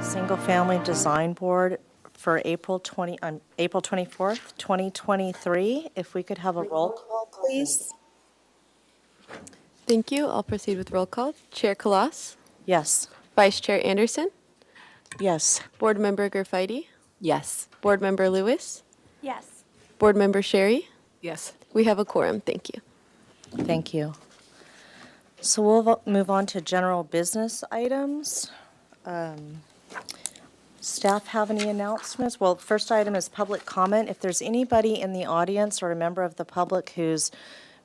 Single Family Design Board for April 24th, 2023. If we could have a roll call, please. Thank you. I'll proceed with roll call. Chair Kalas, Yes. Vice Chair Anderson, Yes. Board Member Gerfeiti, Yes. Board Member Lewis, Yes. Board Member Sherry. Yes. We have a quorum. Thank you. Thank you. So we'll move on to general business items. Staff have any announcements? Well, first item is public comment. If there's anybody in the audience or a member of the public who's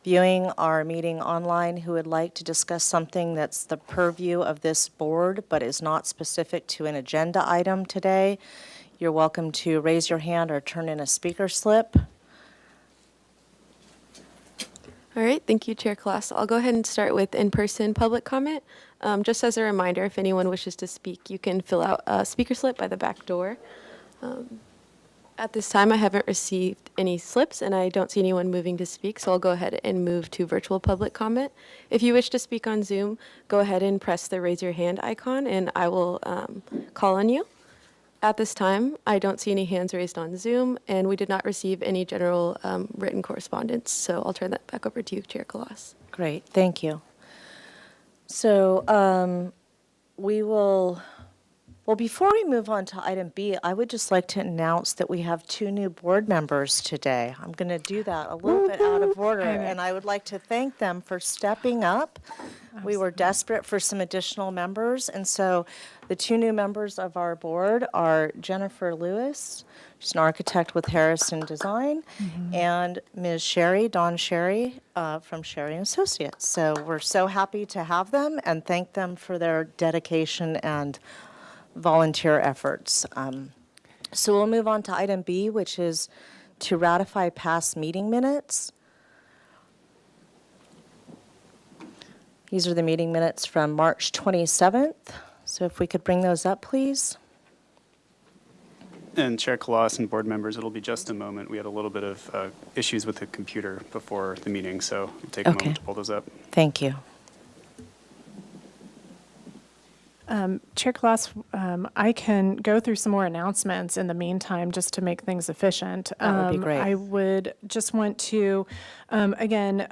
viewing our meeting online who would like to discuss something that's the purview of this board but is not specific to an agenda item today, you're welcome to raise your hand or turn in a speaker slip. All right. Thank you, Chair Kalas. I'll go ahead and start with in-person public comment. Just as a reminder, if anyone wishes to speak, you can fill out a speaker slip by the back door. At this time, I haven't received any slips, and I don't see anyone moving to speak, so I'll go ahead and move to virtual public comment. If you wish to speak on Zoom, go ahead and press the raise your hand icon, and I will call on you. At this time, I don't see any hands raised on Zoom, and we did not receive any general written correspondence, so I'll turn that back over to you, Chair Kalas. Great, thank you. So before we move on to item B, I would just like to announce that we have 2 new board members today. I'm going to do that a little bit out of order, and I would like to thank them for stepping up. We were desperate for some additional members, and so the 2 new members of our board are Jennifer Lewis, she's an architect with Harrison Design, and Ms. Sherry, Dawn Sherry, from Sherry and Associates. So we're so happy to have them and thank them for their dedication and volunteer efforts. So we'll move on to item B, which is to ratify past meeting minutes. These are the meeting minutes from March 27th. So if we could bring those up, please. And Chair Kalas and board members, it'll be just a moment. We had a little bit of issues with the computer before the meeting, so it'll take a moment to pull those up. Thank you. Chair Kalas, I can go through some more announcements in the meantime just to make things efficient. That would be great. I would just want to, again,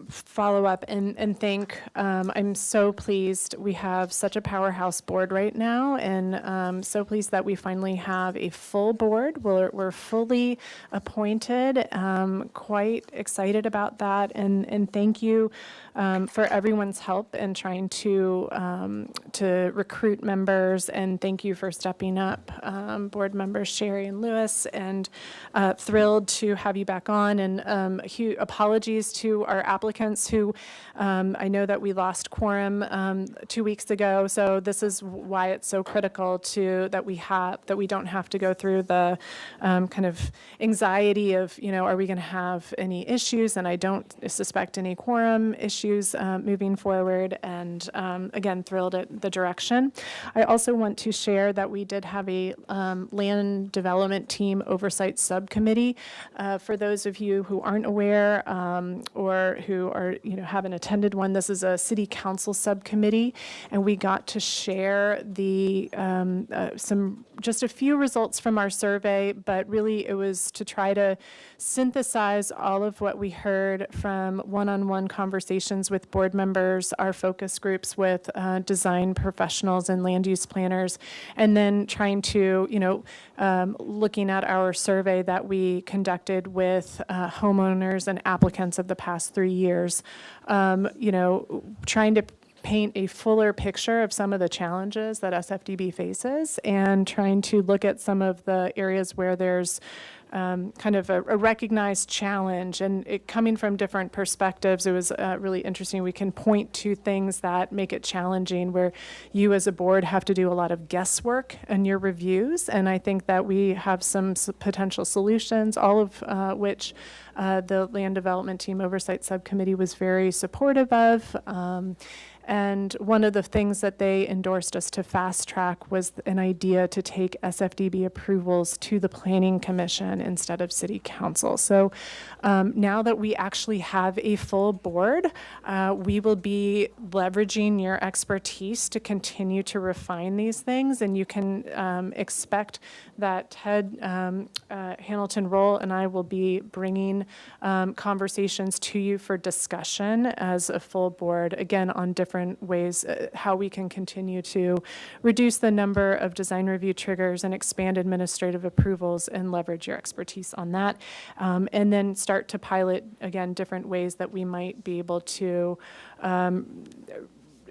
follow up and thank, I'm so pleased we have such a powerhouse board right now, and so pleased that we finally have a full board. We're fully appointed, quite excited about that, and thank you for everyone's help in trying to recruit members, and thank you for stepping up, board members Sherry and Lewis, and thrilled to have you back on, and huge apologies to our applicants who I know that we lost quorum 2 weeks ago, so this is why it's so critical that we don't have to go through the kind of anxiety of, are we going to have any issues, and I don't suspect any quorum issues moving forward, and again, thrilled at the direction. I also want to share that we did have a land development team oversight subcommittee. For those of you who aren't aware or who are, haven't attended one, this is a city council subcommittee, and we got to share the just a few results from our survey, but really it was to try to synthesize all of what we heard from one-on-one conversations with board members, our focus groups with design professionals and land use planners, and then trying to, looking at our survey that we conducted with homeowners and applicants of the past 3 years, trying to paint a fuller picture of some of the challenges that SFDB faces, and trying to look at some of the areas where there's kind of a recognized challenge, and it coming from different perspectives. It was really interesting. We can point to things that make it challenging, where you as a board have to do a lot of guesswork in your reviews, and I think that we have some potential solutions, all of which the Land Development Team Oversight Subcommittee was very supportive of. And one of the things that they endorsed us to fast track was an idea to take SFDB approvals to the Planning Commission instead of City Council. So now that we actually have a full board, we will be leveraging your expertise to continue to refine these things. And you can expect that Ted Hamilton Roll and I will be bringing conversations to you for discussion as a full board, again, on different ways, how we can continue to reduce the number of design review triggers and expand administrative approvals and leverage your expertise on that. And then start to pilot, again, different ways that we might be able to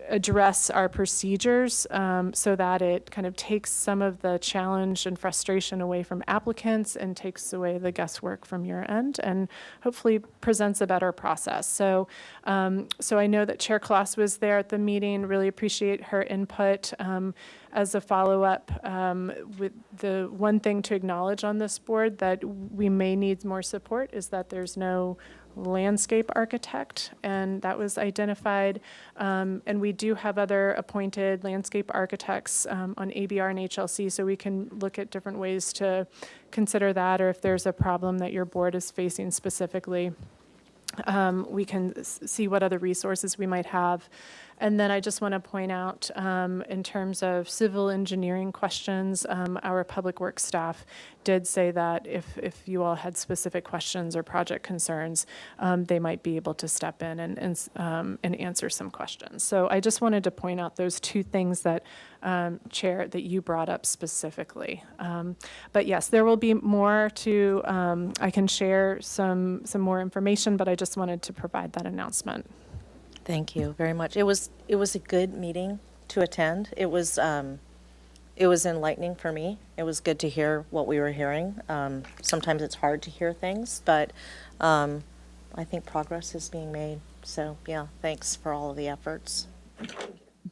address our procedures so that it kind of takes some of the challenge and frustration away from applicants and takes away the guesswork from your end and hopefully presents a better process. So, so I know that Chair Kloss was there at the meeting, really appreciate her input. As a follow-up, with the one thing to acknowledge on this board that we may need more support is that there's no landscape architect, and that was identified. And we do have other appointed landscape architects on ABR and HLC, so we can look at different ways to consider that, or if there's a problem that your board is facing specifically, we can see what other resources we might have. And then I just want to point out, in terms of civil engineering questions, our public works staff did say that if you all had specific questions or project concerns, they might be able to step in and answer some questions. So I just wanted to point out those two things that, Chair, that you brought up specifically. But yes, there will be more to, I can share some more information, but I just wanted to provide that announcement. Thank you very much. It was a good meeting to attend. It was enlightening for me. It was good to hear what we were hearing. Sometimes it's hard to hear things, but I think progress is being made. So yeah, thanks for all of the efforts.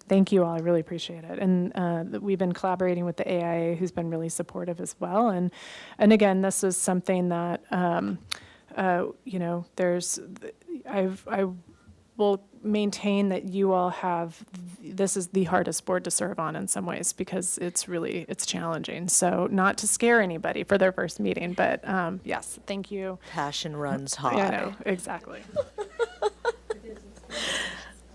Thank you all. I really appreciate it. And we've been collaborating with the AIA, who's been really supportive as well. And again, this is something that you know, I will maintain that you all have, this is the hardest board to serve on in some ways because it's challenging. So not to scare anybody for their first meeting, but yes, thank you. Passion runs high. Yeah, I know, exactly.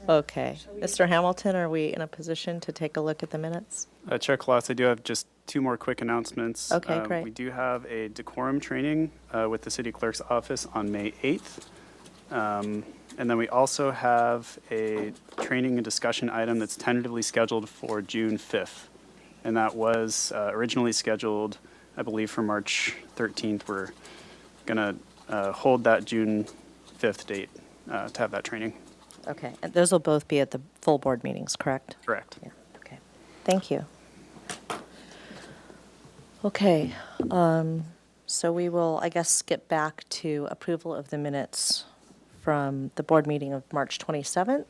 Okay. Mr. Hamilton, are we in a position to take a look at the minutes? Chair Kloss, I do have just two more quick announcements. Okay, great. We do have a decorum training with the city clerk's office on May 8th. And then we also have a training and discussion item that's tentatively scheduled for June 5th. And that was originally scheduled, I believe, for March 13th. We're going to hold that June 5th date to have that training. Okay. And those will both be at the full board meetings, correct? Correct. Yeah. Okay. Thank you. Okay. So we will, I guess, skip back to approval of the minutes from the board meeting of March 27th.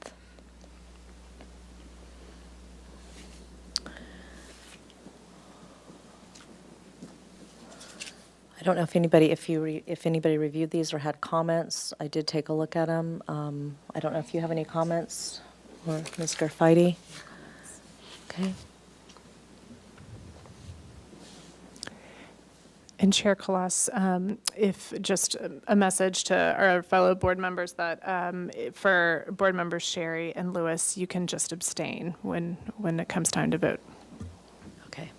I don't know if anybody, if anybody reviewed these or had comments. I did take a look at them. I don't know if you have any comments, or Ms. Garfeiti. Okay. And Chair Kloss, if just a message to our fellow board members that for board members Sherry and Lewis, you can just abstain when it comes time to vote. Okay.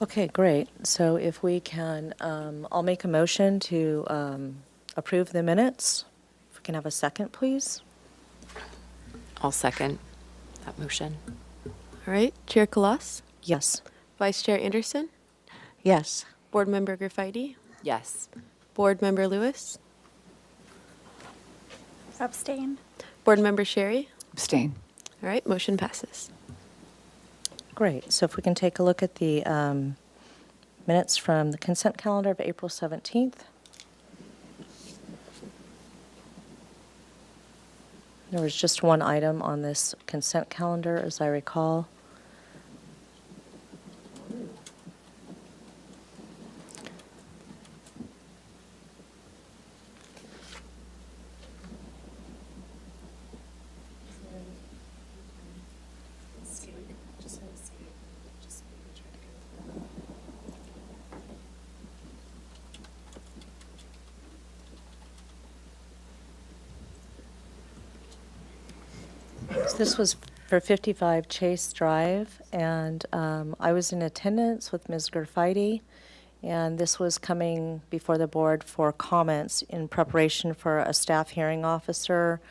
Okay, great. So if we can, I'll make a motion to approve the minutes. If we can have a second, please. I'll second that motion. All right, Chair Kloss, Yes. Vice Chair Anderson, Yes. Board Member Graffitti, Yes. Board Member Lewis, Abstain. Board Member Sherry. Abstain. All right, motion passes. Great. So if we can take a look at the minutes from the consent calendar of April 17th. There was just one item on this consent calendar, as I recall. So this was for 55 Chase Drive, and I was in attendance with Ms. Graffiti, and this was coming before the board for comments in preparation for a staff hearing officer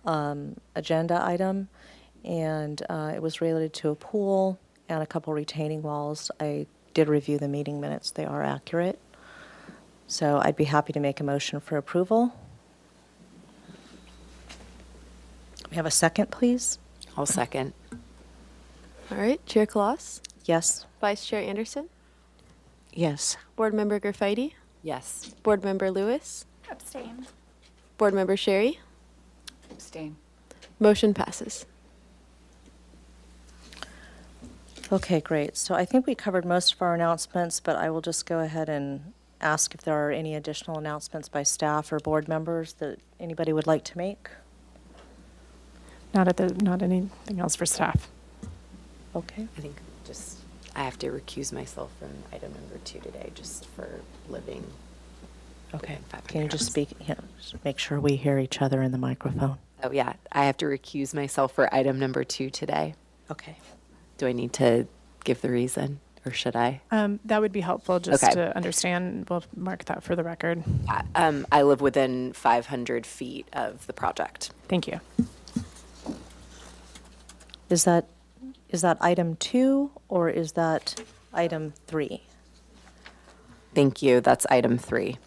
agenda item, and it was related to a pool and a couple retaining walls. I did review the meeting minutes. They are accurate. So I'd be happy to make a motion for approval. We have a second, please? I'll second. All right, Chair Kloss, Yes? Vice Chair Anderson, Yes. Board Member Garfitti, Yes. Board Member Lewis, Abstain. Board Member Sherry. Abstain. Motion passes. Okay, great. So I think we covered most of our announcements, but I will just go ahead and ask if there are any additional announcements by staff or board members that anybody would like to make. Not anything else for staff. Okay. I think I have to recuse myself from item number 2 today, just for living. Okay. within 500 Can you just hours. speak, just make sure we hear each other in the microphone? Oh, yeah. I have to recuse myself for item number 2 today. Okay. Do I need to give the reason, or should I? That would be helpful just Okay. to understand. We'll mark that for the record. I live within 500 feet of the project. Thank you. Is that item 2 or is that item 3? Thank you. That's item 3.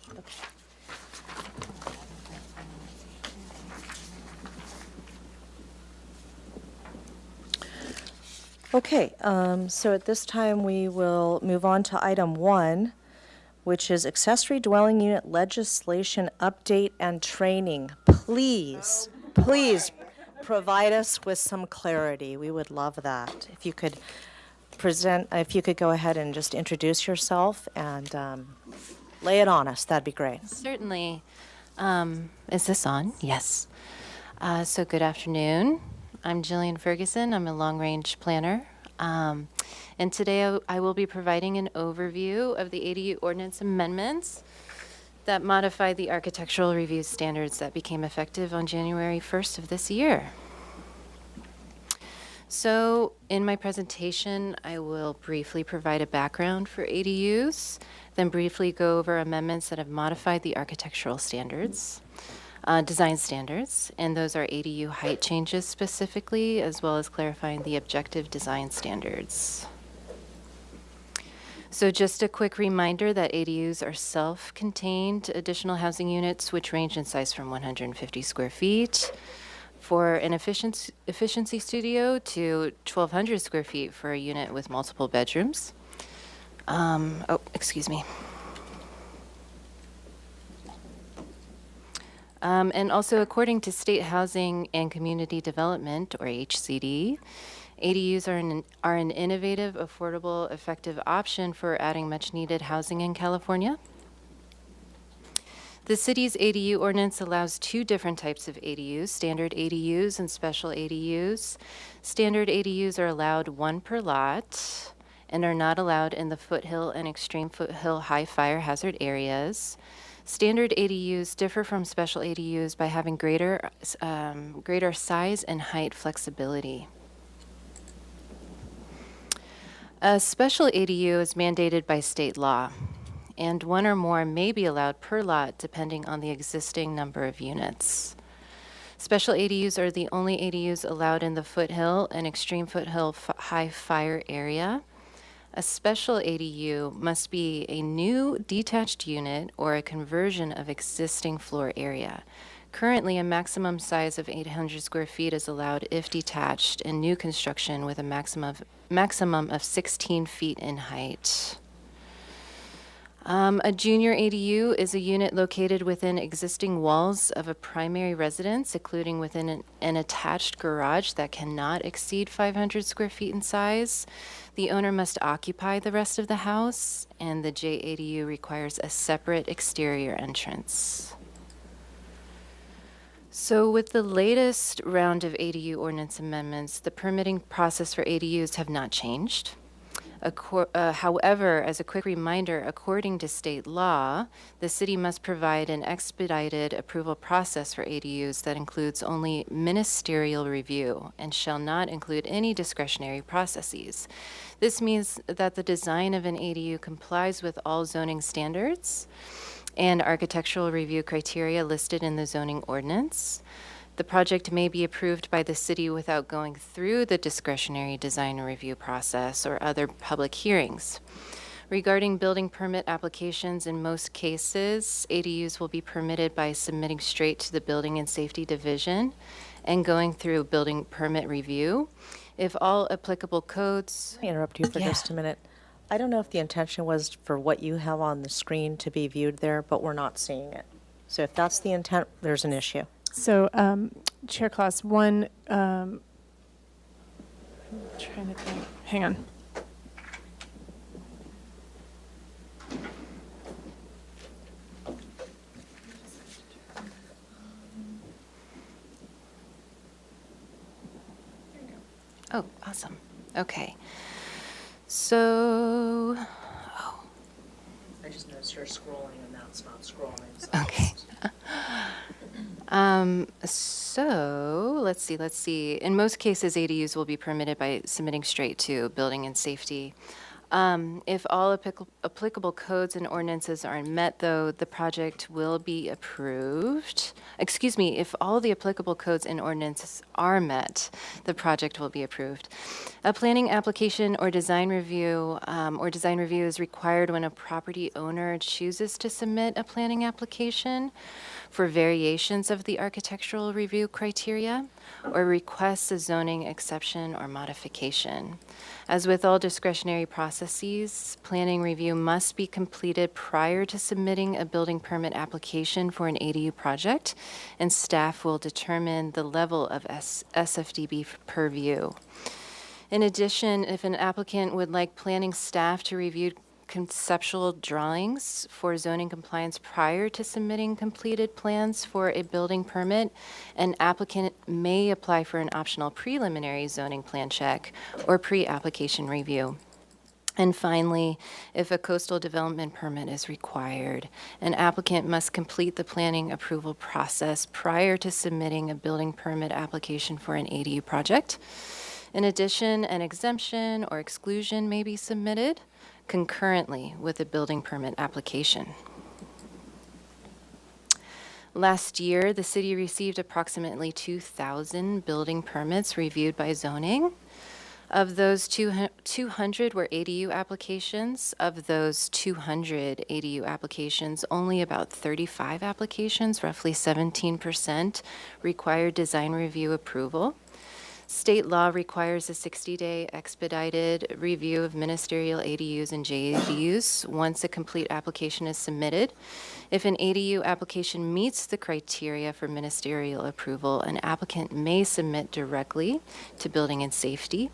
Okay, so at this time, we will move on to item 1, which is accessory dwelling unit legislation update and training. Please provide us with some clarity. We would love that. If you could go ahead and just introduce yourself and lay it on us, that'd be great. Certainly. Is this on? Yes. So good afternoon. I'm Jillian Ferguson. I'm a long-range planner. And today I will be providing an overview of the ADU ordinance amendments that modify the architectural review standards that became effective on January 1st of this year. So in my presentation, I will briefly provide a background for ADUs, then briefly go over amendments that have modified the architectural standards, design standards, and those are ADU height changes specifically, as well as clarifying the objective design standards. So just a quick reminder that ADUs are self-contained additional housing units which range in size from 150 square feet for an efficiency studio to 1,200 square feet for a unit with multiple bedrooms. Excuse me. And also, according to State Housing and Community Development, or HCD, ADUs are an innovative, affordable, effective option for adding much-needed housing in California. The city's ADU ordinance allows 2 different types of ADUs, standard ADUs and special ADUs. Standard ADUs are allowed 1 per lot and are not allowed in the foothill and extreme foothill high fire hazard areas. Standard ADUs differ from special ADUs by having greater size and height flexibility. A special ADU is mandated by state law, and 1 or more may be allowed per lot depending on the existing number of units. Special ADUs are the only ADUs allowed in the foothill and extreme foothill high fire area. A special ADU must be a new detached unit or a conversion of existing floor area. Currently, a maximum size of 800 square feet is allowed if detached in new construction with a maximum of 16 feet in height. A junior ADU is a unit located within existing walls of a primary residence, including within an attached garage that cannot exceed 500 square feet in size. The owner must occupy the rest of the house, and the JADU requires a separate exterior entrance. So with the latest round of ADU ordinance amendments, the permitting process for ADUs have not changed. However, as a quick reminder, according to state law, the city must provide an expedited approval process for ADUs that includes only ministerial review and shall not include any discretionary processes. This means that the design of an ADU complies with all zoning standards and architectural review criteria listed in the zoning ordinance. The project may be approved by the city without going through the discretionary design review process or other public hearings. Regarding building permit applications, in most cases, ADUs will be permitted by submitting straight to the Building and Safety Division and going through building permit review. If all applicable codes, Let me interrupt you for Yeah. just a minute. I don't know if the intention was for what you have on the screen to be viewed there, but we're not seeing it. So if that's the intent, there's an issue. So, Chair Claus, one, I'm trying to think, hang on. oh, awesome. Okay. So, I just noticed you're scrolling and that's not scrolling. okay. So let's see. In most cases, ADUs will be permitted by submitting straight to Building and Safety. If all applicable codes and ordinances are met, though, the project will be approved. Excuse me, if all the applicable codes and ordinances are met, the project will be approved. A planning application or design review is required when a property owner chooses to submit a planning application for variations of the architectural review criteria or requests a zoning exception or modification. As with all discretionary processes, planning review must be completed prior to submitting a building permit application for an ADU project, and staff will determine the level of SFDB per view. In addition, if an applicant would like planning staff to review conceptual drawings for zoning compliance prior to submitting completed plans for a building permit, an applicant may apply for an optional preliminary zoning plan check or pre-application review. And finally, if a coastal development permit is required, an applicant must complete the planning approval process prior to submitting a building permit application for an ADU project. In addition, an exemption or exclusion may be submitted concurrently with a building permit application. Last year, the city received approximately 2,000 building permits reviewed by zoning. Of those, 200 were ADU applications. Of those 200 ADU applications, only about 35 applications, roughly 17%, required design review approval. State law requires a 60-day expedited review of ministerial ADUs and JADUs once a complete application is submitted. If an ADU application meets the criteria for ministerial approval, an applicant may submit directly to Building and Safety.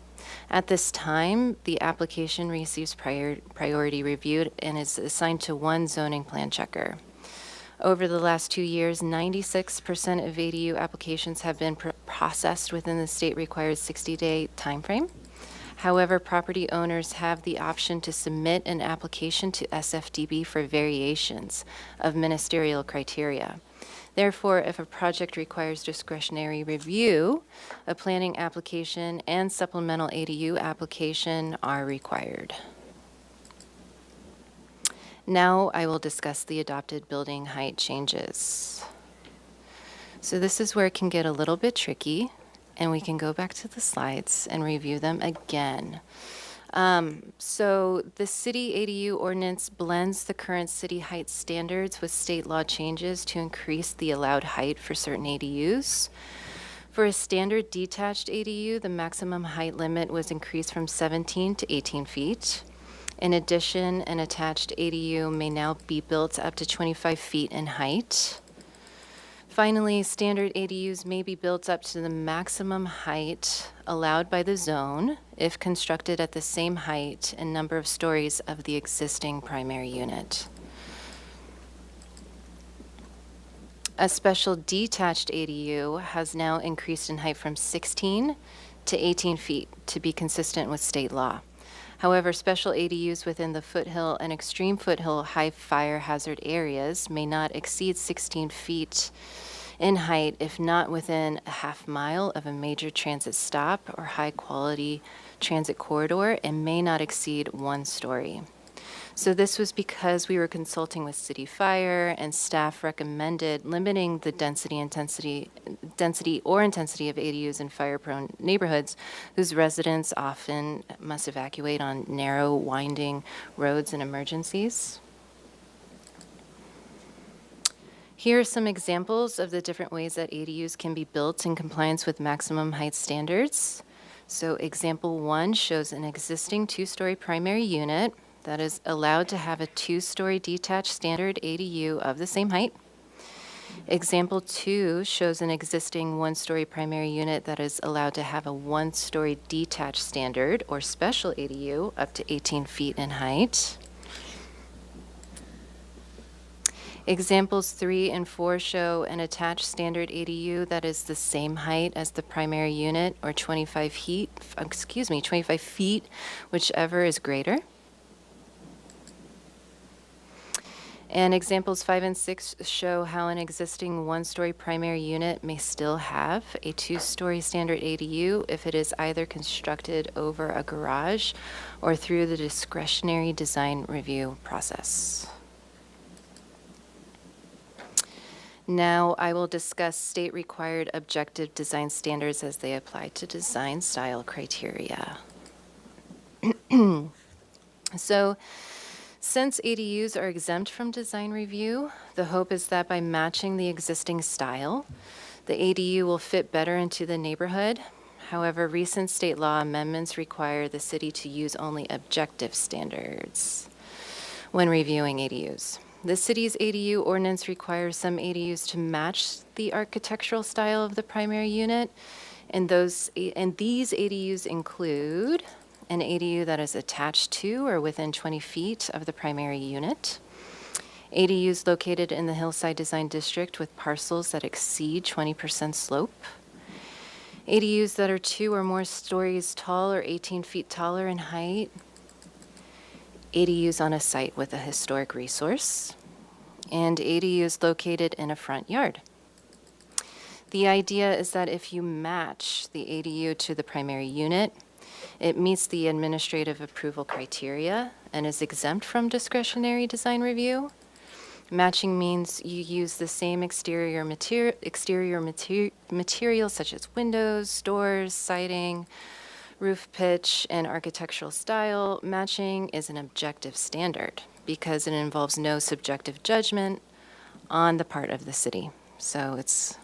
At this time, the application receives priority review and is assigned to one zoning plan checker. Over the last 2 years, 96% of ADU applications have been processed within the state-required 60-day timeframe. However, property owners have the option to submit an application to SFDB for variations of ministerial criteria. Therefore, if a project requires discretionary review, a planning application and supplemental ADU application are required. Now I will discuss the adopted building height changes. So this is where it can get a little bit tricky, and we can go back to the slides and review them again. So the city ADU ordinance blends the current city height standards with state law changes to increase the allowed height for certain ADUs. For a standard detached ADU, the maximum height limit was increased from 17 to 18 feet. In addition, an attached ADU may now be built up to 25 feet in height. Finally, standard ADUs may be built up to the maximum height allowed by the zone if constructed at the same height and number of stories of the existing primary unit. A special detached ADU has now increased in height from 16 to 18 feet to be consistent with state law. However, special ADUs within the foothill and extreme foothill high fire hazard areas may not exceed 16 feet in height if not within a half mile of a major transit stop or high-quality transit corridor and may not exceed 1 story. So this was because we were consulting with City Fire and staff recommended limiting the density or intensity of ADUs in fire-prone neighborhoods whose residents often must evacuate on narrow, winding roads in emergencies. Here are some examples of the different ways that ADUs can be built in compliance with maximum height standards. So example 1 shows an existing 2-story primary unit that is allowed to have a 2-story detached standard ADU of the same height. Example 2 shows an existing 1-story primary unit that is allowed to have a 1-story detached standard or special ADU up to 18 feet in height. Examples 3 and 4 show an attached standard ADU that is the same height as the primary unit or 25 feet, whichever is greater. And examples 5 and 6 show how an existing 1-story primary unit may still have a 2-story standard ADU if it is either constructed over a garage or through the discretionary design review process. Now I will discuss state-required objective design standards as they apply to design style criteria. So, since ADUs are exempt from design review, the hope is that by matching the existing style, the ADU will fit better into the neighborhood. However, recent state law amendments require the city to use only objective standards when reviewing ADUs. The city's ADU ordinance requires some ADUs to match the architectural style of the primary unit, and these ADUs include an ADU that is attached to or within 20 feet of the primary unit, ADUs located in the Hillside Design District with parcels that exceed 20% slope, ADUs that are 2 or more stories tall or 18 feet taller in height, ADUs on a site with a historic resource, and ADUs located in a front yard. The idea is that if you match the ADU to the primary unit, it meets the administrative approval criteria and is exempt from discretionary design review. Matching means you use the same exterior materials such as windows, doors, siding, roof pitch, and architectural style. Matching is an objective standard because it involves no subjective judgment on the part of the city. So that's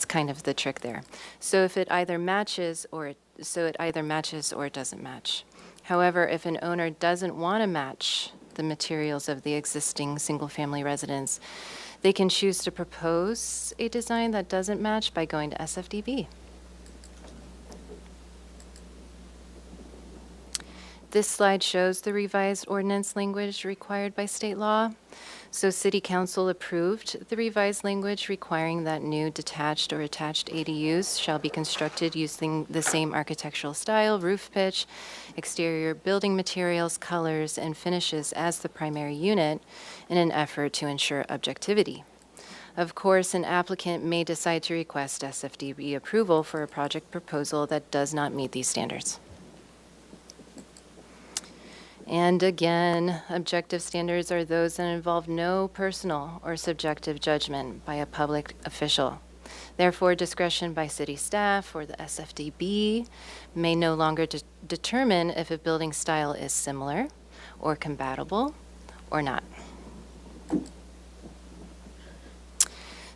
kind of the trick there. So if it either matches or it doesn't match. However, if an owner doesn't want to match the materials of the existing single-family residence, they can choose to propose a design that doesn't match by going to SFDB. This slide shows the revised ordinance language required by state law. So City Council approved the revised language requiring that new detached or attached ADUs shall be constructed using the same architectural style, roof pitch, exterior building materials, colors, and finishes as the primary unit in an effort to ensure objectivity. Of course, an applicant may decide to request SFDB approval for a project proposal that does not meet these standards. And again, objective standards are those that involve no personal or subjective judgment by a public official. Therefore, discretion by city staff or the SFDB may no longer determine if a building style is similar or compatible or not.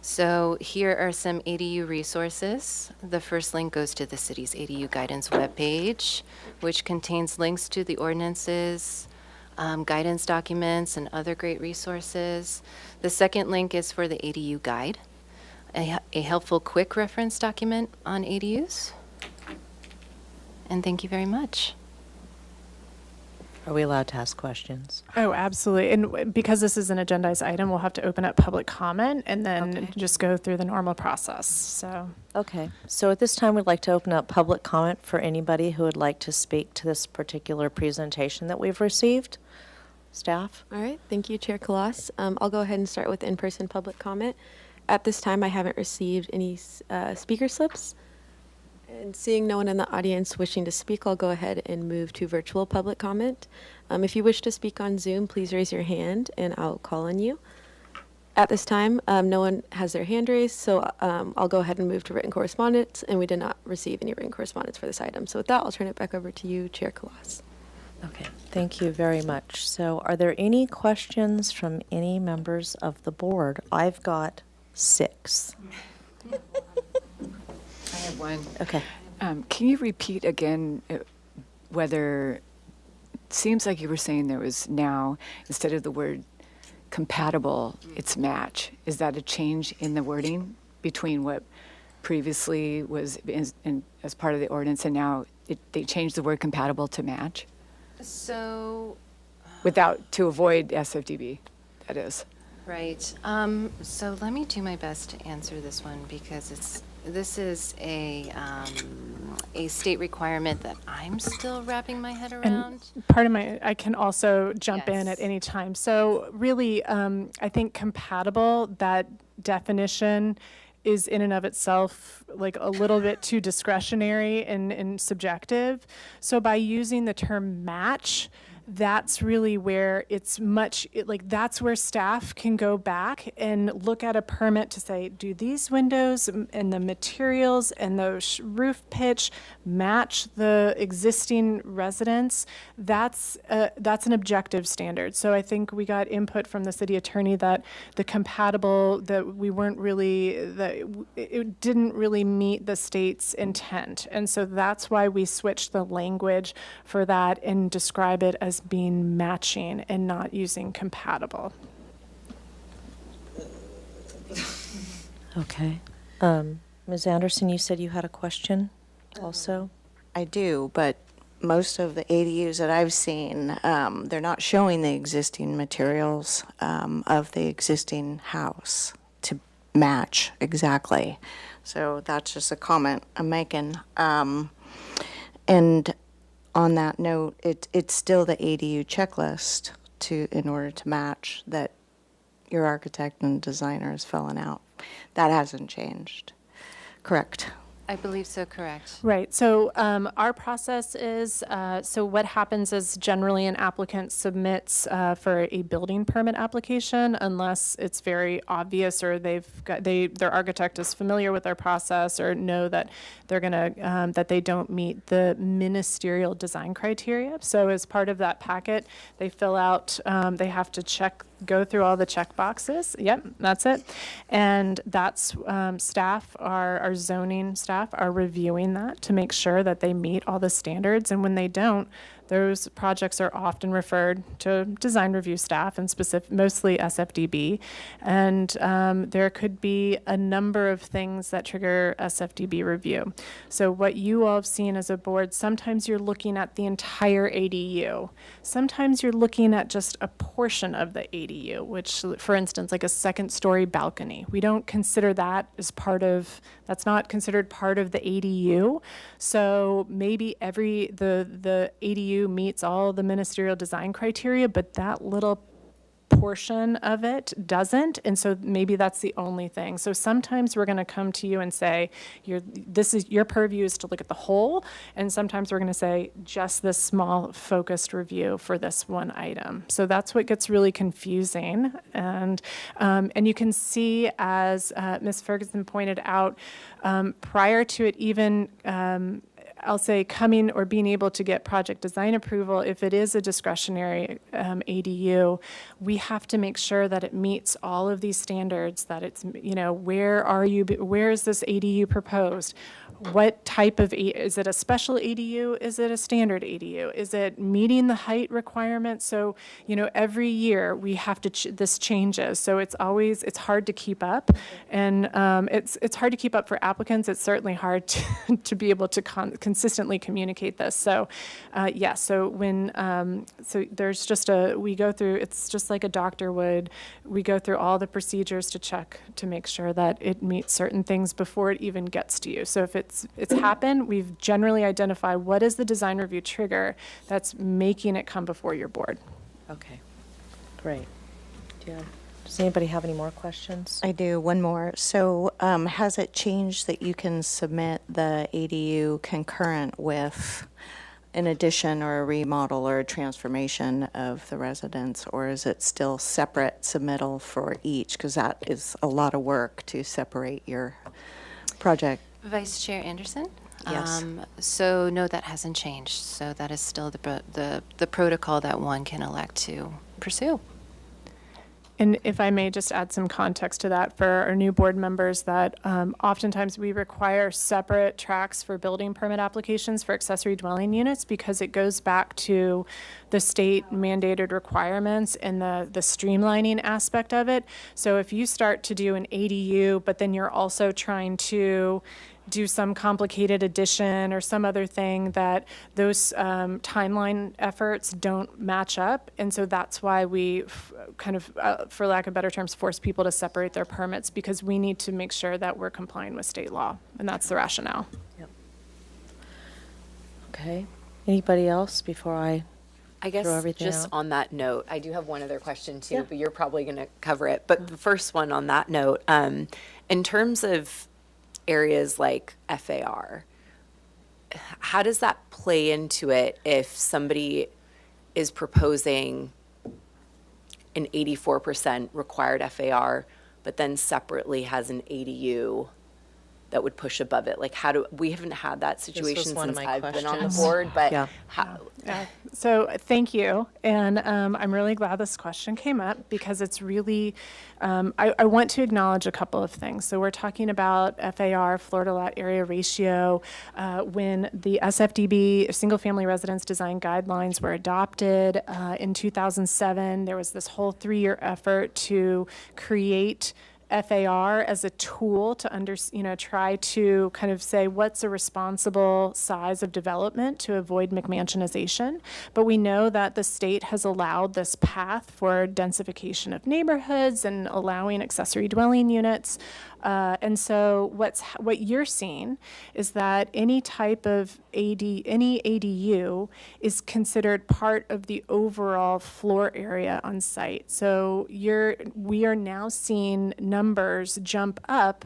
So here are some ADU resources. The first link goes to the city's ADU guidance webpage, which contains links to the ordinances, guidance documents, and other great resources. The second link is for the ADU guide, a helpful quick reference document on ADUs. And thank you very much. Are we allowed to ask questions? Oh, absolutely. And because this is an agendized item, we'll have to open up public comment and then Okay. just go through the normal process. So, Okay, so at this time, we'd like to open up public comment for anybody who would like to speak to this particular presentation that we've received. Staff? All right, thank you, Chair Kalas. I'll go ahead and start with in-person public comment. At this time, I haven't received any speaker slips. And seeing no one in the audience wishing to speak, I'll go ahead and move to virtual public comment. If you wish to speak on Zoom, please raise your hand and I'll call on you. At this time, no one has their hand raised, so I'll go ahead and move to written correspondence, and we did not receive any written correspondence for this item. So with that, I'll turn it back over to you, Chair Kalas. Okay, thank you very much. So are there any questions from any members of the board? I've got 6. I have one. Okay. Can you repeat again whether, it seems like you were saying there was now, instead of the word compatible, it's match. Is that a change in the wording between what previously was as part of the ordinance and now they changed the word compatible to match? So, To avoid SFDB, that is. right. So let me do my best to answer this one because this is a state requirement that I'm still wrapping my head around. I can also jump in at Yes. any time. So really, I think compatible, that definition is in and of itself like a little bit too discretionary and subjective. So by using the term match, that's really where that's where staff can go back and look at a permit to say, do these windows and the materials and the roof pitch match the existing residence? That's an objective standard. So I think we got input from the city attorney that the compatible, that we weren't really, that it didn't really meet the state's intent. And so that's why we switched the language for that and describe it as being matching and not using compatible. Okay. Ms. Anderson, you said you had a question also? I do, but most of the ADUs that I've seen, they're not showing the existing materials of the existing house to match exactly. So that's just a comment I'm making. And on that note, it's still the ADU checklist in order to match that your architect and designer is filling out. That hasn't changed. Correct. I believe so, correct. Right. So our process is, so what happens is generally an applicant submits for a building permit application unless it's very obvious or their architect is familiar with their process or know that they're gonna, that they don't meet the ministerial design criteria. So as part of that packet, they fill out, they have to go through all the check boxes. Yep, that's it. And that's staff, our zoning staff are reviewing that to make sure that they meet all the standards. And when they don't, those projects are often referred to design review staff and mostly SFDB. And there could be a number of things that trigger SFDB review. So what you all have seen as a board, sometimes you're looking at the entire ADU. Sometimes you're looking at just a portion of the ADU, which, for instance, like a second-story balcony. We don't consider that as that's not considered part of the ADU. So maybe the ADU meets all the ministerial design criteria, but that little portion of it doesn't, and so maybe that's the only thing. So sometimes we're going to come to you and say, your purview is to look at the whole, and sometimes we're going to say just this small focused review for this one item. So that's what gets really confusing, and you can see, as Ms. Ferguson pointed out, prior to it even I'll say coming or being able to get project design approval, if it is a discretionary ADU, we have to make sure that it meets all of these standards, that it's, where is this ADU proposed? What type of, is it a special ADU? Is it a standard ADU? Is it meeting the height requirements? So, every year we have to, this changes. So it's hard to keep up. And it's hard to keep up for applicants. It's certainly hard to be able to consistently communicate this. So, yeah, so when, so there's just we go through, it's just like a doctor would, we go through all the procedures to check, to make sure that it meets certain things before it even gets to you. So if it's happened, we've generally identified what is the design review trigger that's making it come before your board. Okay, great. Does anybody have any more questions? I do, one more. So has it changed that you can submit the ADU concurrent with an addition or a remodel or a transformation of the residence, or is it still separate submittal for each? Because that is a lot of work to separate your project. Vice Chair Anderson? Yes. So no, that hasn't changed. So that is still the protocol that one can elect to pursue. And if I may just add some context to that for our new board members, that oftentimes we require separate tracks for building permit applications for accessory dwelling units because it goes back to the state mandated requirements and the streamlining aspect of it. So if you start to do an ADU, but then you're also trying to do some complicated addition or some other thing, that those timeline efforts don't match up. And so that's why we kind of, for lack of better terms, force people to separate their permits, because we need to make sure that we're complying with state law. And that's the rationale. Okay. Anybody else before I I throw guess everything just out? on that note, I do have one other question too, Yeah. but you're probably going to cover it. But the first one on that note, in terms of areas like FAR, how does that play into it if somebody is proposing an 84% required FAR, but then separately has an ADU that would push above it? Like, we haven't had that situation one of since my I've been on the questions. board, but Yeah. how, So thank you. And I'm really glad this question came up because it's really, I want to acknowledge a couple of things. So we're talking about FAR, Florida Lot Area Ratio. When the SFDB, Single Family Residence Design Guidelines, were adopted in 2007, there was this whole 3-year effort to create FAR as a tool to try to kind of say what's a responsible size of development to avoid McMansionization. But we know that the state has allowed this path for densification of neighborhoods and allowing accessory dwelling units. And so what you're seeing is that any type of any ADU is considered part of the overall floor area on site. So we are now seeing numbers jump up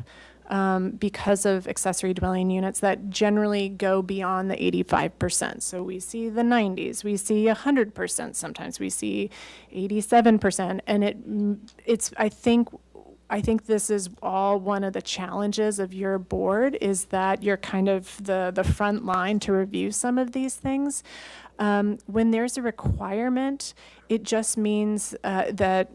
because of accessory dwelling units that generally go beyond the 85%. So we see the 90s, we see 100%, sometimes we see 87%, and I think this is all one of the challenges of your board, is that you're kind of the front line to review some of these things. When there's a requirement, it just means that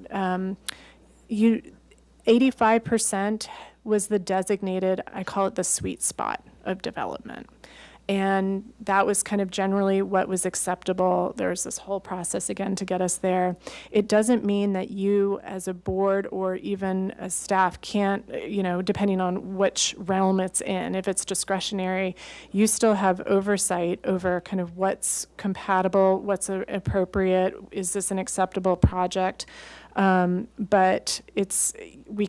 85% was the designated, I call it the sweet spot of development. And that was kind of generally what was acceptable. There's this whole process again to get us there. It doesn't mean that you as a board or even as staff can't, depending on which realm it's in, if it's discretionary, you still have oversight over kind of what's compatible, what's appropriate, is this an acceptable project? But we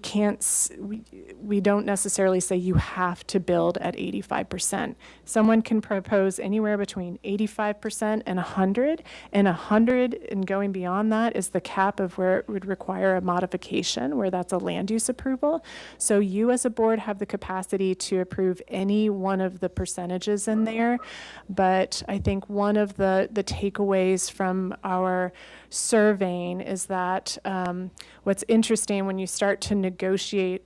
don't necessarily say you have to build at 85%. Someone can propose anywhere between 85% and 100, and 100 and going beyond that is the cap of where it would require a modification, where that's a land use approval. So you as a board have the capacity to approve any one of the percentages in there. But I think one of the takeaways from our surveying is that what's interesting when you start to negotiate,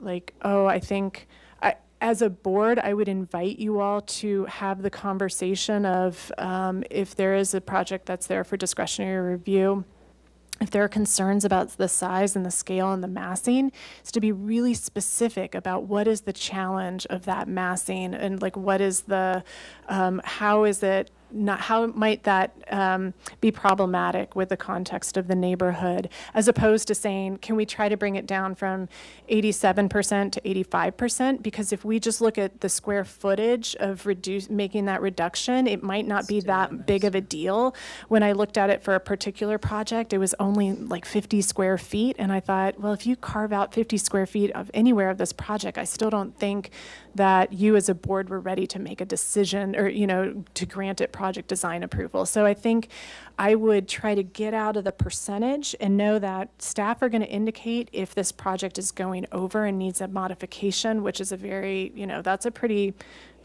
as a board, I would invite you all to have the conversation of if there is a project that's there for discretionary review, if there are concerns about the size and the scale and the massing, is to be really specific about what is the challenge of that massing and what is how is it how might that be problematic with the context of the neighborhood, as opposed to saying, can we try to bring it down from 87% to 85%? Because if we just look at the square footage of making that reduction, it might not be that big of a deal. When I looked at it for a particular project, it was only like 50 square feet, and I thought, well, if you carve out 50 square feet of anywhere of this project, I still don't think that you as a board were ready to make a decision or, to grant it project design approval. So I think I would try to get out of the percentage and know that staff are going to indicate if this project is going over and needs a modification, which is a very,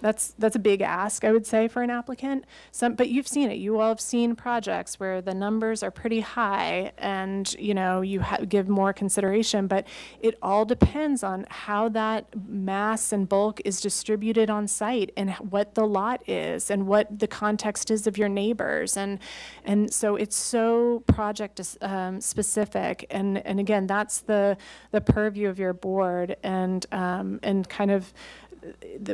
that's a big ask, I would say, for an applicant. But you've seen it. You all have seen projects where the numbers are pretty high and, you give more consideration. But it all depends on how that mass and bulk is distributed on site and what the lot is and what the context is of your neighbors. And so it's so project specific. And again, that's the purview of your board and kind of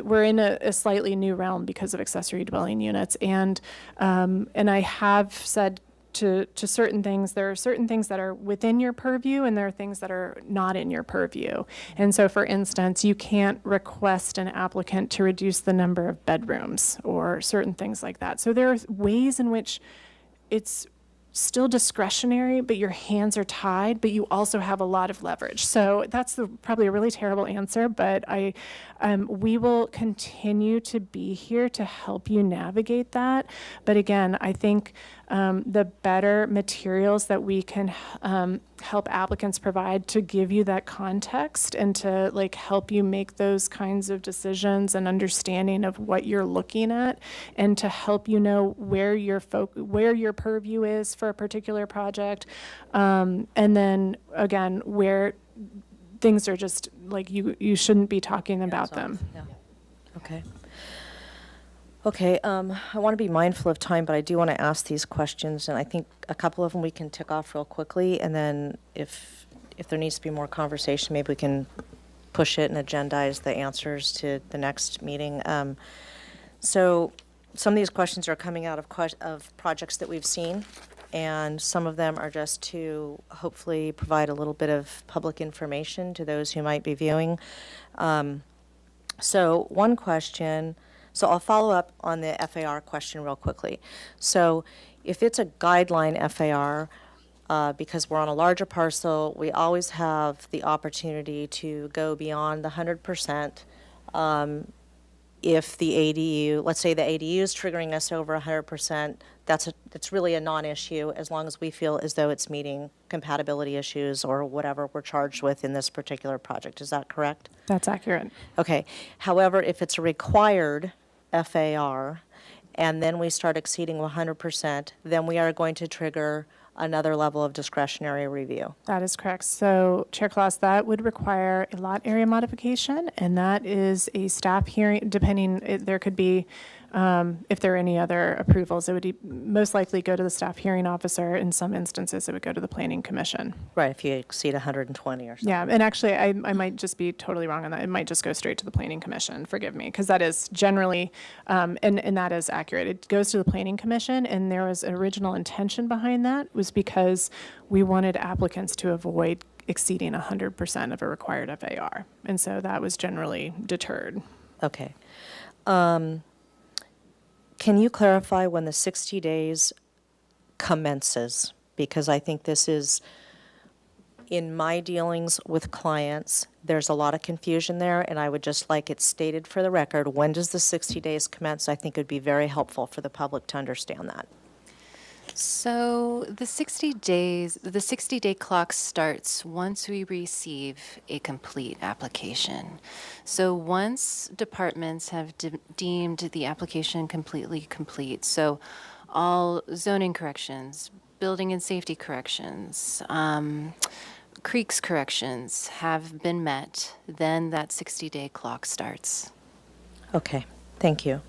we're in a slightly new realm because of accessory dwelling units, and I have said to certain things, there are certain things that are within your purview, and there are things that are not in your purview. And so, for instance, you can't request an applicant to reduce the number of bedrooms or certain things like that. So there are ways in which it's still discretionary, but your hands are tied, but you also have a lot of leverage. So that's probably a really terrible answer, but we will continue to be here to help you navigate that. But again, I think the better materials that we can help applicants provide to give you that context and to help you make those kinds of decisions and understanding of what you're looking at, and to help you know where your purview is for a particular project, and then again where things are just you shouldn't be talking about them. Okay. Okay, I want to be mindful of time, but I do want to ask these questions, and I think a couple of them we can tick off real quickly, and then if there needs to be more conversation, maybe we can push it and agendize the answers to the next meeting. So some of these questions are coming out of projects that we've seen, and some of them are just to hopefully provide a little bit of public information to those who might be viewing. So one question. So I'll follow up on the FAR question real quickly. So if it's a guideline FAR, because we're on a larger parcel, we always have the opportunity to go beyond the 100%. If the ADU, let's say the ADU is triggering us over 100%, that's really a non-issue as long as we feel as though it's meeting compatibility issues or whatever we're charged with in this particular project. Is that correct? That's accurate. Okay. However, if it's a required FAR, and then we start exceeding 100%, then we are going to trigger another level of discretionary review. That is correct. So, Chair Claus, that would require a lot area modification, and that is a staff hearing, there could be, if there are any other approvals, it would most likely go to the staff hearing officer. In some instances, it would go to the Planning Commission. Right, if you exceed 120 or something. Yeah, and actually, I might just be totally wrong on that. It might just go straight to the Planning Commission, forgive me, because that is generally, and that is accurate. It goes to the Planning Commission, and there was an original intention behind that, was because we wanted applicants to avoid exceeding 100% of a required FAR. And so that was generally deterred. Okay. Can you clarify when the 60 days commences? Because I think this is, in my dealings with clients, there's a lot of confusion there, and I would just like it stated for the record, when does the 60 days commence? I think it would be very helpful for the public to understand that. So the 60-day clock starts once we receive a complete application. So once departments have deemed the application completely complete, so all zoning corrections, building and safety corrections, creeks corrections have been met, then that 60-day clock starts. Okay, thank you.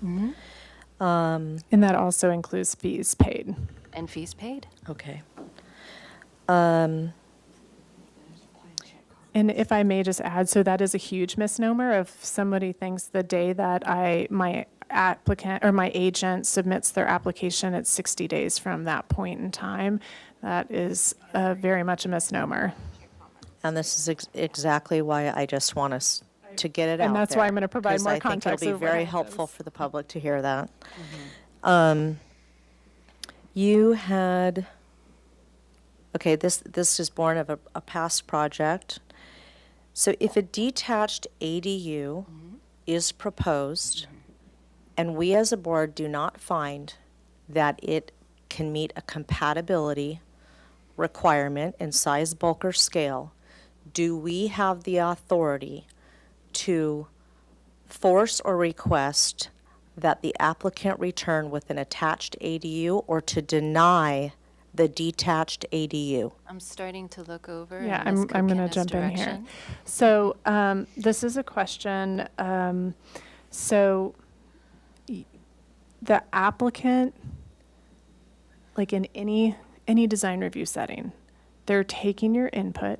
And that also includes fees paid. And fees paid. Okay. And if I may just add, so that is a huge misnomer. If somebody thinks the day that my applicant or my agent submits their application, it's 60 days from that point in time. That is very much a misnomer. And this is exactly why I just want us to get it out there. And that's why I'm going to provide more 'cause I context think of it'll be what very happens. helpful for the public to hear that. You had, okay, this is born of a past project. So if a detached ADU is proposed, and we as a board do not find that it can meet a compatibility requirement in size, bulk, or scale, do we have the authority to force or request that the applicant return with an attached ADU or to deny the detached ADU? I'm starting to look over. Yeah, in Ms. I'm going to Kokina's jump in here. direction. So this is a question. So the applicant, like in any design review setting, they're taking your input.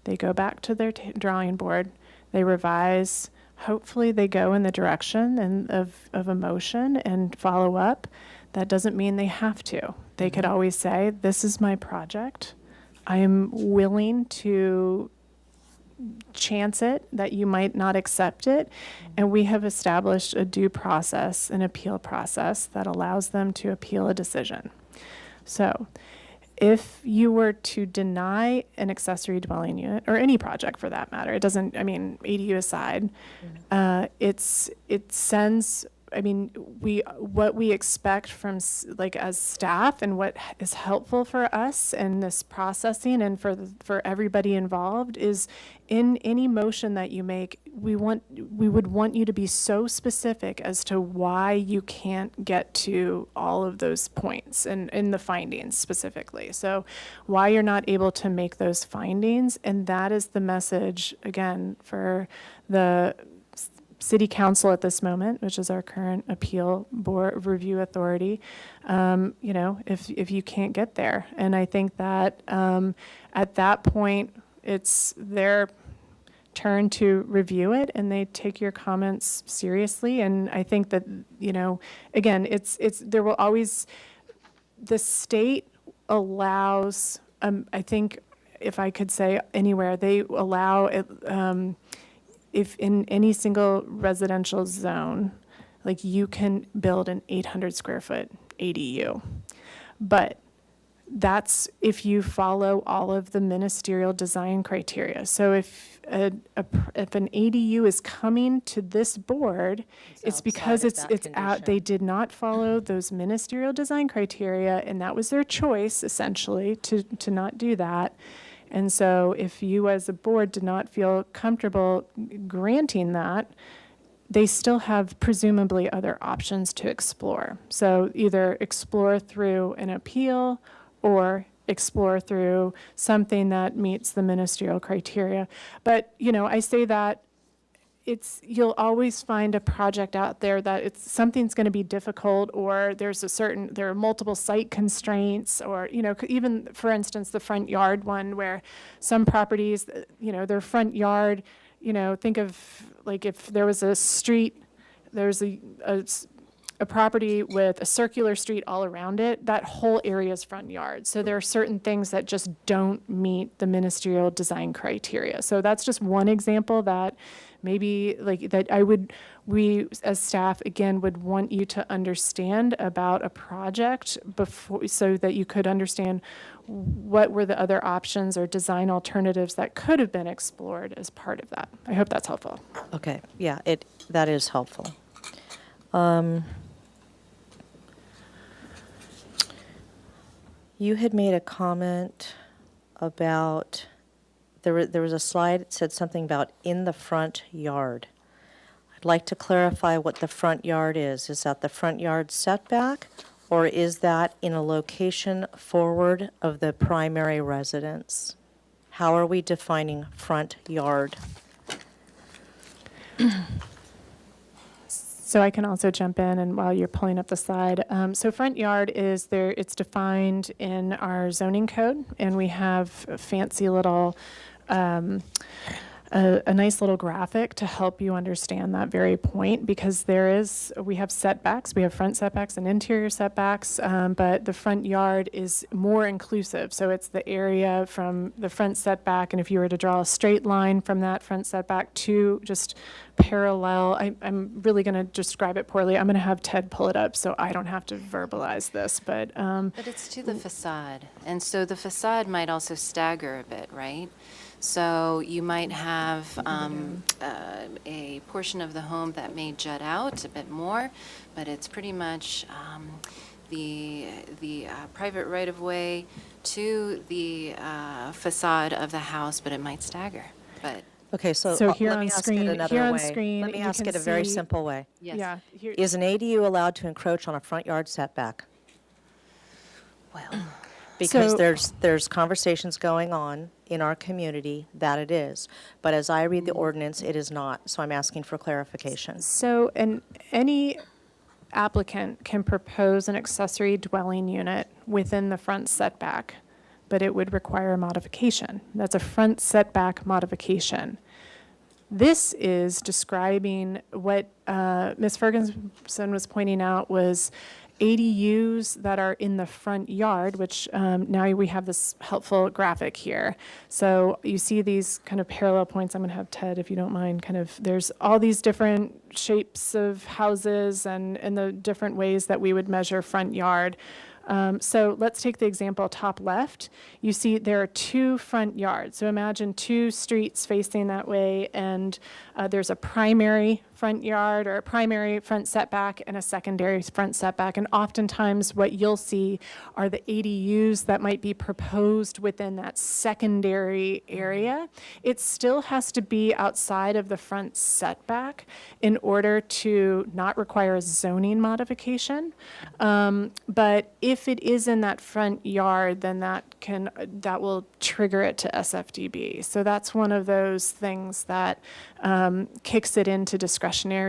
They go back to their drawing board. They revise. Hopefully, they go in the direction of a motion and follow up. That doesn't mean they have to. They could always say, "This is my project. I am willing to chance it that you might not accept it." And we have established a due process, an appeal process that allows them to appeal a decision. So if you were to deny an accessory dwelling unit, or any project for that matter, it doesn't, I mean, ADU aside, it sends, I mean, what we expect from like as staff and what is helpful for us in this processing and for everybody involved is in any motion that you make, we would want you to be so specific as to why you can't get to all of those points and in the findings specifically. So why you're not able to make those findings, and that is the message again for the City Council at this moment, which is our current appeal board review authority, you know, if you can't get there. And I think that at that point, it's their turn to review it, and they take your comments seriously. And I think that, you know, again, there will always, the state allows, I think, if I could say anywhere, they allow it, if in any single residential zone, like you can build an 800 square foot ADU. But that's if you follow all of the ministerial design criteria. So if an ADU is coming to this board, it's because outside of it's that out, they did not follow those ministerial design criteria, and that was their choice essentially to not do that. And so if you as a board did not feel comfortable granting that, they still have presumably other options to explore. So either explore through an appeal or explore through something that meets the ministerial criteria. But, you know, I say that you'll always find a project out there that something's going to be difficult, or there are multiple site constraints, or, you know, even for instance, the front yard one, where some properties, you know, their front yard, you know, think of like if there was a street, there's a property with a circular street all around it, that whole area is front yard. So there are certain things that just don't meet the ministerial design criteria. So that's just one example that maybe like that we as staff again would want you to understand about a project before, so that you could understand what were the other options or design alternatives that could have been explored as part of that. I hope that's helpful. Okay, yeah, that is helpful. You had made a comment about, there was a slide that said something about in the front yard. I'd like to clarify what the front yard is. Is that the front yard setback, or is that in a location forward of the primary residence? How are we defining front yard? So I can also jump in, and while you're pulling up the slide, so front yard is there. It's defined in our zoning code, and we have a fancy little a nice little graphic to help you understand that very point, because we have setbacks, we have front setbacks and interior setbacks, but the front yard is more inclusive. So it's the area from the front setback, and if you were to draw a straight line from that front setback to just parallel, I'm really going to describe it poorly. I'm going to have Ted pull it up so I don't have to verbalize this, but But it's to the facade, and so the facade might also stagger a bit, right? So you might have a portion of the home that may jut out a bit more, but it's pretty much the private right-of-way to the facade of the house, but it might stagger. But Okay, so here let on me ask screen- it another here on way. screen, Let me you ask can it a very see- simple way. yes, yeah. Here, Is an ADU allowed to encroach on a front yard setback? well, Because So- there's conversations going on in our community that it is. But as I read the ordinance, it is not. So I'm asking for clarification. So, any applicant can propose an accessory dwelling unit within the front setback, but it would require a modification. That's a front setback modification. This is describing what Ms. Ferguson was pointing out was ADUs that are in the front yard, which now we have this helpful graphic here. So you see these kind of parallel points. I'm going to have Ted, if you don't mind, there's all these different shapes of houses and the different ways that we would measure front yard. So let's take the example top left. You see there are two front yards. So imagine two streets facing that way, and there's a primary front yard or a primary front setback and a secondary front setback. And oftentimes what you'll see are the ADUs that might be proposed within that secondary area. It still has to be outside of the front setback in order to not require a zoning modification. But if it is in that front yard, then that will trigger it to SFDB. So that's one of those things that kicks it into discretionary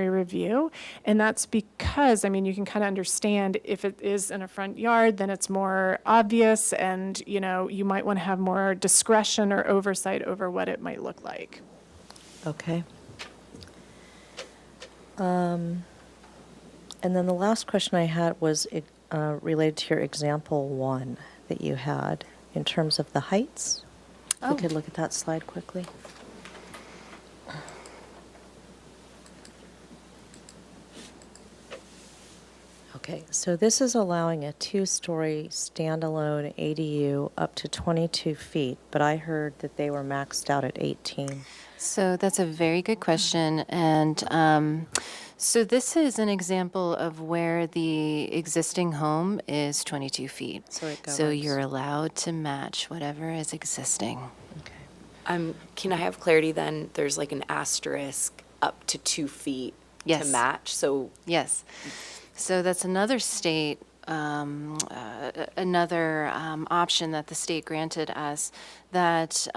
review. And that's because, you can kind of understand if it is in a front yard, then it's more obvious, and, you might want to have more discretion or oversight over what it might look like. Okay. And then the last question I had was related to your example 1 that you had in terms of the heights. If we could look at that slide quickly. Okay, so this is allowing a 2-story standalone ADU up to 22 feet, but I heard that they were maxed out at 18. so that's a very good question. And so this is an example of where the existing home is 22 feet. So it So governs. you're allowed to match whatever is existing. Okay. Can I have clarity then? There's like an asterisk up to 2 feet to Yes. match. So Yes. So that's another state, another option that the state granted us, that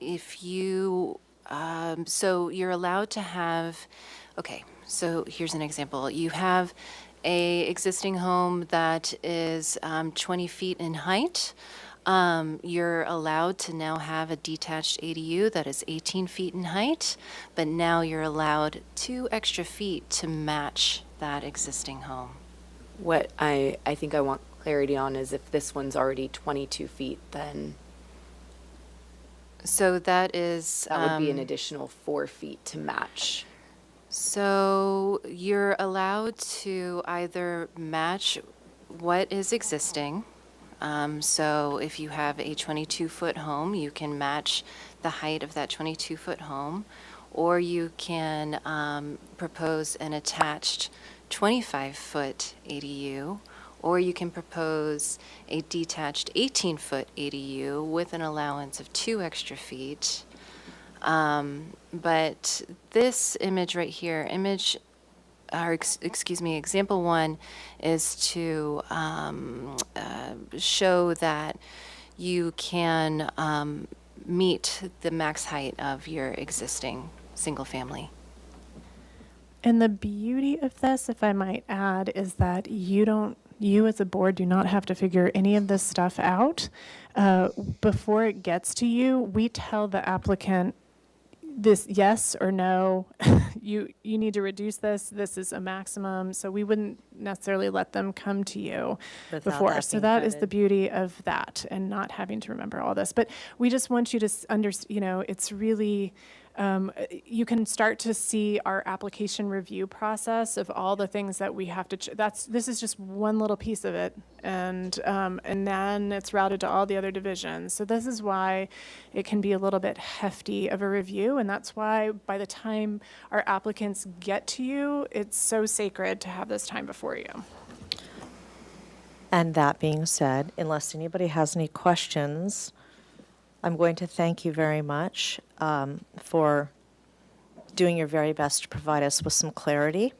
if you, so you're allowed to have, okay, so here's an example. You have a existing home that is 20 feet in height. You're allowed to now have a detached ADU that is 18 feet in height, but now you're allowed 2 extra feet to match that existing home. what I think I want clarity on is if this one's already 22 feet, then So that is. that would be an additional 4 feet to match. So you're allowed to either match what is existing. So if you have a 22-foot home, you can match the height of that 22-foot home, or you can propose an attached 25-foot ADU, or you can propose a detached 18-foot ADU with an allowance of 2 extra feet. But this image right here, example 1 is to show that you can meet the max height of your existing single family. And the beauty of this, if I might add, is that you as a board do not have to figure any of this stuff out. Before it gets to you, we tell the applicant, this yes or no, you need to reduce this is a maximum. So we wouldn't necessarily let them come to you Without before. that So being that is the vetted. beauty of that, and not having to remember all this. But we just want you to understand, it's really, you can start to see our application review process of all the things that we have to, this is just one little piece of it. And then it's routed to all the other divisions. So this is why it can be a little bit hefty of a review. And that's why by the time our applicants get to you, it's so sacred to have this time before you. And that being said, unless anybody has any questions, I'm going to thank you very much for doing your very best to provide us with some clarity.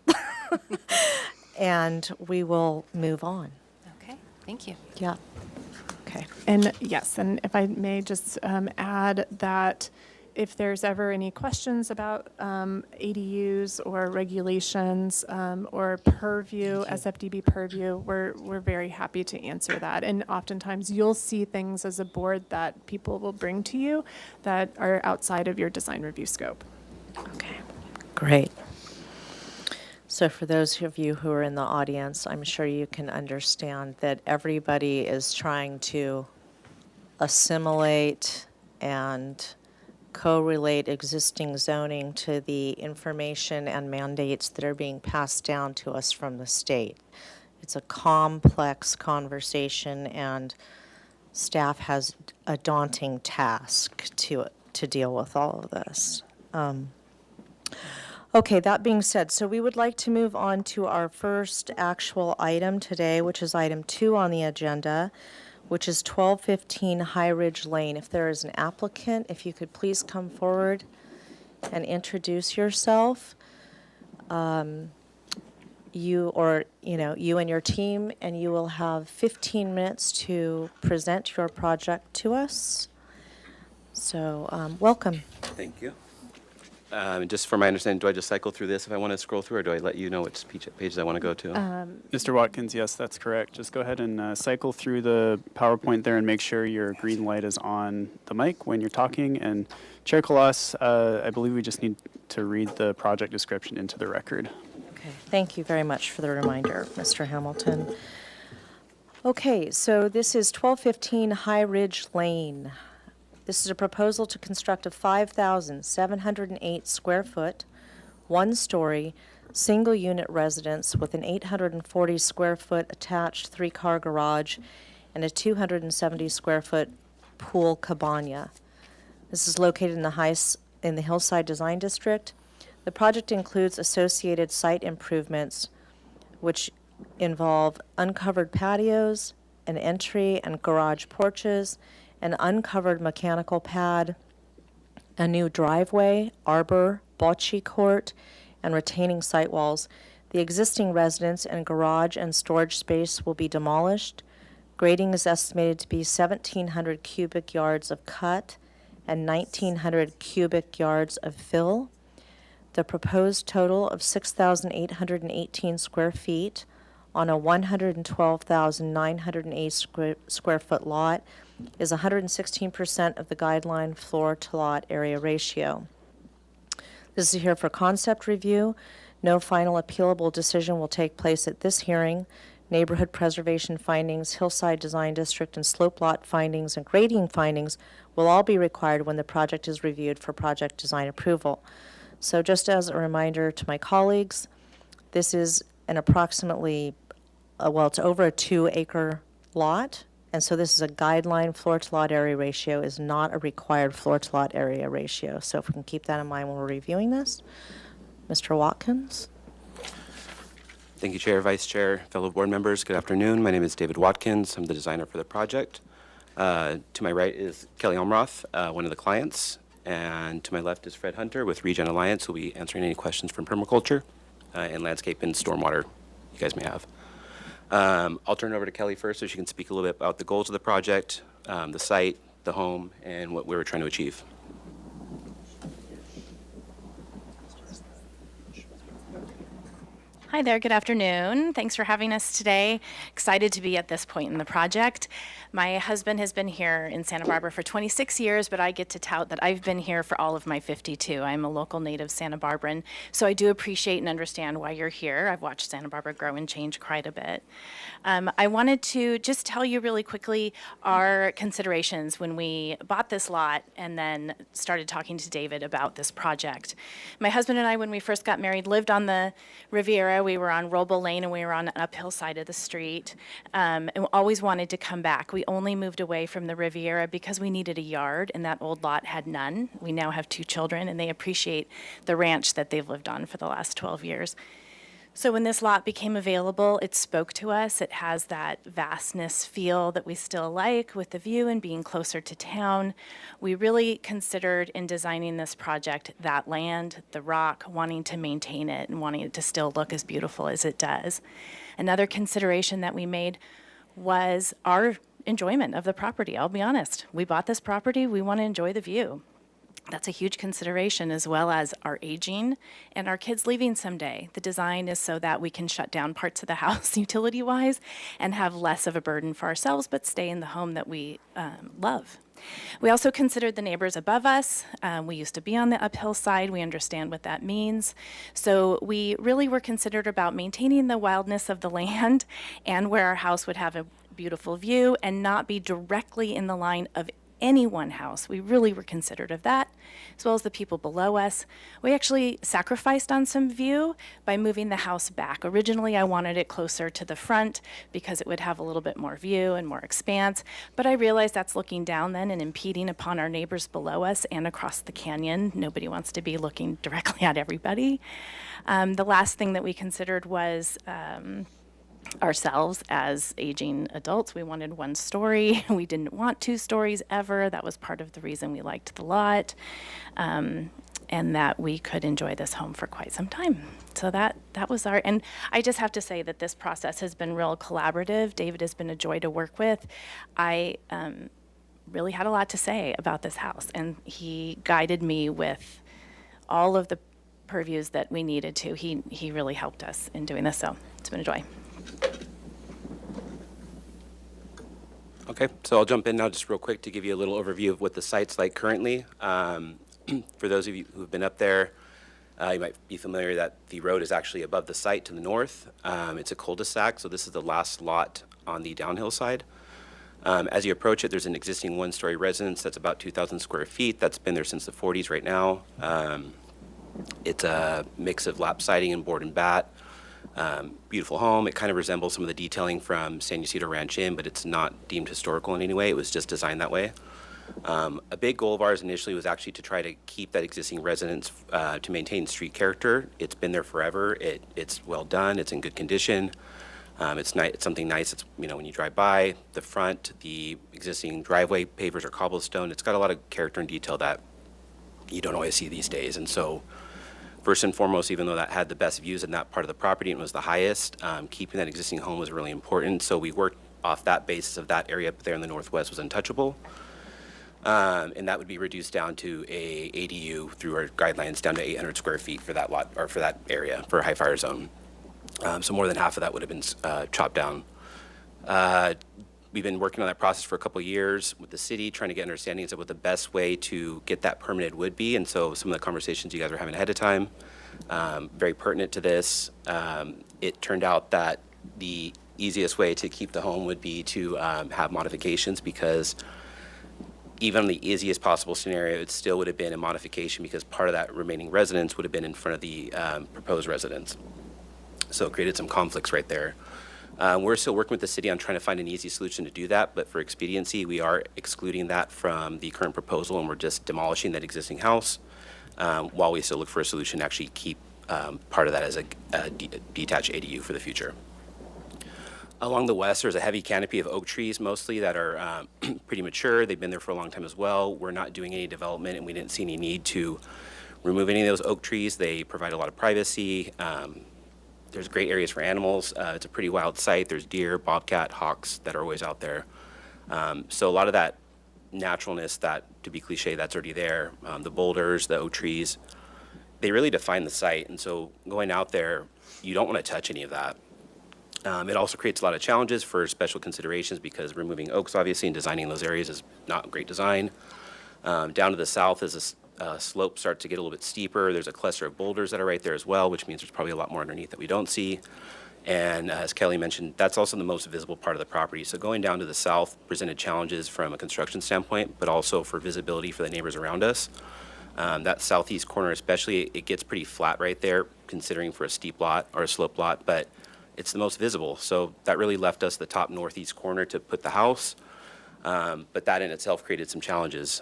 And we will move on. Okay, thank you. Yeah. Okay. And yes, and if I may just add that if there's ever any questions about ADUs or regulations or purview, SFDB purview, we're very happy to answer that. And oftentimes you'll see things as a board that people will bring to you that are outside of your design review scope. Okay. Great. So for those of you who are in the audience, I'm sure you can understand that everybody is trying to assimilate and correlate existing zoning to the information and mandates that are being passed down to us from the state. It's a complex conversation, and staff has a daunting task to deal with all of this. Okay, that being said, so we would like to move on to our first actual item today, which is item 2 on the agenda, which is 1215 High Ridge Lane. If there is an applicant, if you could please come forward and introduce yourself. You and your team, and you will have 15 minutes to present your project to us. So, welcome. Thank you. Just for my understanding, do I just cycle through this if I want to scroll through, or do I let you know which pages I want to go to? Mr. Watkins, yes, that's correct. Just go ahead and cycle through the PowerPoint there and make sure your green light is on the mic when you're talking. And Chair Kalas, I believe we just need to read the project description into the record. Okay, thank you very much for the reminder, Mr. Hamilton. Okay, so this is 1215 High Ridge Lane. This is a proposal to construct a 5,708 square foot, one-story, single-unit residence with an 840 square foot attached 3-car garage and a 270 square foot pool cabana. This is located in the Hillside Design District. The project includes associated site improvements, which involve uncovered patios, an entry and garage porches, an uncovered mechanical pad, a new driveway, arbor, bocce court, and retaining site walls. The existing residence and garage and storage space will be demolished. Grading is estimated to be 1,700 cubic yards of cut and 1,900 cubic yards of fill. The proposed total of 6,818 square feet on a 112,908 square foot lot is 116% of the guideline floor to lot area ratio. This is here for concept review. No final appealable decision will take place at this hearing. Neighborhood preservation findings, hillside design district, and slope lot findings and grading findings will all be required when the project is reviewed for project design approval. So just as a reminder to my colleagues, this is an approximately, it's over a 2-acre lot. And so this is a guideline floor-to-lot area ratio, is not a required floor-to-lot area ratio. So if we can keep that in mind when we're reviewing this. Mr. Watkins? Thank you, Chair, Vice Chair, fellow board members. Good afternoon. My name is David Watkins. I'm the designer for the project. To my right is Kelly Almroth, one of the clients. And to my left is Fred Hunter with Regen Alliance, who will be answering any questions from permaculture and landscape and stormwater you guys may have. I'll turn it over to Kelly first so she can speak a little bit about the goals of the project, the site, the home, and what we were trying to achieve. Hi there, good afternoon. Thanks for having us today. Excited to be at this point in the project. My husband has been here in Santa Barbara for 26 years, but I get to tout that I've been here for all of my 52. I'm a local native Santa Barbaran, so I do appreciate and understand why you're here. I've watched Santa Barbara grow and change quite a bit. I wanted to just tell you really quickly our considerations when we bought this lot and then started talking to David about this project. My husband and I, when we first got married, lived on the Riviera. We were on Roble Lane and we were on an uphill side of the street, and always wanted to come back. We only moved away from the Riviera because we needed a yard, and that old lot had none. We now have 2 children, and they appreciate the ranch that they've lived on for the last 12 years. So when this lot became available, it spoke to us. It has that vastness feel that we still like with the view and being closer to town. We really considered in designing this project that land, the rock, wanting to maintain it and wanting it to still look as beautiful as it does. Another consideration that we made was our enjoyment of the property. I'll be honest. We bought this property. We want to enjoy the view. That's a huge consideration, as well as our aging and our kids leaving someday. The design is so that we can shut down parts of the house utility-wise and have less of a burden for ourselves, but stay in the home that we love. We also considered the neighbors above us. We used to be on the uphill side. We understand what that means. So we really were considered about maintaining the wildness of the land and where our house would have a beautiful view and not be directly in the line of any one house. We really were considerate of that, as well as the people below us. We actually sacrificed on some view by moving the house back. Originally, I wanted it closer to the front because it would have a little bit more view and more expanse, but I realized that's looking down then and impeding upon our neighbors below us and across the canyon. Nobody wants to be looking directly at everybody. The last thing that we considered was ourselves as aging adults. We wanted 1 story. We didn't want 2 stories ever. That was part of the reason we liked the lot, and that we could enjoy this home for quite some time. So that was and I just have to say that this process has been real collaborative. David has been a joy to work with. I really had a lot to say about this house, and he guided me with all of the purviews that we needed to. He really helped us in doing this, so it's been a joy. Okay, so I'll jump in now just real quick to give you a little overview of what the site's like currently. For those of you who've been up there, you might be familiar that the road is actually above the site to the north. It's a cul-de-sac, so this is the last lot on the downhill side. As you approach it, there's an existing 1-story residence that's about 2,000 square feet. That's been there since the 40s right now. It's a mix of lap siding and board and bat. Beautiful home. It kind of resembles some of the detailing from San Ysidro Ranch Inn, but it's not deemed historical in any way. It was just designed that way. A big goal of ours initially was actually to try to keep that existing residence to maintain street character. It's been there forever. It's well done. It's in good condition. It's something nice. It's, when you drive by the front, the existing driveway pavers are cobblestone. It's got a lot of character and detail that you don't always see these days. And so, first and foremost, even though that had the best views in that part of the property and was the highest, keeping that existing home was really important. So we worked off that basis of that area up there in the northwest was untouchable. And that would be reduced down to a ADU through our guidelines down to 800 square feet for that lot, or for that area, for a high fire zone. So more than half of that would have been chopped down. We've been working on that process for a couple of years with the city, trying to get understandings of what the best way to get that permitted would be. And so some of the conversations you guys were having ahead of time, very pertinent to this. It turned out that the easiest way to keep the home would be to have modifications, because even the easiest possible scenario, it still would have been a modification because part of that remaining residence would have been in front of the proposed residence. So it created some conflicts right there. We're still working with the city on trying to find an easy solution to do that, but for expediency, we are excluding that from the current proposal, and we're just demolishing that existing house while we still look for a solution to actually keep part of that as a detached ADU for the future. Along the west, there's a heavy canopy of oak trees mostly that are pretty mature. They've been there for a long time as well. We're not doing any development, and we didn't see any need to remove any of those oak trees. They provide a lot of privacy. There's great areas for animals. It's a pretty wild site. There's deer, bobcat, hawks that are always out there. So a lot of that naturalness, that, to be cliche, that's already there. The boulders, the oak trees, they really define the site. And so going out there, you don't want to touch any of that. It also creates a lot of challenges for special considerations because removing oaks, obviously, and designing those areas is not great design. Down to the south, as the slopes start to get a little bit steeper, there's a cluster of boulders that are right there as well, which means there's probably a lot more underneath that we don't see. And as Kelly mentioned, that's also the most visible part of the property. So going down to the south presented challenges from a construction standpoint, but also for visibility for the neighbors around us. That southeast corner especially, it gets pretty flat right there, considering for a steep lot or a slope lot, but it's the most visible. So that really left us the top northeast corner to put the house, but that in itself created some challenges.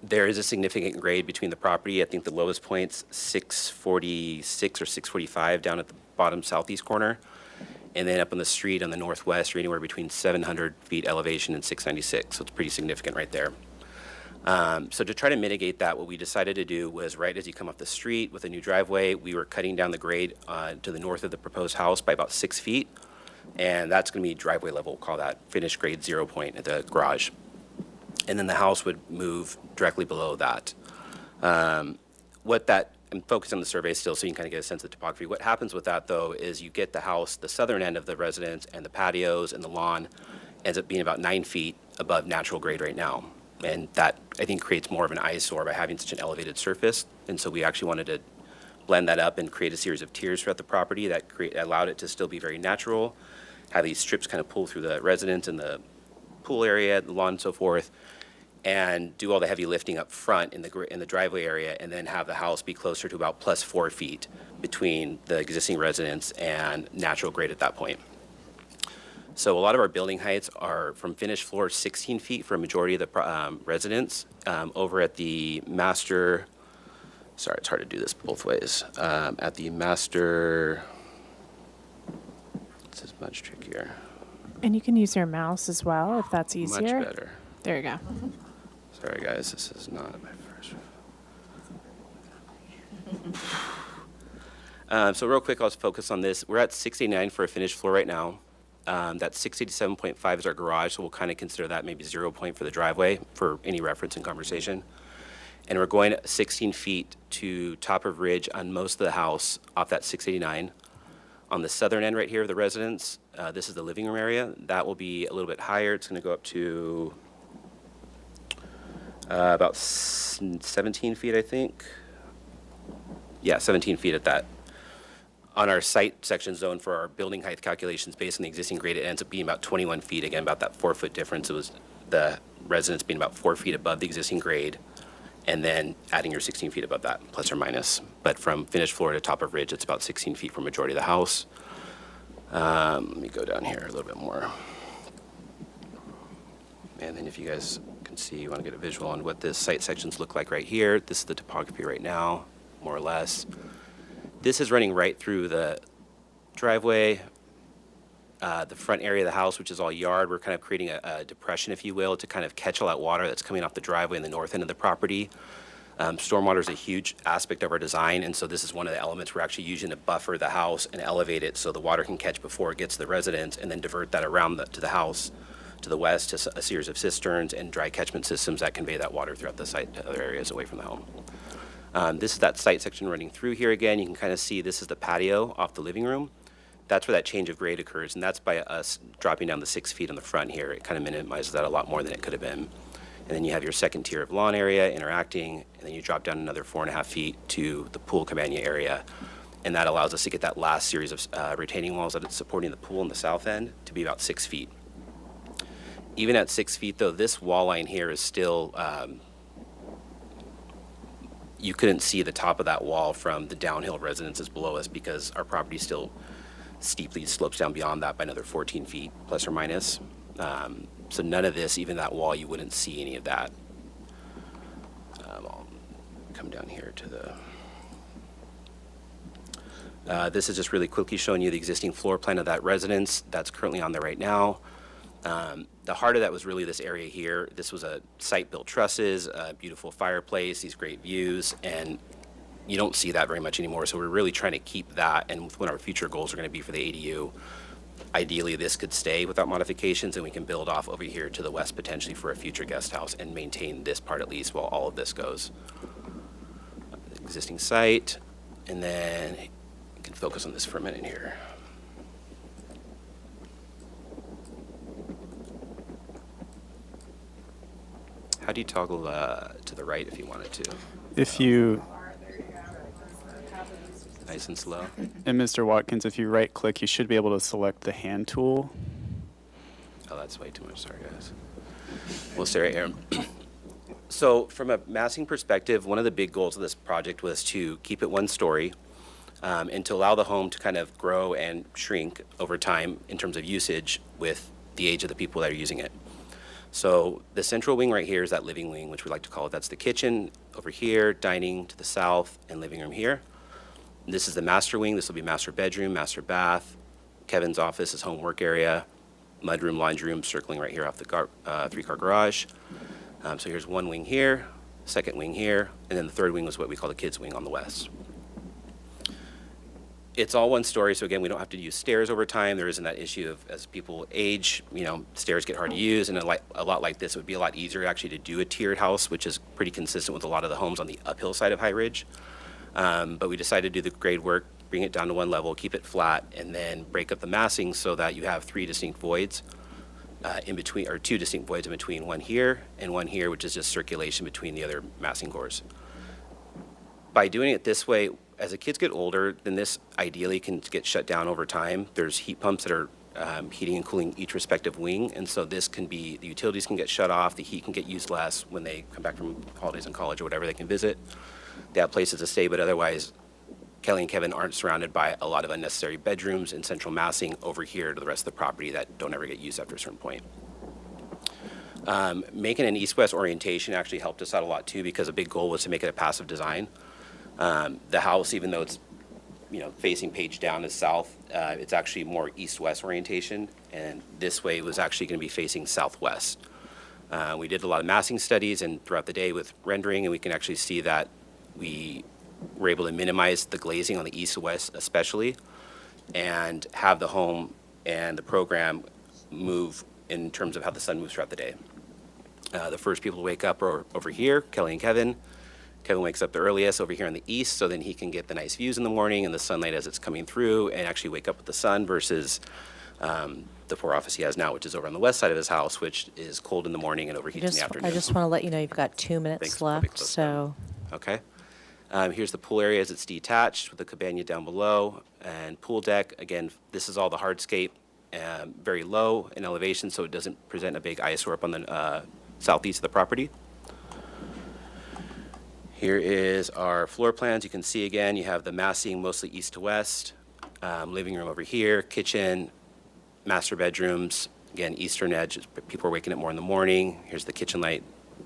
There is a significant grade between the property. I think the lowest point's 646 or 645 down at the bottom southeast corner. And then up on the street on the northwest, you're anywhere between 700 feet elevation and 696. So it's pretty significant right there. So to try to mitigate that, what we decided to do was right as you come off the street with a new driveway, we were cutting down the grade to the north of the proposed house by about 6 feet. And that's going to be driveway level, we'll call that finished grade 0 point at the garage. And then the house would move directly below that. I'm focused on the survey still so you can kind of get a sense of the topography. What happens with that, though, is you get the house, the southern end of the residence and the patios and the lawn ends up being about 9 feet above natural grade right now. And that, I think, creates more of an eyesore by having such an elevated surface. And so we actually wanted to blend that up and create a series of tiers throughout the property that allowed it to still be very natural, have these strips kind of pull through the residence and the pool area, the lawn and so forth, and do all the heavy lifting up front in the driveway area, and then have the house be closer to about plus 4 feet between the existing residence and natural grade at that point. So a lot of our building heights are from finished floor 16 feet for a majority of the residents. Over at the master, sorry, it's hard to do this both ways. At the master, this is much trickier. And you can use your mouse as well if that's easier. Much better. There you go. Sorry, guys, this is not my first. So real quick, I'll just focus on this. We're at 69 for a finished floor right now. That 687.5 is our garage, so we'll kind of consider that maybe 0 point for the driveway for any reference and conversation. And we're going 16 feet to top of ridge on most of the house off that 689. On the southern end right here of the residence, this is the living room area. That will be a little bit higher. It's going to go up to about 17 feet, I think. Yeah, 17 feet at that. On our site section zone for our building height calculations based on the existing grade, it ends up being about 21 feet. Again, about that 4 foot difference. It was the residence being about 4 feet above the existing grade, and then adding your 16 feet above that, plus or minus. But from finished floor to top of ridge, it's about 16 feet for majority of the house. Let me go down here a little bit more. And then if you guys can see, you want to get a visual on what this site sections look like right here. This is the topography right now, more or less. This is running right through the driveway, the front area of the house, which is all yard. We're kind of creating a depression, if you will, to kind of catch all that water that's coming off the driveway in the north end of the property. Stormwater is a huge aspect of our design, and so this is one of the elements we're actually using to buffer the house and elevate it so the water can catch before it gets to the residence, and then divert that around to the house to the west to a series of cisterns and dry catchment systems that convey that water throughout the site to other areas away from the home. This is that site section running through here again. You can kind of see this is the patio off the living room. That's where that change of grade occurs, and that's by us dropping down the 6 feet on the front here. It kind of minimizes that a lot more than it could have been. And then you have your second tier of lawn area interacting, and then you drop down another 4.5 feet to the pool cabana area. And that allows us to get that last series of retaining walls that it's supporting the pool in the south end to be about 6 feet. Even at 6 feet, though, this wall line here is still, you couldn't see the top of that wall from the downhill residences below us because our property still steeply slopes down beyond that by another 14 feet, plus or minus. So none of this, even that wall, you wouldn't see any of that. I'll come down here to the, this is just really quickly showing you the existing floor plan of that residence that's currently on there right now. The heart of that was really this area here. This was a site-built trusses, a beautiful fireplace, these great views, and you don't see that very much anymore. So we're really trying to keep that, and what our future goals are going to be for the ADU. Ideally, this could stay without modifications, and we can build off over here to the west potentially for a future guest house and maintain this part at least while all of this goes. The existing site, and then can focus on this for a minute here. How do you toggle to the right if you wanted to? If you, Nice and slow. and Mr. Watkins, if you right click, you should be able to select the hand tool. Oh, that's way too much. Sorry, guys. We'll stay right here. So from a massing perspective, one of the big goals of this project was to keep it one story and to allow the home to kind of grow and shrink over time in terms of usage with the age of the people that are using it. So the central wing right here is that living wing, which we like to call it. That's the kitchen over here, dining to the south, and living room here. This is the master wing. This will be master bedroom, master bath. Kevin's office is home work area. Mudroom, laundry room circling right here off the three-car garage. So here's one wing here, second wing here, and then the third wing was what we call the kids' wing on the west. It's all one story, so again, we don't have to use stairs over time. There isn't that issue of as people age, stairs get hard to use, and a lot like this, it would be a lot easier actually to do a tiered house, which is pretty consistent with a lot of the homes on the uphill side of High Ridge. But we decided to do the grade work, bring it down to one level, keep it flat, and then break up the massing so that you have three distinct voids in between, or two distinct voids in between, one here and one here, which is just circulation between the other massing cores. By doing it this way, as the kids get older, then this ideally can get shut down over time. There's heat pumps that are heating and cooling each respective wing, and so this can be, the utilities can get shut off, the heat can get used less when they come back from holidays in college or whatever they can visit. They have places to stay, but otherwise, Kelly and Kevin aren't surrounded by a lot of unnecessary bedrooms and central massing over here to the rest of the property that don't ever get used after a certain point. Making an east-west orientation actually helped us out a lot too, because a big goal was to make it a passive design. The house, even though it's facing page down is south, it's actually more east-west orientation, and this way it was actually going to be facing southwest. We did a lot of massing studies and throughout the day with rendering, and we can actually see that we were able to minimize the glazing on the east-west especially, and have the home and the program move in terms of how the sun moves throughout the day. The first people to wake up are over here, Kelly and Kevin. Kevin wakes up the earliest over here in the east, so then he can get the nice views in the morning and the sunlight as it's coming through and actually wake up with the sun versus the poor office he has now, which is over on the west side of his house, which is cold in the morning and overheats in the afternoon. I just want to let you know you've got 2 minutes Thanks. I'll be left, close so. Okay. Here's the pool area as it's detached with the cabana down below and pool deck. Again, this is all the hardscape, very low in elevation, so it doesn't present a big eyesore up on the southeast of the property. Here is our floor plans. You can see again, you have the massing mostly east to west, living room over here, kitchen, master bedrooms, again, eastern edge. People are waking up more in the morning. Here's the kitchen light,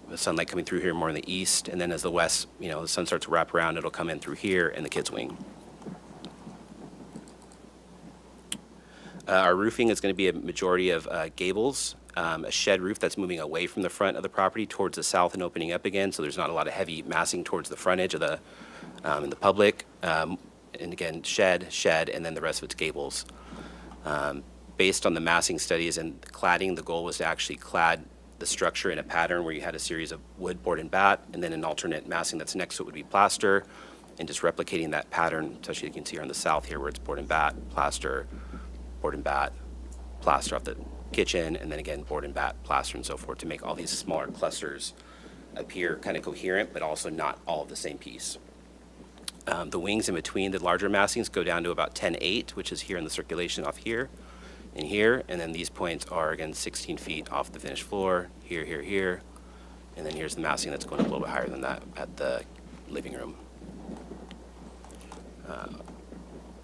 the sunlight coming through here more in the east, and then as the west, the sun starts to wrap around, it'll come in through here in the kids' wing. Our roofing is going to be a majority of gables, a shed roof that's moving away from the front of the property towards the south and opening up again, so there's not a lot of heavy massing towards the front edge of the in the public. And again, shed, and then the rest of it's gables. Based on the massing studies and the cladding, the goal was to actually clad the structure in a pattern where you had a series of wood, board, and bat, and then an alternate massing that's next to it would be plaster, and just replicating that pattern, especially you can see here on the south here where it's board and bat, plaster, board and bat, plaster off the kitchen, and then again board and bat, plaster, and so forth to make all these smaller clusters appear kind of coherent, but also not all of the same piece. The wings in between the larger massings go down to about 10.8, which is here in the circulation off here and here, and then these points are again 16 feet off the finished floor, here, here, here, and then here's the massing that's going up a little bit higher than that at the living room.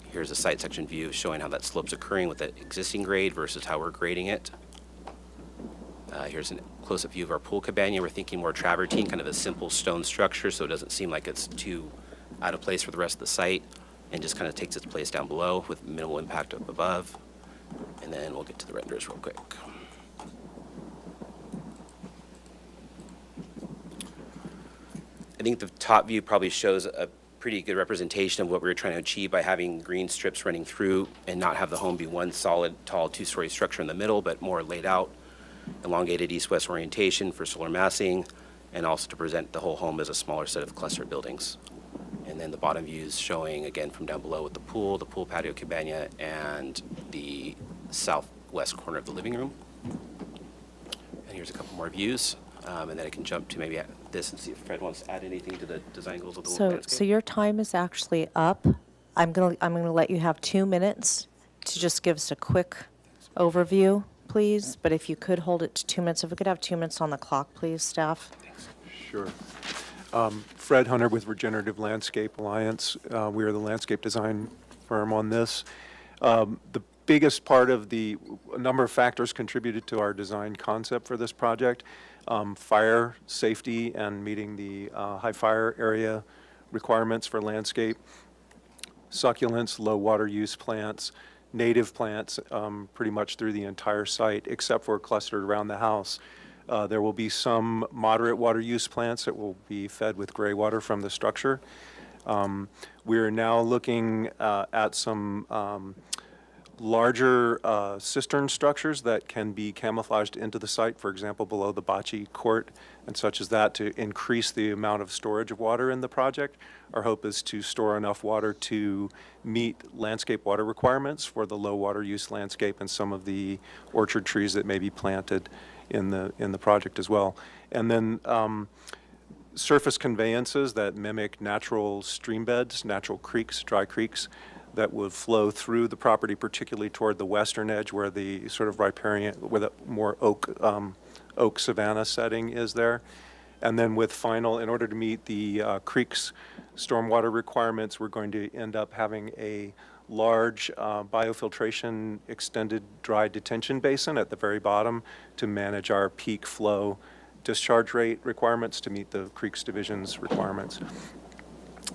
Here's a site section view showing how that slope's occurring with the existing grade versus how we're grading it. Here's a close-up view of our pool cabana. We're thinking more travertine, kind of a simple stone structure, so it doesn't seem like it's too out of place for the rest of the site, and just kind of takes its place down below with minimal impact up above. And then we'll get to the renders real quick. I think the top view probably shows a pretty good representation of what we were trying to achieve by having green strips running through and not have the home be one solid, tall, two-story structure in the middle, but more laid out, elongated east-west orientation for solar massing, and also to present the whole home as a smaller set of cluster buildings. And then the bottom views showing, again, from down below with the pool patio cabana, and the southwest corner of the living room. And here's a couple more views. And then I can jump to maybe this and see if Fred wants to add anything to the design goals of the landscape. So your time is actually up. I'm gonna let you have 2 minutes to just give us a quick overview, please. But if you could hold it to 2 minutes, if we could have 2 minutes on the clock, please, staff. Sure. Fred Hunter with Regenerative Landscape Alliance. We are the landscape design firm on this. The biggest part of a number of factors contributed to our design concept for this project. Fire safety and meeting the high fire area requirements for landscape. Succulents, low water use plants, native plants pretty much through the entire site except for clustered around the house. There will be some moderate water use plants that will be fed with gray water from the structure. We're now looking at some larger cistern structures that can be camouflaged into the site, for example, below the bocce court and such as that, to increase the amount of storage of water in the project. Our hope is to store enough water to meet landscape water requirements for the low water use landscape and some of the orchard trees that may be planted in the project as well. And then surface conveyances that mimic natural stream beds, natural creeks, dry creeks, that would flow through the property, particularly toward the western edge where the sort of riparian, where the more oak savanna setting is there. And then with final, in order to meet the creek's stormwater requirements, we're going to end up having a large biofiltration extended dry detention basin at the very bottom to manage our peak flow discharge rate requirements to meet the creek's division's requirements.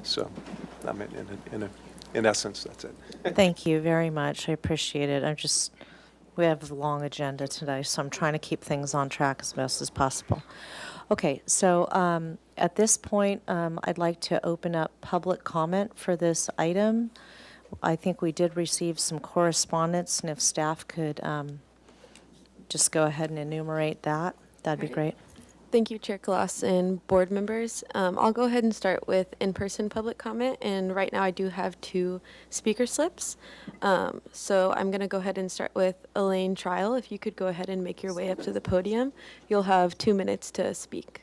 So, I mean, in essence, that's it. Thank you very much. I appreciate it. We have a long agenda today, so I'm trying to keep things on track as best as possible. Okay, so at this point, I'd like to open up public comment for this item. I think we did receive some correspondence, and if staff could just go ahead and enumerate that, that'd be great. Thank you, Chair Kalas and board members. I'll go ahead and start with in-person public comment, and right now I do have 2 speaker slips. So I'm going to go ahead and start with Elaine Trial. If you could go ahead and make your way up to the podium, you'll have 2 minutes to speak.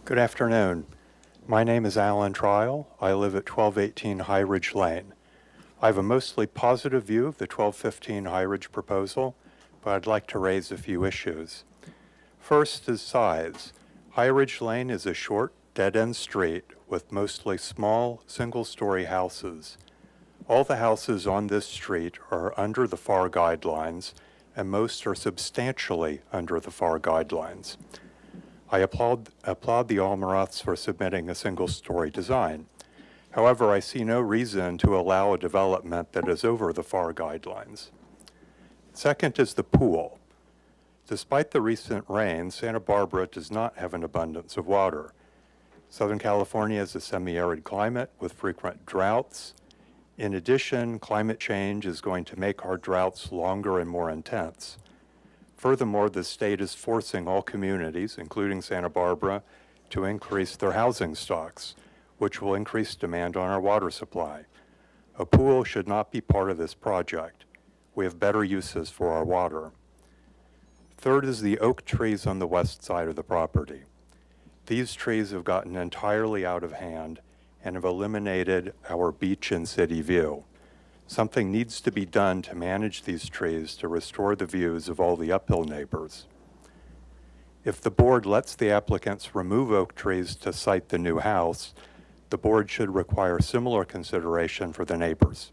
Good afternoon. My name is Alan Trial. I live at 1218 High Ridge Lane. I have a mostly positive view of the 1215 High Ridge proposal, but I'd like to raise a few issues. First is size. High Ridge Lane is a short, dead-end street with mostly small, single-story houses. All the houses on this street are under the FAR guidelines, and most are substantially under the FAR guidelines. I applaud the Almroths for submitting a single-story design. However, I see no reason to allow a development that is over the FAR guidelines. Second is the pool. Despite the recent rain, Santa Barbara does not have an abundance of water. Southern California is a semi-arid climate with frequent droughts. In addition, climate change is going to make our droughts longer and more intense. Furthermore, the state is forcing all communities, including Santa Barbara, to increase their housing stocks, which will increase demand on our water supply. A pool should not be part of this project. We have better uses for our water. Third is the oak trees on the west side of the property. These trees have gotten entirely out of hand and have eliminated our beach and city view. Something needs to be done to manage these trees to restore the views of all the uphill neighbors. If the board lets the applicants remove oak trees to site the new house, the board should require similar consideration for the neighbors.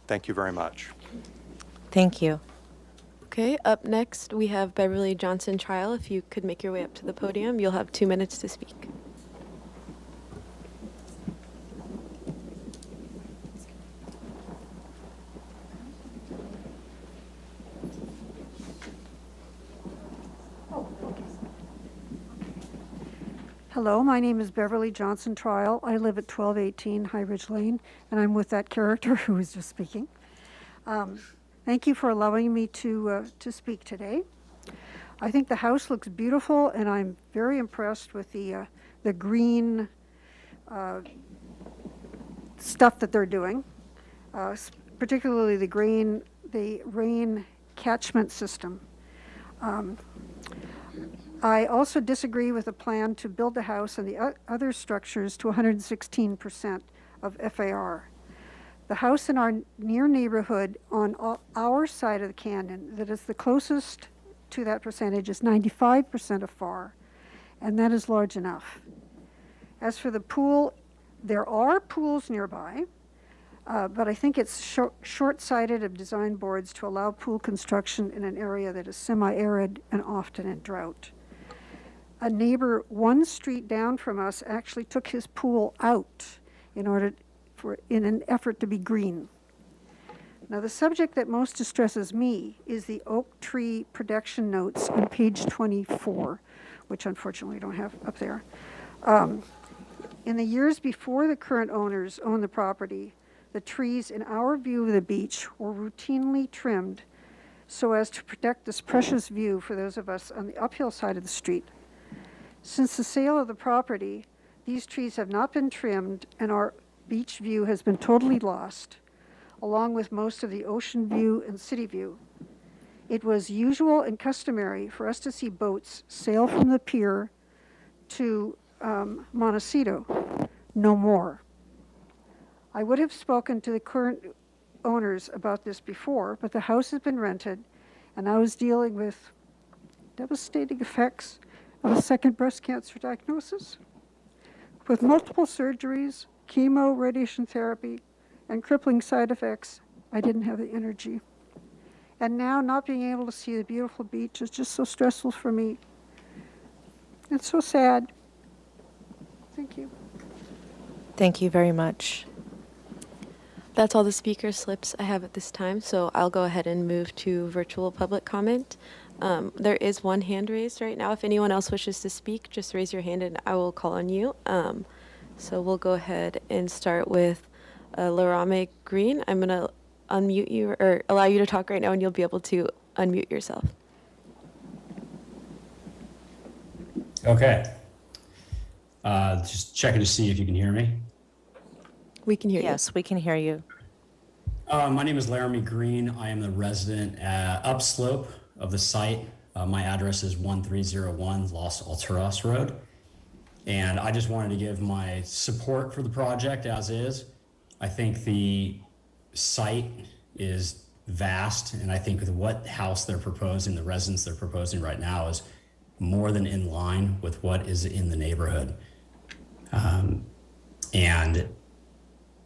Thank you very much. Thank you. Okay, up next we have Beverly Johnson Trial. If you could make your way up to the podium, you'll have 2 minutes to speak. Hello, my name is Beverly Johnson Trial. I live at 1218 High Ridge Lane, and I'm with that character who was just speaking. Thank you for allowing me to speak today. I think the house looks beautiful, and I'm very impressed with the green stuff that they're doing, particularly the rain catchment system. I also disagree with the plan to build the house and the other structures to 116% of FAR. The house in our near neighborhood on our side of the canyon that is the closest to that percentage is 95% of FAR, and that is large enough. As for the pool, there are pools nearby, but I think it's short-sighted of design boards to allow pool construction in an area that is semi-arid and often in drought. A neighbor one street down from us actually took his pool out in an effort to be green. Now, the subject that most distresses me is the oak tree protection notes on page 24, which unfortunately I don't have up there. In the years before the current owners owned the property, the trees in our view of the beach were routinely trimmed so as to protect this precious view for those of us on the uphill side of the street. Since the sale of the property, these trees have not been trimmed and our beach view has been totally lost, along with most of the ocean view and city view. It was usual and customary for us to see boats sail from the pier to Montecito. No more. I would have spoken to the current owners about this before, but the house has been rented, and I was dealing with devastating effects of a second breast cancer diagnosis. With multiple surgeries, chemo, radiation therapy, and crippling side effects, I didn't have the energy. And now not being able to see the beautiful beach is just so stressful for me. It's so sad. Thank you. Thank you very much. That's all the speaker slips I have at this time, so I'll go ahead and move to virtual public comment. There is one hand raised right now. If anyone else wishes to speak, just raise your hand and I will call on you. So we'll go ahead and start with Larame Green. I'm going to unmute you or allow you to talk right now, and you'll be able to unmute yourself. Okay. Just checking to see if you can hear me. We can hear you. Yes, we can hear you. My name is Laramie Green. I am the resident upslope of the site. My address is 1301 Los Alturas Road. And I just wanted to give my support for the project as is. I think the site is vast, and I think with what house they're proposing, the residence they're proposing right now is more than in line with what is in the neighborhood. And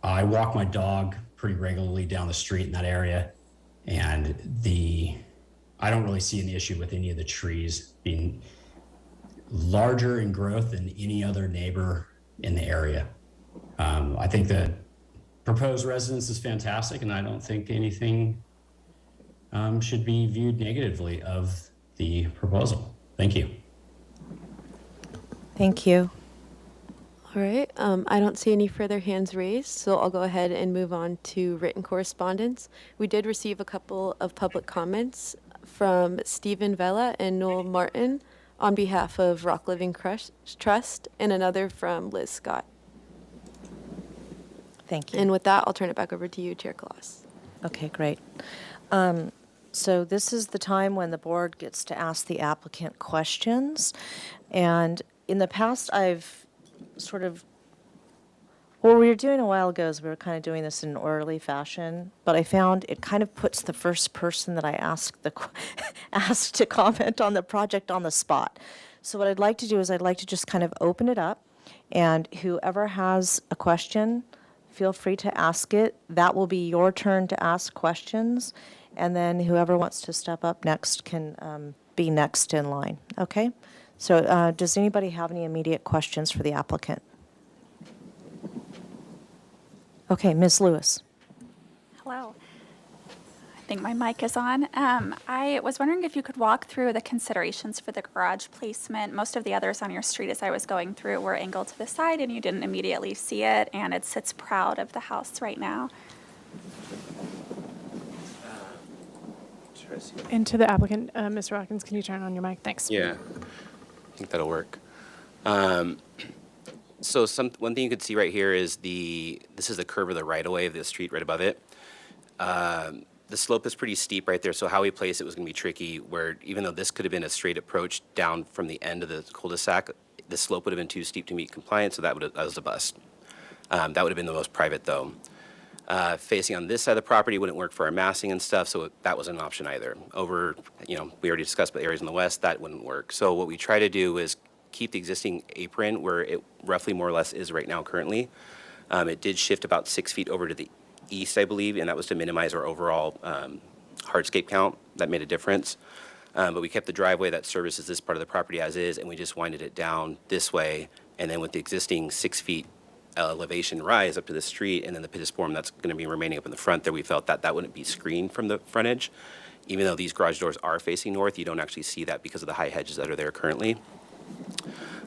I walk my dog pretty regularly down the street in that area, and I don't really see an issue with any of the trees being larger in growth than any other neighbor in the area. I think the proposed residence is fantastic, and I don't think anything should be viewed negatively of the proposal. Thank you. Thank you. All right. I don't see any further hands raised, so I'll go ahead and move on to written correspondence. We did receive a couple of public comments from Stephen Vela and Noel Martin on behalf of Rock Living Trust, and another from Liz Scott. Thank you. And with that, I'll turn it back over to you, Chair Kloss. Okay, great. So this is the time when the board gets to ask the applicant questions. And in the past, I've what we were doing a while ago is we were kind of doing this in an orderly fashion, but I found it kind of puts the first person that I asked to comment on the project on the spot. So what I'd like to do is I'd like to just kind of open it up, and whoever has a question, feel free to ask it. That will be your turn to ask questions, and then whoever wants to step up next can be next in line, okay? So does anybody have any immediate questions for the applicant? Okay, Ms. Lewis. Hello. think my mic is on. I was wondering if you could walk through the considerations for the garage placement. Most of the others on your street, as I was going through, were angled to the side, and you didn't immediately see it, and it sits proud of the house right now. And to the applicant, Mr. Watkins, can you turn on your mic? Thanks. Yeah, I think that'll work. So one thing you can see right here is this is the curve of the right-of-way of the street right above it. The slope is pretty steep right there, so how we place it was going to be tricky, where even though this could have been a straight approach down from the end of the cul-de-sac, the slope would have been too steep to meet compliance, so that was a bust. That would have been the most private, though. Facing on this side of the property wouldn't work for our massing and stuff, so that wasn't an option either. Over, we already discussed the areas in the west, that wouldn't work. So what we try to do is keep the existing apron where it roughly more or less is right now currently. It did shift about 6 feet over to the east, I believe, and that was to minimize our overall hardscape count. That made a difference. But we kept the driveway that services this part of the property as is, and we just winded it down this way. And then with the existing 6 feet elevation rise up to the street, and then the pittosporum that's going to be remaining up in the front there, we felt that that wouldn't be screened from the frontage. Even though these garage doors are facing north, you don't actually see that because of the high hedges that are there currently.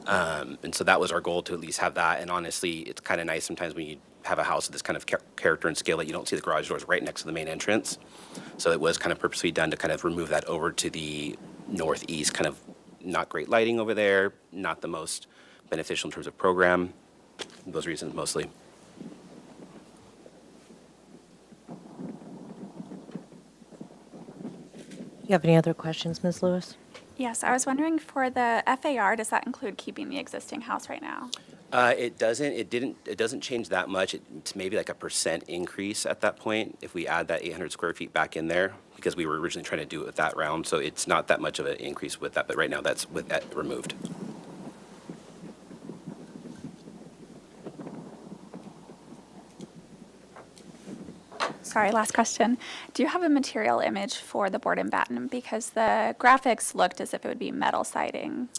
And so that was our goal, to at least have that. And honestly, it's kind of nice sometimes when you have a house of this kind of character and scale that you don't see the garage doors right next to the main entrance. So it was kind of purposely done to kind of remove that over to the northeast, kind of not great lighting over there, not the most beneficial in terms of program. Those reasons mostly. You have any other questions, Ms. Lewis? Yes, I was wondering for the FAR, does that include keeping the existing house right now? It doesn't. It doesn't change that much. It's maybe like a % increase at that point if we add that 800 square feet back in there, because we were originally trying to do it with that round. So it's not that much of an increase with that. But right now, that's with that removed. Sorry, last question. Do you have a material image for the board and batten? Because the graphics looked as if it would be metal siding.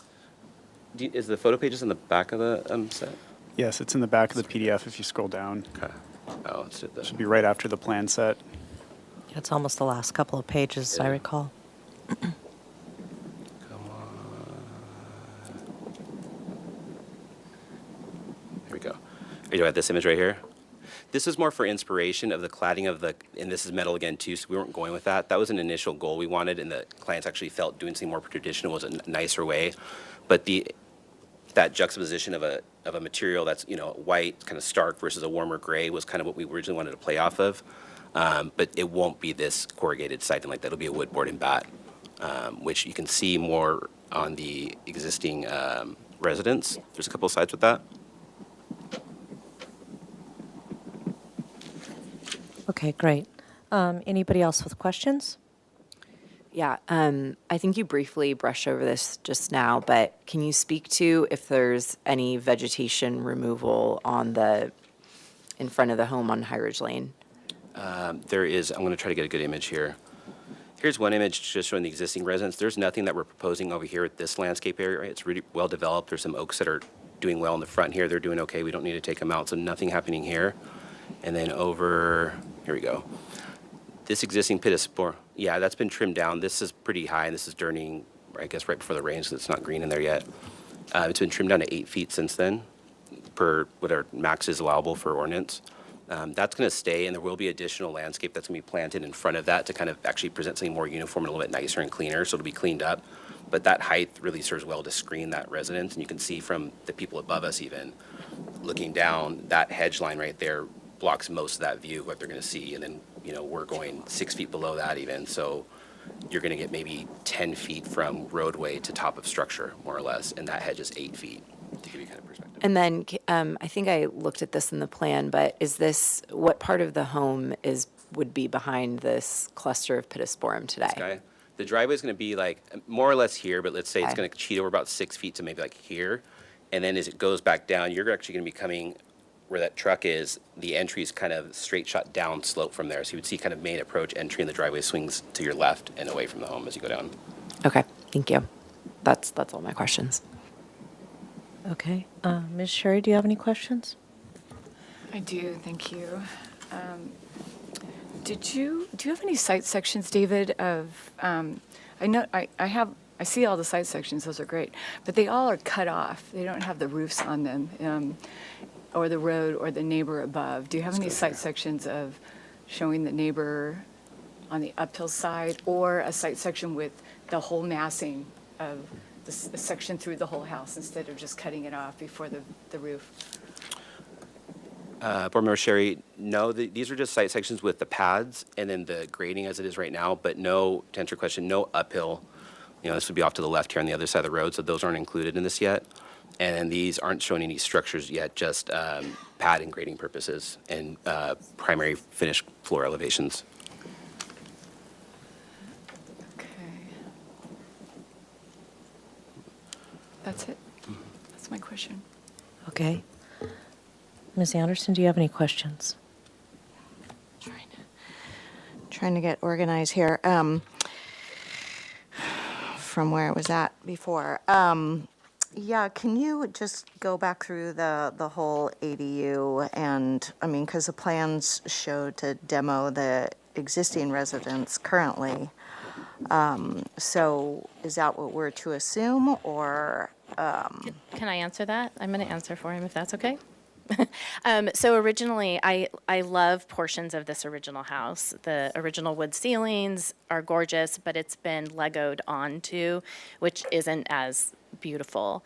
Is the photo pages in the back of the set? Yes, it's in the back of the PDF if you scroll down. Okay. Oh, let's do that. Should be right after the plan set. It's almost the last couple of pages, I recall. Come on. Here we go. Are you talking about this image right here? This is more for inspiration of the cladding of the, and this is metal again too, so we weren't going with that. That was an initial goal we wanted, and the clients actually felt doing something more traditional was a nicer way. But that juxtaposition of a material that's white, kind of stark, versus a warmer gray was kind of what we originally wanted to play off of. But it won't be this corrugated siding like that. It'll be a wood board and bat, which you can see more on the existing residence. There's a couple of sides with that. Okay, great. Anybody else with questions? Yeah, I think you briefly brushed over this just now, but can you speak to if there's any vegetation removal in front of the home on High Ridge Lane? There is. I'm going to try to get a good image here. Here's one image just showing the existing residence. There's nothing that we're proposing over here at this landscape area. It's really well developed. There's some oaks that are doing well in the front here. They're doing okay. We don't need to take them out, so nothing happening here. And then over, here we go. This existing pittosporum, yeah, that's been trimmed down. This is pretty high, and this is turning, I guess, right before the rain, so it's not green in there yet. It's been trimmed down to 8 feet since then, per whatever max is allowable for ordinance. That's going to stay, and there will be additional landscape that's going to be planted in front of that to kind of actually present something more uniform and a little bit nicer and cleaner, so it'll be cleaned up. But that height really serves well to screen that residence, and you can see from the people above us even, looking down, that hedge line right there blocks most of that view, what they're going to see, and then we're going 6 feet below that even, so you're going to get maybe 10 feet from roadway to top of structure, more or less, and that hedge is 8 feet, to give you kind of perspective. And then I think I looked at this in the plan, but what part of the home would be behind this cluster of pittosporum today? Okay. The driveway is going to be like more or less here, but let's say it's Okay. going to cheat over about 6 feet to maybe like here, and then as it goes back down, you're actually going to be coming where that truck is. The entry is kind of straight shot down slope from there, so you would see kind of main approach entry, and the driveway swings to your left and away from the home as you go down. Okay, thank you. That's all my questions. Okay. Ms. Sherry, do you have any questions? I do, thank you. Do you have any site sections, David, of, I know, I see all the site sections, those are great, but they all are cut off. They don't have the roofs on them, or the road or the neighbor above. Do you have any site sections of showing the neighbor on the uphill side, or a site section with the whole massing of the section through the whole house instead of just cutting it off before the roof? Board Member Sherry, no, these are just site sections with the pads and then the grading as it is right now, but no, to answer your question, no uphill. This would be off to the left here on the other side of the road, so those aren't included in this yet. And these aren't showing any structures yet, just pad and grading purposes and primary finished floor elevations. Okay. That's it. That's my question. Okay. Ms. Anderson, do you have any questions? Trying to get organized here. From where I was at before. Yeah, can you just go back through the whole ADU and, because the plans show to demo the existing residence currently. So is that what we're to assume, or? Can I answer that? I'm going to answer for him if that's okay. So originally, I love portions of this original house. The original wood ceilings are gorgeous, but it's been Legoed onto, which isn't as beautiful.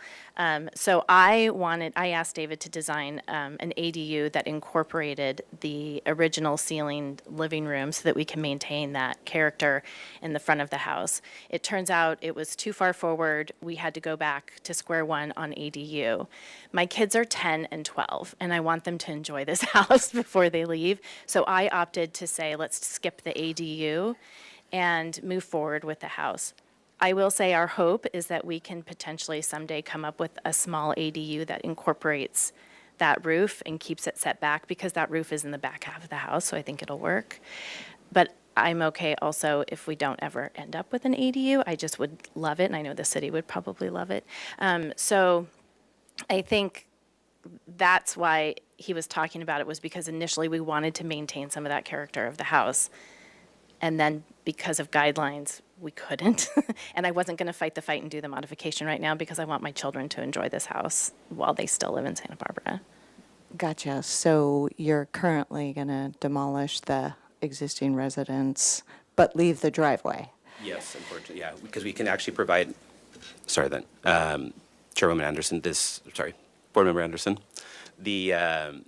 So I asked David to design an ADU that incorporated the original ceilinged living room so that we can maintain that character in the front of the house. It turns out it was too far forward. We had to go back to square one on ADU. My kids are 10 and 12, and I want them to enjoy this house before they leave. So I opted to say, let's skip the ADU and move forward with the house. I will say our hope is that we can potentially someday come up with a small ADU that incorporates that roof and keeps it set back, because that roof is in the back half of the house, so I think it'll work. But I'm okay also if we don't ever end up with an ADU. I just would love it, and I know the city would probably love it. So I think that's why he was talking about it, was because initially we wanted to maintain some of that character of the house. And then because of guidelines, we couldn't. And I wasn't going to fight the fight and do the modification right now, because I want my children to enjoy this house while they still live in Santa Barbara. Gotcha. So you're currently going to demolish the existing residence, but leave the driveway? Yes, unfortunately, yeah, because we can actually provide, Chairwoman Anderson, Board Member Anderson, the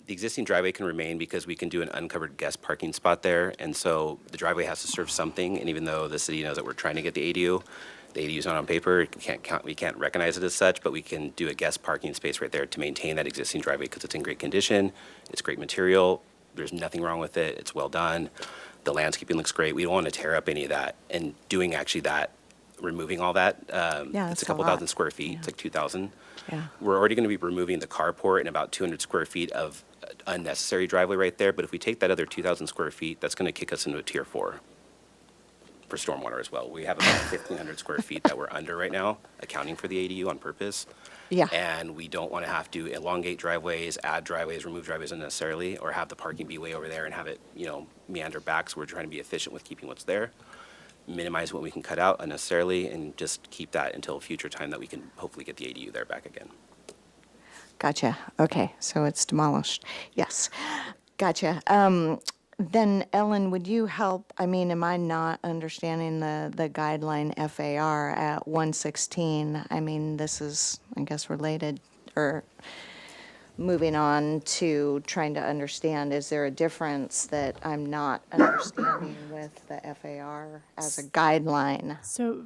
existing driveway can remain because we can do an uncovered guest parking spot there, and so the driveway has to serve something, and even though the city knows that we're trying to get the ADU is not on paper, we can't recognize it as such, but we can do a guest parking space right there to maintain that existing driveway because it's in great condition, it's great material, there's nothing wrong with it, it's well done, the landscaping looks great, we don't want to tear up any of that, and doing actually that, removing all that, it's a couple thousand square feet, it's like 2,000. Yeah. We're already going to be removing the carport and about 200 square feet of unnecessary driveway right there. But if we take that other 2,000 square feet, that's going to kick us into a tier 4 for stormwater as well. We have about 1,500 square feet that we're under right now, accounting for the ADU on purpose. Yeah. And we don't want to have to elongate driveways, add driveways, remove driveways unnecessarily, or have the parking be way over there and have it, meander back. So we're trying to be efficient with keeping what's there, minimize what we can cut out unnecessarily, and just keep that until a future time that we can hopefully get the ADU there back again. Gotcha. Okay, so it's demolished. Yes. Gotcha. Then, Ellen, would you help? Am I not understanding the guideline FAR at 116? This is, I guess, related, or moving on to trying to understand, is there a difference that I'm not understanding with the FAR as a guideline? So,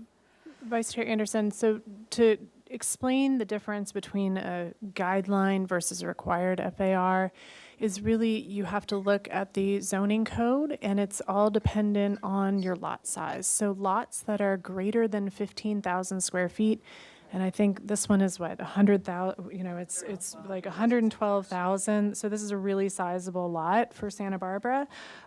Vice Chair Anderson, so to explain the difference between a guideline versus a required FAR is really, you have to look at the zoning code, and it's all dependent on your lot size. So lots that are greater than 15,000 square feet, and I think this one is 100,000, it's like 112,000. So this is a really sizable lot for Santa Barbara.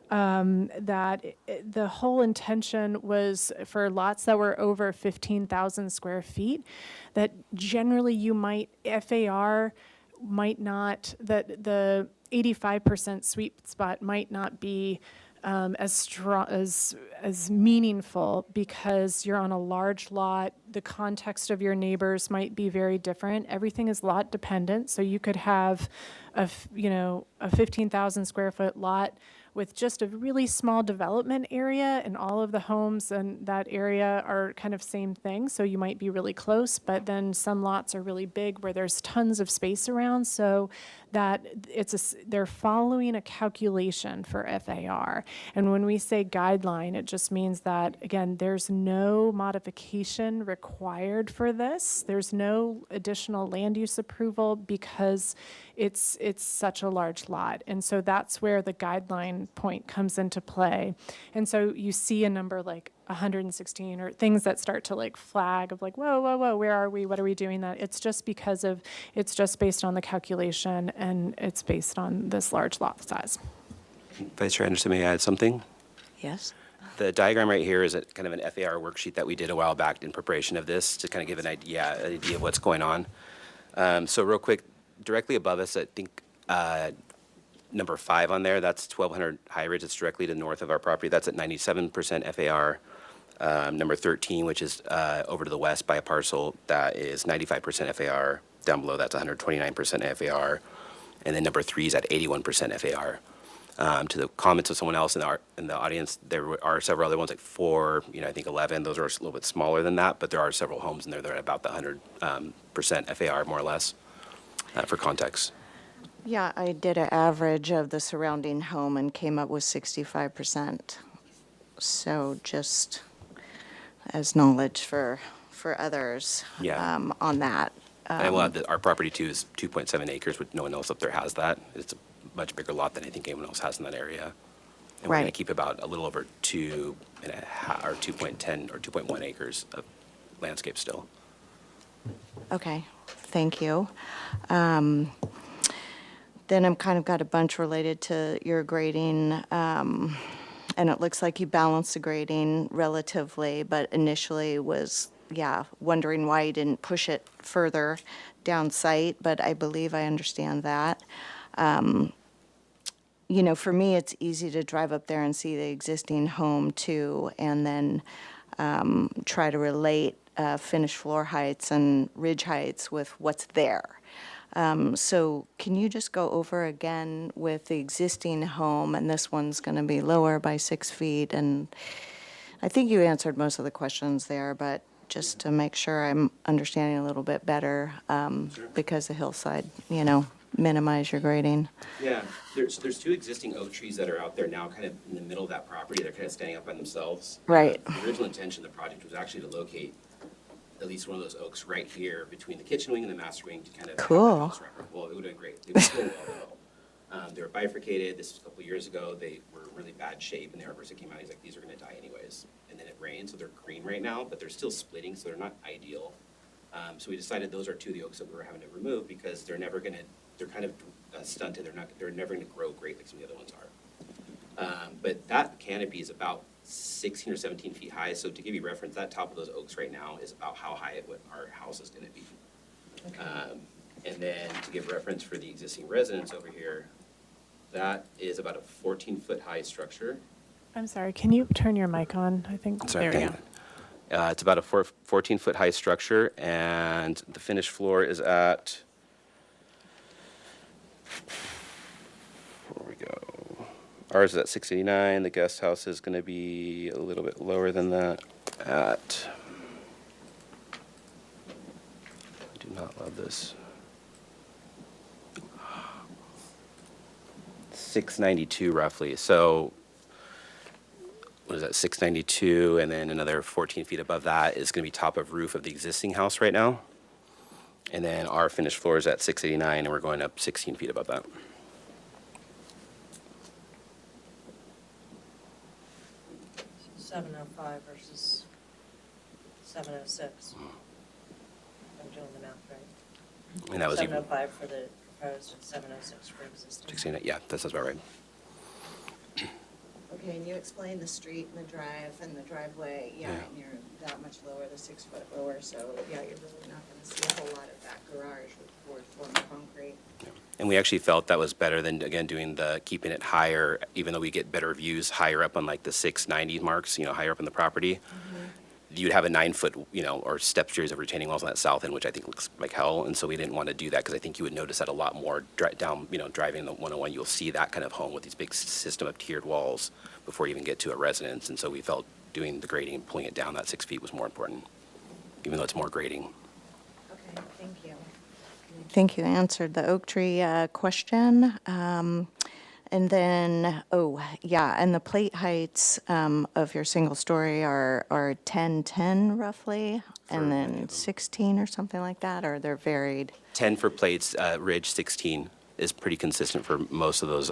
The whole intention was for lots that were over 15,000 square feet, that generally FAR might not, that the 85% sweet spot might not be as strong, as meaningful, because you're on a large lot. The context of your neighbors might be very different. Everything is lot dependent, so you could have a 15,000 square foot lot with just a really small development area, and all of the homes in that area are kind of same thing. So you might be really close, but then some lots are really big where there's tons of space around. So that they're following a calculation for FAR. And when we say guideline, it just means that, again, there's no modification required for this. There's no additional land use approval because it's such a large lot. And so that's where the guideline point comes into play. And so you see a number like 116 or things that start to like flag of like, whoa, whoa, whoa, where are we? What are we doing that? It's just it's just based on the calculation, and it's based on this large lot size. Vice Chair Anderson, may I add something? Yes? The diagram right here is a kind of an FAR worksheet that we did a while back in preparation of this to kind of give an idea of what's going on. So real quick, directly above us, I think number 5 on there, that's 1200 High Ridge. It's directly to the north of our property. That's at 97% FAR. Number 13, which is over to the west by a parcel, that is 95% FAR. Down below, that's 129% FAR. And then number 3 is at 81% FAR. To the comments of someone else in the audience, there are several other ones, like 4, I think 11. Those are a little bit smaller than that, but there are several homes in there that are about the 100% FAR, more or less, for context. Yeah, I did an average of the surrounding home and came up with 65%. So just as knowledge for others Yeah. on that. And we'll have our property too is 2.7 acres, but no one else up there has that. It's a much bigger lot than I think anyone else has in that area. And we're going to Right. keep about a little over 2.5 or 2.10 or 2.1 acres of landscape still. Okay, thank you. Then I'm kind of got a bunch related to your grading, and it looks like you balanced the grading relatively, but initially was, wondering why you didn't push it further down site, but I believe I understand that. For me, it's easy to drive up there and see the existing home too, and then try to relate finished floor heights and ridge heights with what's there. So can you just go over again with the existing home, and this one's going to be lower by 6 feet, and I think you answered most of the questions there, but just to make sure I'm understanding a little bit better, because the hillside, minimize your grading. Yeah, there's 2 existing oak trees that are out there now, kind of in the middle of that property. They're kind of standing up by themselves. Right. The original intention of the project was actually to locate at least one of those oaks right here between the kitchen wing and the master wing to kind of have Cool. the house wrap. Well, it would have been great. They were still well though. They were bifurcated. This was a couple years ago. They were in really bad shape, and the arborist came out. He's like, these are going to die anyways. And then it rained, so they're green right now, but they're still splitting, so they're not ideal. So we decided those are 2 of the oaks that we were having to remove because they're never going to. They're kind of stunted. They're never going to grow great like some of the other ones are. But that canopy is about 16 or 17 feet high. So to give you reference, that top of those oaks right now is about how high our house is going to be. And then to give reference for the existing residence over here, that is about a 14-foot high structure. I'm sorry, can you turn your mic on? I think, Sorry, there we go. it's about a 14-foot high structure, and the finished floor is at, where we go? Ours is at 689. The guest house is going to be a little bit lower than that at, I do not love this, 692 roughly. So what is that, 692, and then another 14 feet above that is going to be top of roof of the existing house right now. And then our finished floor is at 689, and we're going up 16 feet above that. $705 versus $706. I'm doing the math right. And that was even, $705 for the proposed and $706 for existing. 16, yeah, that sounds about right. Okay, and you explained the street and the drive and the driveway, Yeah. and you're that much lower, the 6 foot lower, so, you're really not gonna see a whole lot of that garage with board form concrete. And we actually felt that was better than, again, doing the, keeping it higher, even though we get better views higher up on like the 690 marks, higher up in the property. You'd have a 9-foot, or step series of retaining walls on that south end, which I think looks like hell. And so we didn't want to do that because I think you would notice that a lot more down, driving the 101, you'll see that kind of home with these big system of tiered walls before you even get to a residence. And so we felt doing the grading and pulling it down that 6 feet was more important, even though it's more grading. Okay, thank you. I think you answered the oak tree question. And then, and the plate heights of your single story are 10-10 roughly, and then 16 or something like that, or they're varied? 10 for plates, ridge 16 is pretty consistent for most of those.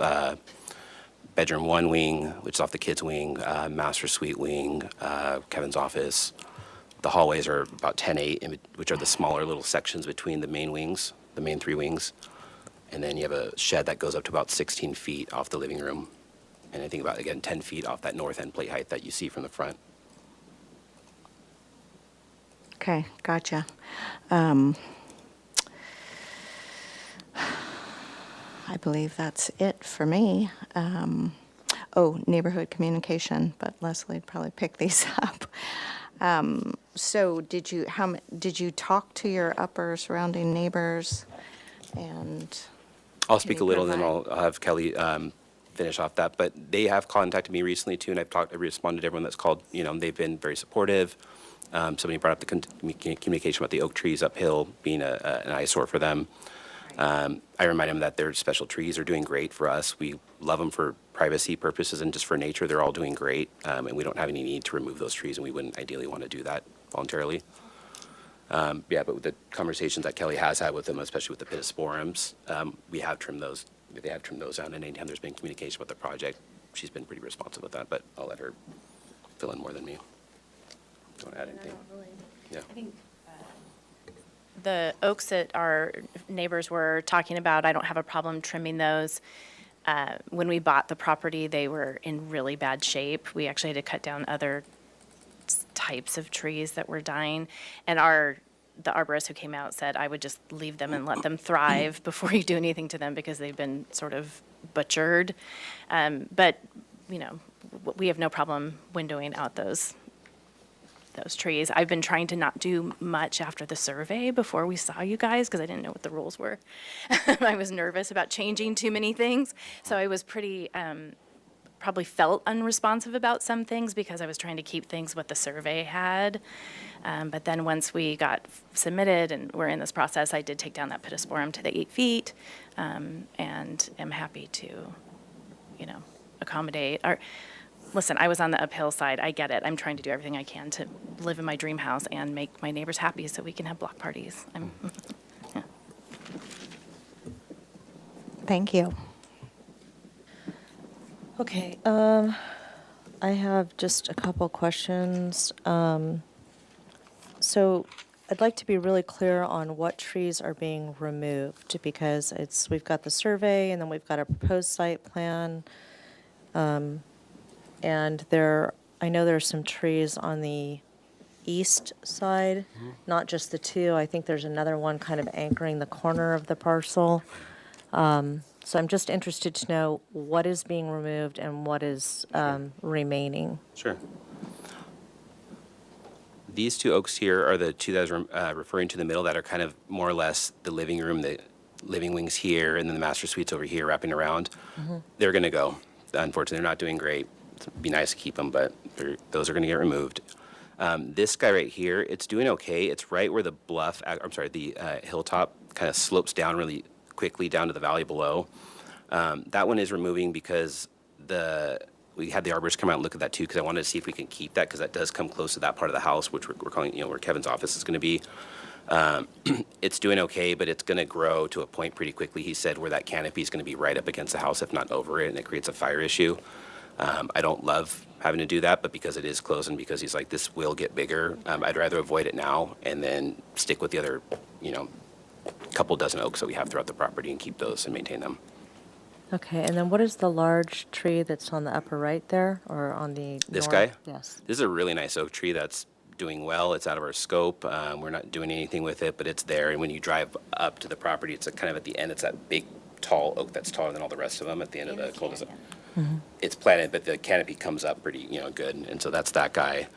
Bedroom 1 wing, which is off the kids' wing, master suite wing, Kevin's office. The hallways are about 10-8, which are the smaller little sections between the main wings, the main 3 wings. And then you have a shed that goes up to about 16 feet off the living room. And I think about, again, 10 feet off that north end plate height that you see from the front. Okay, gotcha. I believe that's it for me. Neighborhood communication, but Leslie'd probably pick these up. So did you talk to your upper surrounding neighbors? And I'll speak a little, and then I'll have Kelly finish off that. But they have contacted me recently too, and I responded to everyone that's called. They've been very supportive. Somebody brought up the communication about the oak trees uphill being an eyesore for them. I remind them that their special trees are doing great for us. We love them for privacy purposes and just for nature. They're all doing great, and we don't have any need to remove those trees, and we wouldn't ideally want to do that voluntarily. But with the conversations that Kelly has had with them, especially with the pittosporums, we have trimmed those. They have trimmed those down, and anytime there's been communication about the project, she's been pretty responsive with that. But I'll let her fill in more than me. Do you want to add anything? Yeah. I think the oaks that our neighbors were talking about, I don't have a problem trimming those. When we bought the property, they were in really bad shape. We actually had to cut down other types of trees that were dying. And the arborist who came out said, I would just leave them and let them thrive before you do anything to them because they've been sort of butchered. But we have no problem windowing out those trees. I've been trying to not do much after the survey before we saw you guys because I didn't know what the rules were. I was nervous about changing too many things. So I was pretty, probably felt unresponsive about some things because I was trying to keep things what the survey had. But then once we got submitted and we're in this process, I did take down that pittosporum to the 8 feet and am happy to, accommodate. Listen, I was on the uphill side. I get it. I'm trying to do everything I can to live in my dream house and make my neighbors happy so we can have block parties. Yeah. thank you. Okay, I have just a couple questions. So I'd like to be really clear on what trees are being removed because we've got the survey and then we've got a proposed site plan. And I know there are some trees on the east side, not just the 2. I think there's another one kind of anchoring the corner of the parcel. So I'm just interested to know what is being removed and what is remaining. Sure. These 2 oaks here are the 2 that I was referring to in the middle that are kind of more or less the living room, the living wings here, and then the master suites over here wrapping around. They're going to go. Unfortunately, they're not doing great. It'd be nice to keep them, but those are going to get removed. This guy right here, it's doing okay. It's right where the hilltop kind of slopes down really quickly down to the valley below. That one is removing because we had the arborist come out and look at that too because I wanted to see if we can keep that because that does come close to that part of the house, which we're calling, where Kevin's office is going to be. It's doing okay, but it's going to grow to a point pretty quickly, he said, where that canopy is going to be right up against the house, if not over it, and it creates a fire issue. I don't love having to do that, but because it is close and because he's like, this will get bigger, I'd rather avoid it now and then stick with the other, couple dozen oaks that we have throughout the property and keep those and maintain them. Okay, and then what is the large tree that's on the upper right there or on the This north? guy? Yes. This is a really nice oak tree that's doing well. It's out of our scope. We're not doing anything with it, but it's there. And when you drive up to the property, it's kind of at the end. It's that big tall oak that's taller than all the rest of them at the end of the cul-de-sac. It's planted, but the canopy comes up pretty, good, and so that's that guy.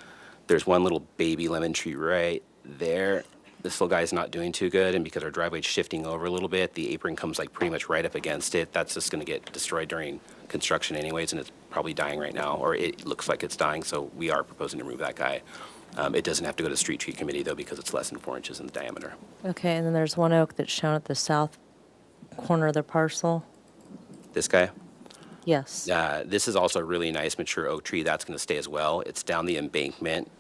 There's one little baby lemon tree right there. This little guy's not doing too good, and because our driveway's shifting over a little bit, the apron comes like pretty much right up against it. That's just gonna get destroyed during construction anyways, and it's probably dying right now, or it looks like it's dying, so we are proposing to remove that guy. It doesn't have to go to street tree committee though, because it's less than 4 inches in diameter. Okay, and then there's one oak that's shown at the south corner of the parcel. This guy? Yes. This is also a really nice mature oak tree. That's going to stay as well. It's down the embankment,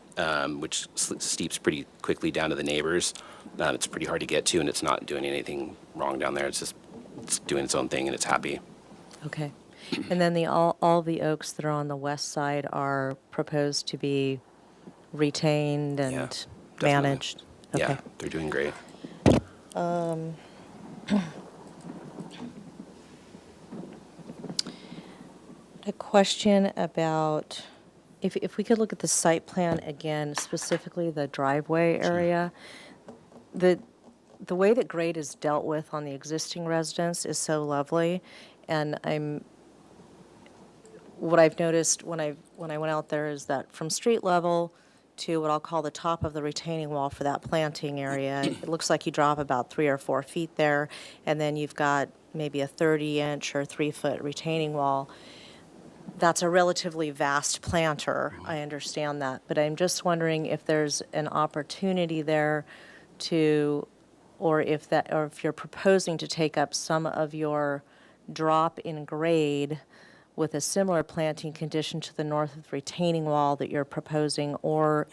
which steeps pretty quickly down to the neighbors. It's pretty hard to get to, and it's not doing anything wrong down there. It's doing its own thing, and it's happy. Okay. And then all the oaks that are on the west side are proposed to be retained and definitely. managed? Okay. Yeah, they're doing great. A question about, if we could look at the site plan again, specifically the driveway area. The way that grade is dealt with on the existing residence is so lovely, and what I've noticed when I went out there is that from street level to what I'll call the top of the retaining wall for that planting area, it looks like you drop about 3 or 4 feet there, and then you've got maybe a 30-inch or 3-foot retaining wall. That's a relatively vast planter, I understand that, but I'm just wondering if there's an opportunity there or if you're proposing to take up some of your drop in grade with a similar planting condition to the north of the retaining wall that you're proposing, or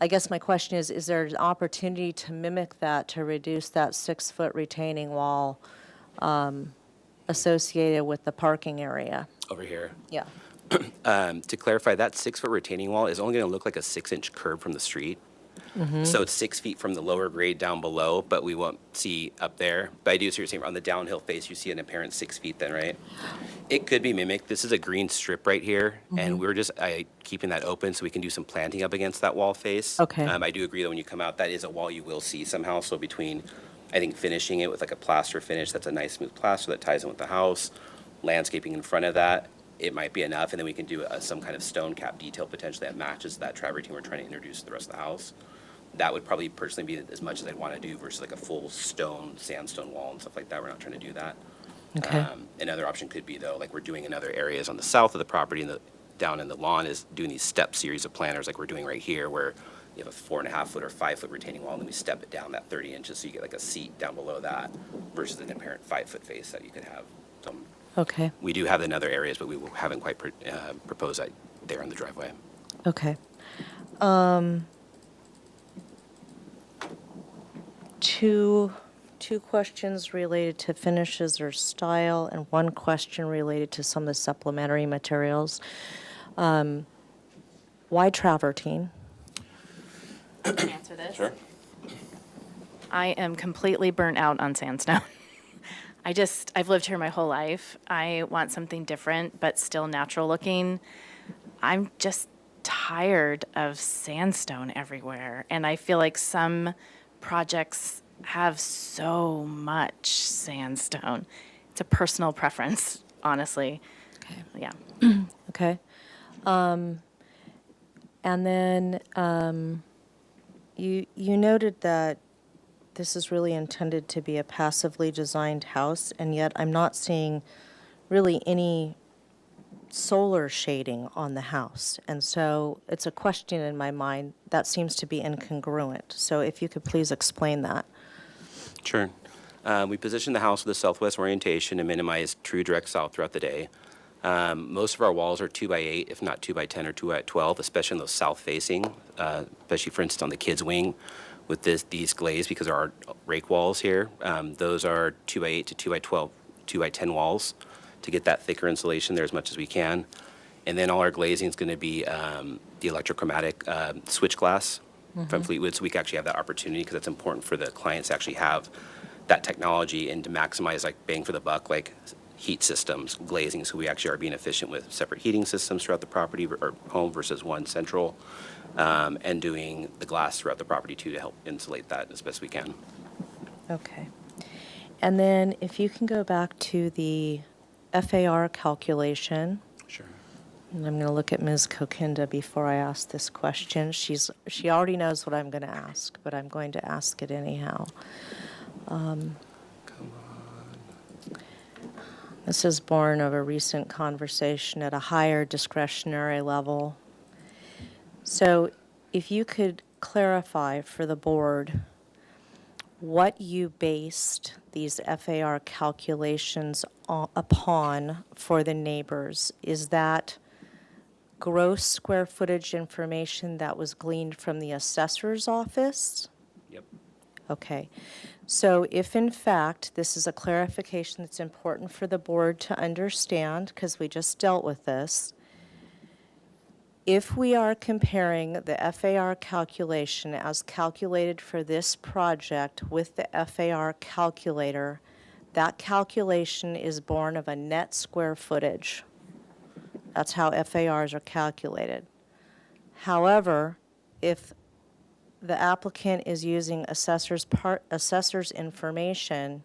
I guess my question is there an opportunity to mimic that, to reduce that 6-foot retaining wall associated with the parking area? Over here. Yeah. To clarify, that 6-foot retaining wall is only going to look like a 6-inch curb from the street. So it's 6 feet from the lower grade down below, but we won't see up there. But I do see what you're saying. On the downhill face, you see an apparent 6 feet then, right? It could be mimicked. This is a green strip right here, and we're just keeping that open so we can do some planting up against that wall face. Okay. I do agree that when you come out, that is a wall you will see somehow. So between, I think, finishing it with like a plaster finish, that's a nice smooth plaster that ties in with the house, landscaping in front of that, it might be enough, and then we can do some kind of stone cap detail potentially that matches that travertine we're trying to introduce to the rest of the house. That would probably personally be as much as I'd want to do versus like a full sandstone wall and stuff like that. We're not trying to do that. Okay. Another option could be though, like we're doing in other areas on the south of the property and down in the lawn, is doing these step series of planters like we're doing right here, where you have a 4.5-foot or 5-foot retaining wall, and then we step it down that 30 inches so you get like a seat down below that versus an apparent 5-foot face that you could have. Okay. We do have it in other areas, but we haven't quite proposed that there in the driveway. Okay. Two questions related to finishes or style, and one question related to some of the supplementary materials. Why travertine? Answer this. Sure. I am completely burnt out on sandstone. I've lived here my whole life. I want something different, but still natural looking. I'm just tired of sandstone everywhere. And I feel like some projects have so much sandstone. It's a personal preference, honestly. Okay. Yeah. Okay. And then you noted that this is really intended to be a passively designed house, and yet I'm not seeing really any solar shading on the house. And so it's a question in my mind that seems to be incongruent. So if you could please explain that. Sure. We position the house with a southwest orientation to minimize true direct south throughout the day. Most of our walls are 2x8, if not 2x10 or 2x12, especially in those south facing, especially for instance on the kids' wing with these glazed, because there are rake walls here. Those are 2x8 to 2x12, 2x10 walls to get that thicker insulation there as much as we can. And then all our glazing is going to be the electrochromatic switch glass from Fleetwood, so we can actually have that opportunity, because it's important for the clients to actually have that technology and to maximize like bang for the buck, like heat systems, glazing, so we actually are being efficient with separate heating systems throughout the property or home versus one central, and doing the glass throughout the property too to help insulate that as best we can. Okay. And then if you can go back to the FAR calculation. Sure. And I'm going to look at Ms. Kokinda before I ask this question. She already knows what I'm going to ask, but I'm going to ask it anyhow. This is born of a recent conversation at a higher discretionary level. So if you could clarify for the board what you based these FAR calculations upon for the neighbors. Is that gross square footage information that was gleaned from the assessor's office? Yep. Okay. So if in fact, this is a clarification that's important for the board to understand, because we just dealt with this, if we are comparing the FAR calculation as calculated for this project with the FAR calculator, that calculation is born of a net square footage. That's how FARs are calculated. However, if the applicant is using assessor's information,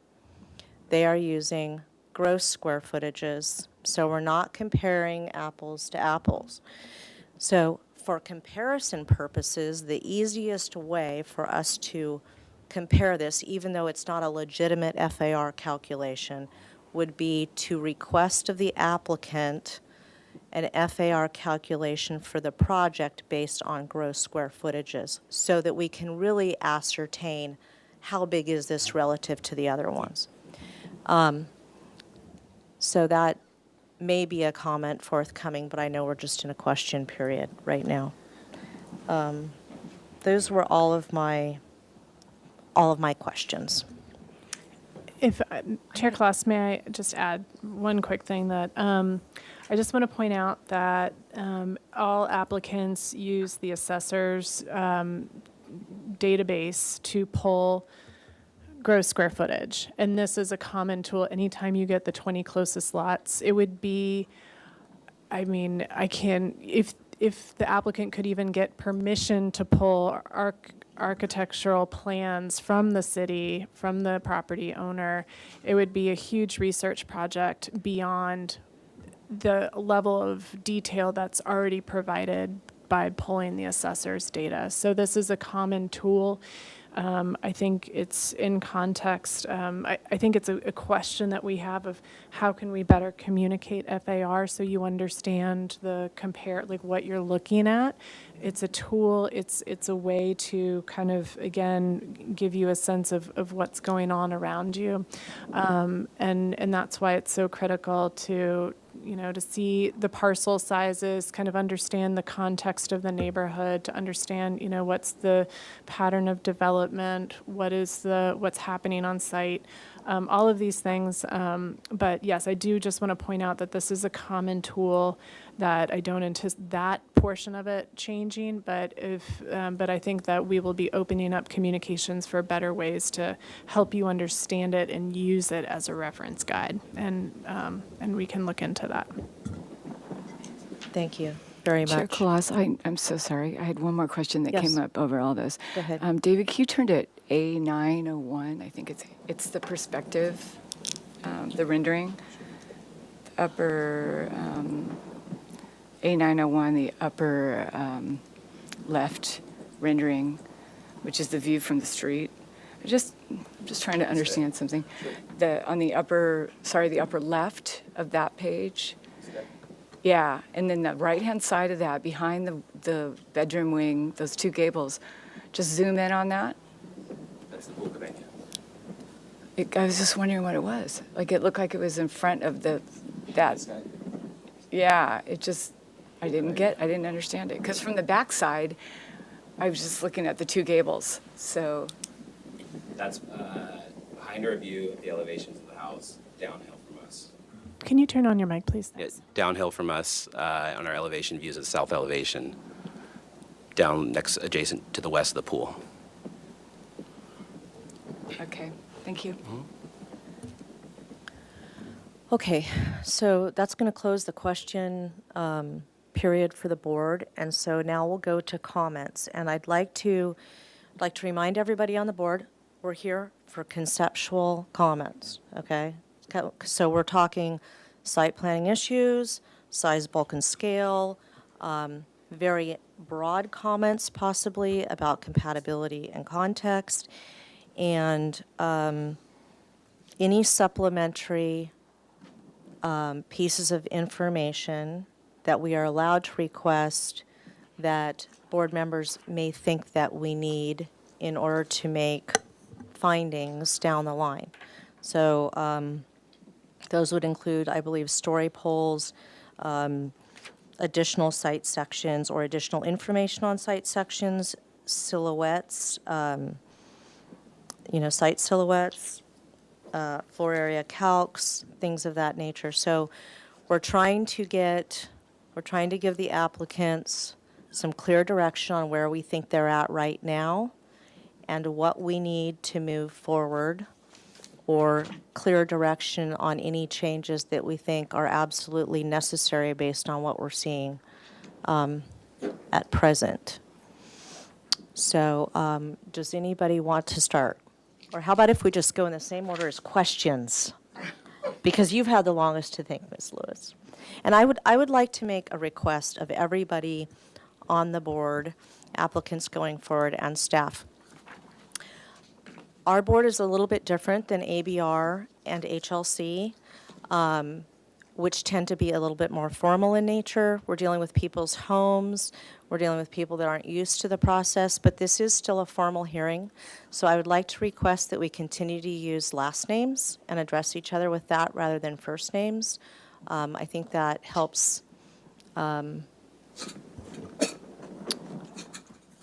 they are using gross square footages. So we're not comparing apples to apples. So for comparison purposes, the easiest way for us to compare this, even though it's not a legitimate FAR calculation, would be to request of the applicant an FAR calculation for the project based on gross square footages, so that we can really ascertain how big is this relative to the other ones. So that may be a comment forthcoming, but I know we're just in a question period right now. Those were all of my questions. If Chair Class, may I just add one quick thing that I just want to point out that all applicants use the assessor's database to pull gross square footage. And this is a common tool. Anytime you get the 20 closest lots, it would be, I mean, if the applicant could even get permission to pull architectural plans from the city, from the property owner, it would be a huge research project beyond the level of detail that's already provided by pulling the assessor's data. So this is a common tool. I think it's in context. I think it's a question that we have of how can we better communicate FAR so you understand like what you're looking at. It's a tool. It's a way to kind of, again, give you a sense of what's going on around you. And that's why it's so critical to see the parcel sizes, kind of understand the context of the neighborhood, to understand, what's the pattern of development, what's happening on site, all of these things. But yes, I do just want to point out that this is a common tool that I don't anticipate that portion of it changing, but I think that we will be opening up communications for better ways to help you understand it and use it as a reference guide, and we can look into that. Thank you very Chair much. Claus, I'm so sorry. I had one more question that Yes. came up over all this. Go ahead. David, can you turn to A901? I think it's the perspective, the rendering, upper A901, the upper left rendering, which is the view from the street. I'm just trying to understand something. On the upper left of that page. Yeah, and then the right-hand side of that, behind the bedroom wing, those two gables, just zoom in on that. That's the pool cabana. I was just wondering what it was. Like, it looked like it was in front of that. Yeah, I didn't understand it. Because from the back side, I was just looking at the two gables, so. That's behind our view of the elevations of the house, downhill from us. Can you turn on your mic, please? Yeah, downhill from us on our elevation views of the south elevation, adjacent to the west of the pool. Okay, thank you. Okay, so that's going to close the question period for the board, and so now we'll go to comments. And I'd like to remind everybody on the board, we're here for conceptual comments, okay? So we're talking site planning issues, size, bulk, and scale, very broad comments possibly about compatibility and context, and any supplementary pieces of information that we are allowed to request that board members may think that we need in order to make findings down the line. So those would include, I believe, story polls, additional site sections or additional information on site sections, silhouettes, site silhouettes, floor area calcs, things of that nature. So we're trying to give the applicants some clear direction on where we think they're at right now and what we need to move forward, or clear direction on any changes that we think are absolutely necessary based on what we're seeing at present. So does anybody want to start? Or how about if we just go in the same order as questions? Because you've had the longest to think, Ms. Lewis. And I would like to make a request of everybody on the board, applicants going forward, and staff. Our board is a little bit different than ABR and HLC, which tend to be a little bit more formal in nature. We're dealing with people's homes. We're dealing with people that aren't used to the process, but this is still a formal hearing. So I would like to request that we continue to use last names and address each other with that rather than first names. I think that helps.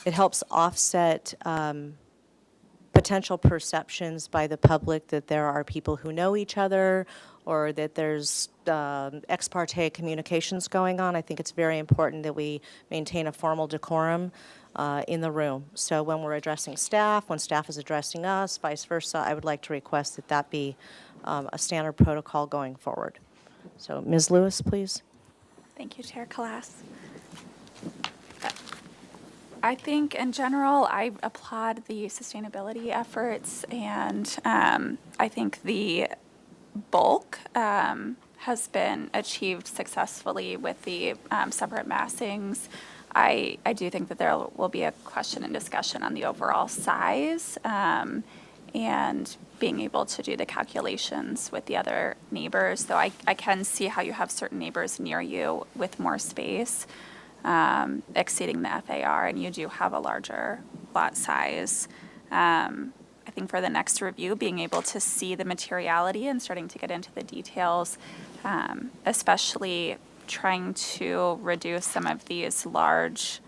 It helps offset potential perceptions by the public that there are people who know each other or that there's ex parte communications going on. I think it's very important that we maintain a formal decorum in the room. So when we're addressing staff, when staff is addressing us, vice versa, I would like to request that that be a standard protocol going forward. So Ms. Lewis, please. Thank you, Chair Kalas. I think in general, I applaud the sustainability efforts, and I think the bulk has been achieved successfully with the separate massings. I do think that there will be a question and discussion on the overall size and being able to do the calculations with the other neighbors. So I can see how you have certain neighbors near you with more space exceeding the FAR, and you do have a larger lot size. I think for the next review, being able to see the materiality and starting to get into the details, especially trying to reduce some of these large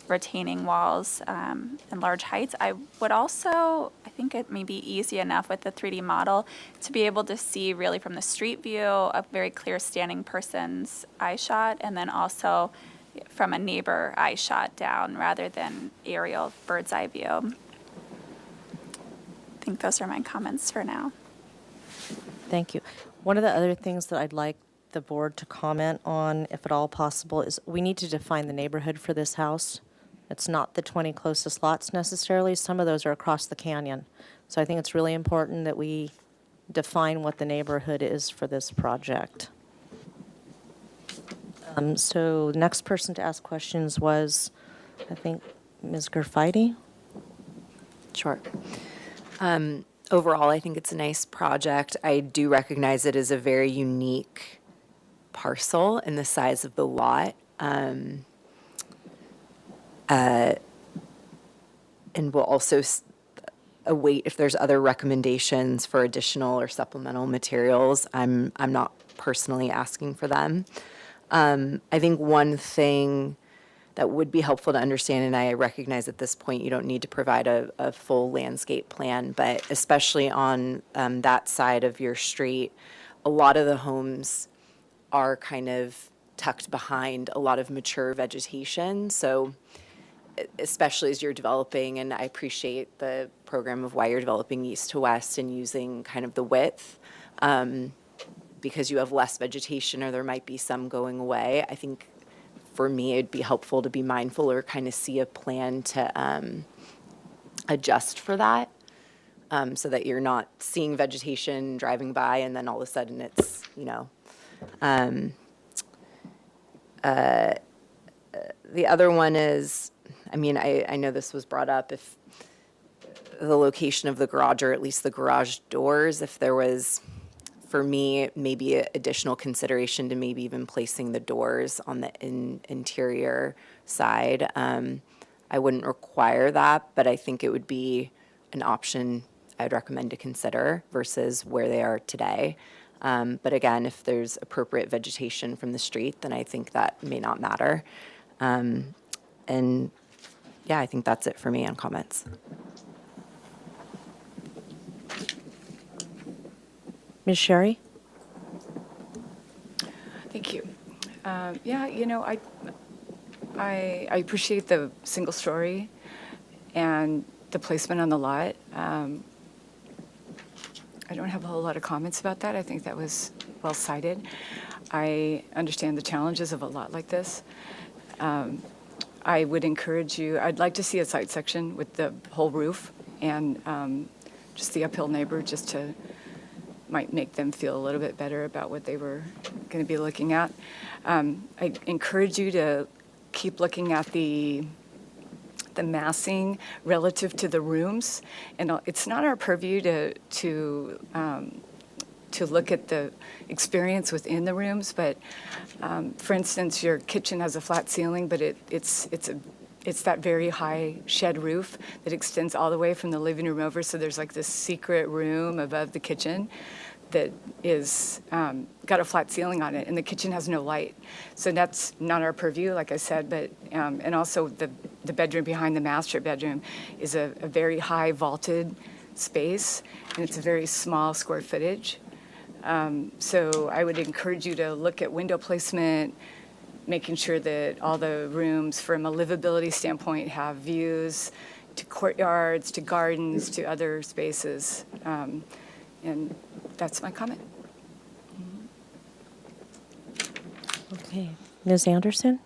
retaining walls and large heights. I would also, I think it may be easy enough with the 3D model to be able to see really from the street view a very clear standing person's eye shot, and then also from a neighbor eye shot down rather than aerial bird's eye view. I think those are my comments for now. Thank you. One of the other things that I'd like the board to comment on, if at all possible, is we need to define the neighborhood for this house. It's not the 20 closest lots necessarily. Some of those are across the canyon. So I think it's really important that we define what the neighborhood is for this project. So next person to ask questions was, I think, Ms. Gerfeide. Sure. Overall, I think it's a nice project. I do recognize it as a very unique parcel in the size of the lot. And we'll also await if there's other recommendations for additional or supplemental materials. I'm not personally asking for them. I think one thing that would be helpful to understand, and I recognize at this point you don't need to provide a full landscape plan, but especially on that side of your street, a lot of the homes are kind of tucked behind a lot of mature vegetation. So especially as you're developing, and I appreciate the program of why you're developing east to west and using kind of the width, because you have less vegetation or there might be some going away. I think for me, it'd be helpful to be mindful or kind of see a plan to adjust for that. so that you're not seeing vegetation driving by and then all of a sudden it's, the other one is, I mean, I know this was brought up, if the location of the garage, or at least the garage doors, if there was, for me, maybe additional consideration to maybe even placing the doors on the interior side. I wouldn't require that, but I think it would be an option I'd recommend to consider versus where they are today. But again, if there's appropriate vegetation from the street, then I think that may not matter. And yeah, I think that's it for me on comments. Ms. Sherry? Thank you. Yeah, I appreciate the single story and the placement on the lot. I don't have a whole lot of comments about that. I think that was well cited. I understand the challenges of a lot like this. I would encourage you, I'd like to see a side section with the whole roof and just the uphill neighbor, just to might make them feel a little bit better about what they were going to be looking at. I encourage you to keep looking at the massing relative to the rooms, and it's not our purview to look at the experience within the rooms. But for instance, your kitchen has a flat ceiling, but it's that very high shed roof that extends all the way from the living room over. So there's like this secret room above the kitchen that is got a flat ceiling on it, and the kitchen has no light. So that's not our purview, like I said. But and also the bedroom behind the master bedroom is a very high vaulted space, and it's a very small square footage. So I would encourage you to look at window placement, making sure that all the rooms from a livability standpoint have views to courtyards, to gardens, to other spaces. And that's my comment. Okay. Ms. Anderson?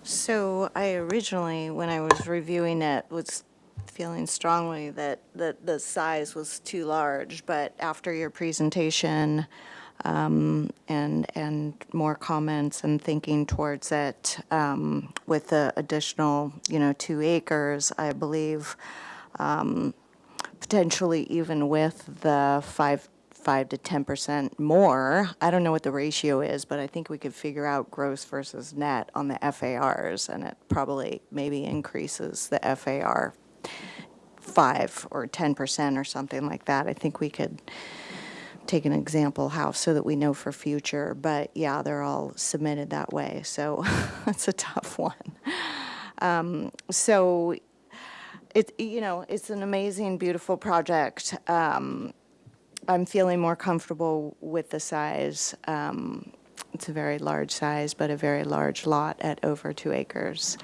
So I originally, when I was reviewing it, was feeling strongly that the size was too large, but after your presentation and more comments and thinking towards it, with the additional, 2 acres, I believe, potentially even with the 5 to 10% more. I don't know what the ratio is, but I think we could figure out gross versus net on the FARs, and it probably maybe increases the FAR 5 or 10% or something like that. I think we could take an example house so that we know for future, but yeah, they're all submitted that way, so that's a tough one. So it's an amazing, beautiful project. I'm feeling more comfortable with the size. It's a very large size, but a very large lot at over 2 acres.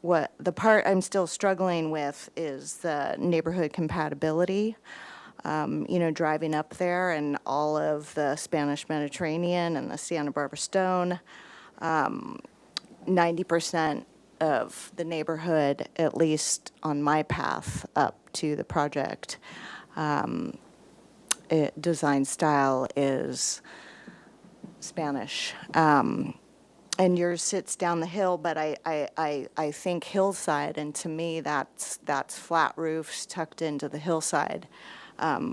What the part I'm still struggling with is the neighborhood compatibility. Driving up there and all of the Spanish Mediterranean and the Santa Barbara Stone, 90% of the neighborhood, at least on my path up to the project, design style is Spanish. And yours sits down the hill, but I think hillside, and to me that's flat roofs tucked into the hillside,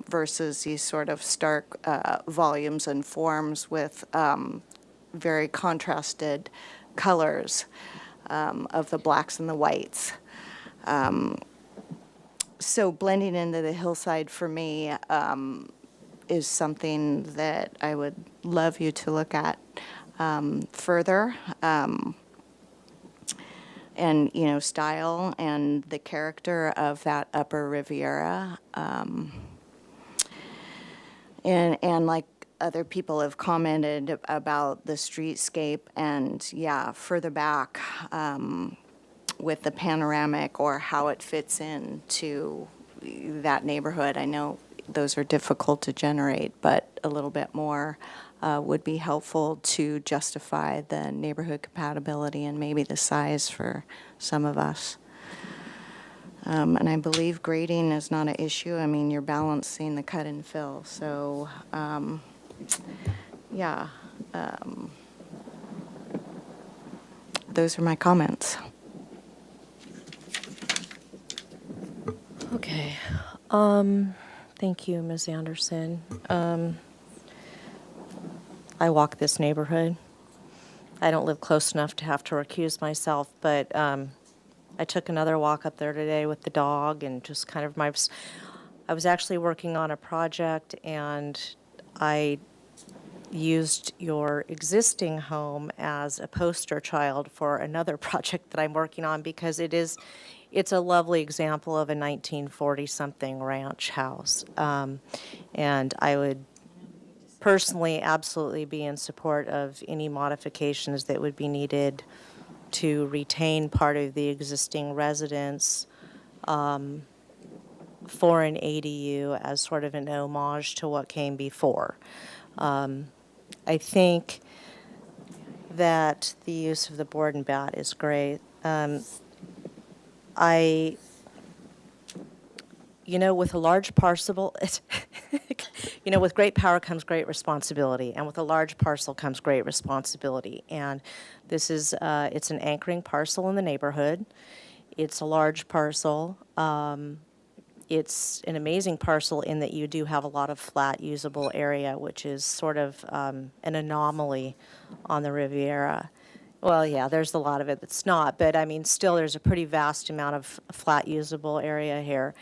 versus these sort of stark volumes and forms with very contrasted colors of the blacks and the whites. So blending into the hillside for me is something that I would love you to look at further, and style and the character of that Upper Riviera, and like other people have commented about the streetscape, and yeah, further back with the panoramic or how it fits into that neighborhood. I know those are difficult to generate, but a little bit more would be helpful to justify the neighborhood compatibility and maybe the size for some of us. And I believe grading is not an issue. I mean, you're balancing the cut and fill. So, yeah, those are my comments. Okay. Thank you, Ms. Anderson. I walk this neighborhood. I don't live close enough to have to recuse myself, but I took another walk up there today with the dog and just kind of I was actually working on a project, and I used your existing home as a poster child for another project that I'm working on, because it's a lovely example of a 1940-something ranch house. And I would personally absolutely be in support of any modifications that would be needed to retain part of the existing residence for an ADU as sort of an homage to what came before. I think that the use of the board and bat is great. With a large parcel, with great power comes great responsibility, and with a large parcel comes great responsibility. And this is, it's an anchoring parcel in the neighborhood. It's a large parcel. It's an amazing parcel in that you do have a lot of flat usable area, which is sort of an anomaly on the Riviera. Well, yeah, there's a lot of it that's not, but I mean, still there's a pretty vast amount of flat usable area here.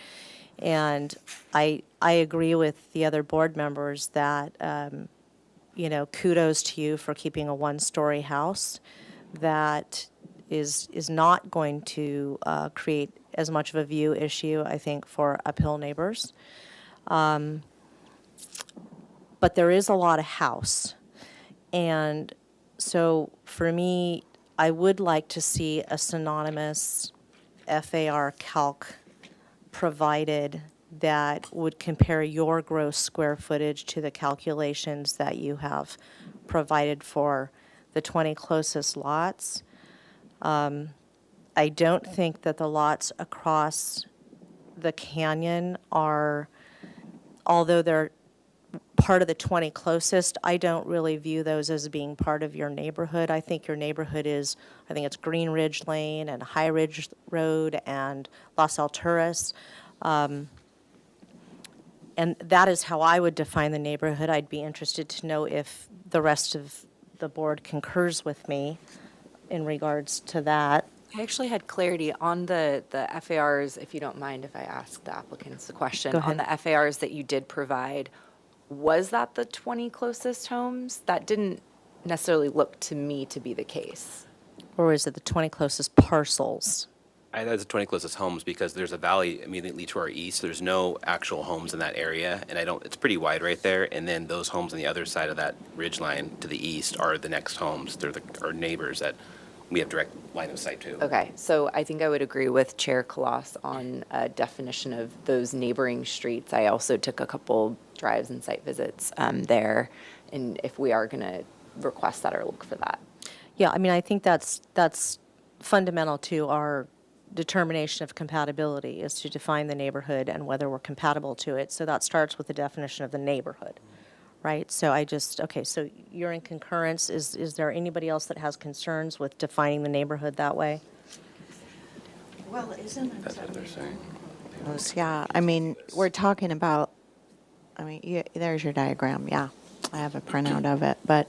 And I agree with the other board members that, kudos to you for keeping a one-story house that is not going to create as much of a view issue, I think, for uphill neighbors. But there is a lot of house. And so for me, I would like to see a synonymous FAR calc provided that would compare your gross square footage to the calculations that you have provided for the 20 closest lots. I don't think that the lots across the canyon are, although they're part of the 20 closest, I don't really view those as being part of your neighborhood. I think your neighborhood is, I think it's Green Ridge Lane and High Ridge Road and Las Alturas. And that is how I would define the neighborhood. I'd be interested to know if the rest of the board concurs with me in regards to that. I actually had clarity on the FARs, if you don't mind if I ask the applicants the question. Go On ahead. the FARs that you did provide, was that the 20 closest homes? That didn't necessarily look to me to be the case. Or is it the 20 closest parcels? That's the 20 closest homes because there's a valley immediately to our east. There's no actual homes in that area, and it's pretty wide right there. And then those homes on the other side of that ridge line to the east are the next homes. They're our neighbors that we have direct line of sight to. Okay, so I think I would agree with Chair Kalas on a definition of those neighboring streets. I also took a couple drives and site visits there, and if we are going to request that or look for that. Yeah, I mean, I think that's fundamental to our determination of compatibility, is to define the neighborhood and whether we're compatible to it. So that starts with the definition of the neighborhood, right? So so you're in concurrence. Is there anybody else that has concerns with defining the neighborhood that way? Well, isn't it? That's what they're saying. Yeah, I mean, we're talking about, there's your diagram, yeah. I have a printout of it, but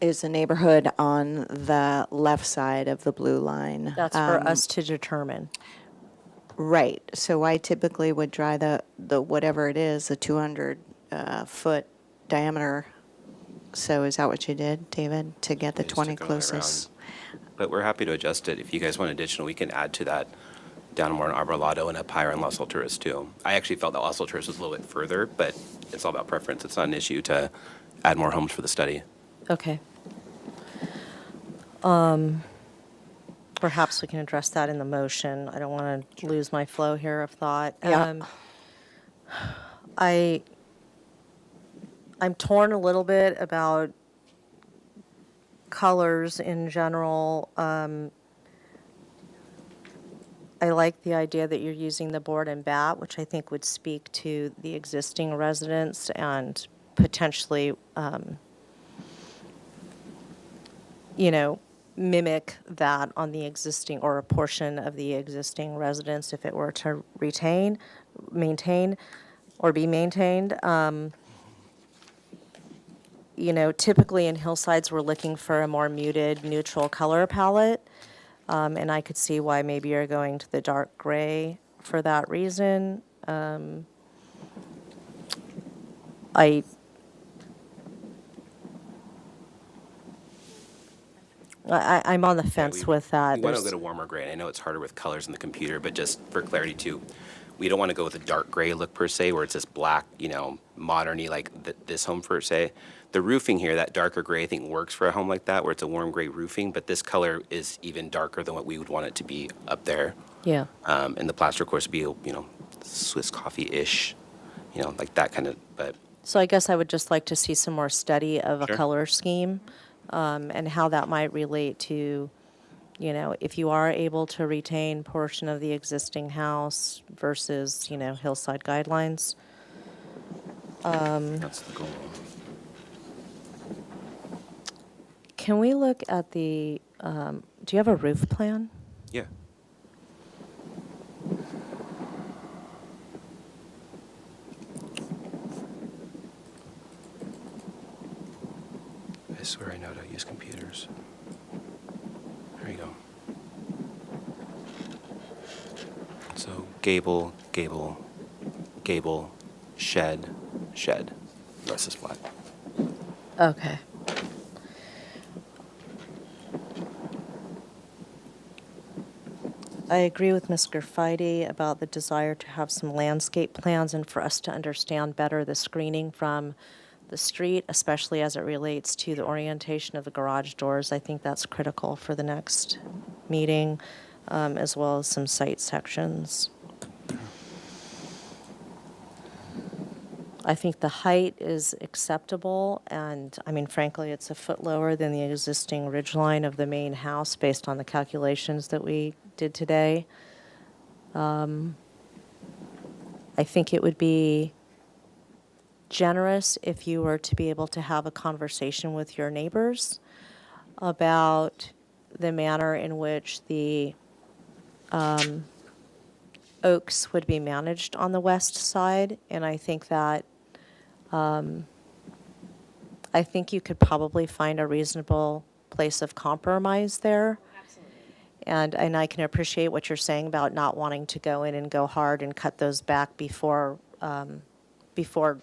is the neighborhood on the left side of the blue line? That's for us to determine. Right, so I typically would try the whatever it is, the 200 foot diameter. So is that what you did, David, to get the Just 20 took it all the way closest? around. But we're happy to adjust it. If you guys want additional, we can add to that down more in Arbolado and up higher in Las Alturas too. I actually felt that Las Alturas was a little bit further, but it's all about preference. It's not an issue to add more homes for the study. Okay. Perhaps we can address that in the motion. I don't want to lose my flow here of thought. Yeah. I'm torn a little bit about colors in general. I like the idea that you're using the board and bat, which I think would speak to the existing residents and potentially, mimic that on the existing or a portion of the existing residents if it were to maintain, or be maintained. Typically in hillsides, we're looking for a more muted, neutral color palette. And I could see why maybe you're going to the dark gray for that reason. I'm on the fence with that. We want to There's- go to warmer gray. I know it's harder with colors in the computer, but just for clarity too, we don't want to go with a dark gray look per se, where it's this black, modern-y like this home per se. The roofing here, that darker gray, I think works for a home like that, where it's a warm gray roofing, but this color is even darker than what we would want it to be up there. Yeah. And the plaster, of course, would be, Swiss coffee-ish, like that kind of, but So I guess I would just like to see some more study of a Sure. color scheme, and how that might relate to, if you are able to retain portion of the existing house versus, hillside guidelines. that's the goal. Can we look at do you have a roof plan? Yeah. I swear I know how to use computers. There you go. So gable, gable, gable, shed, shed. The rest is flat. Okay. I agree with Ms. Graffiti about the desire to have some landscape plans and for us to understand better the screening from the street, especially as it relates to the orientation of the garage doors. I think that's critical for the next meeting, as well as some site sections. I think the height is acceptable, and, frankly, it's a foot lower than the existing ridge line of the main house based on the calculations that we did today. I think it would be generous if you were to be able to have a conversation with your neighbors about the manner in which the oaks would be managed on the west side, and I think that I think you could probably find a reasonable place of compromise there. And I can appreciate what you're saying about not wanting to go in and go hard and cut those back before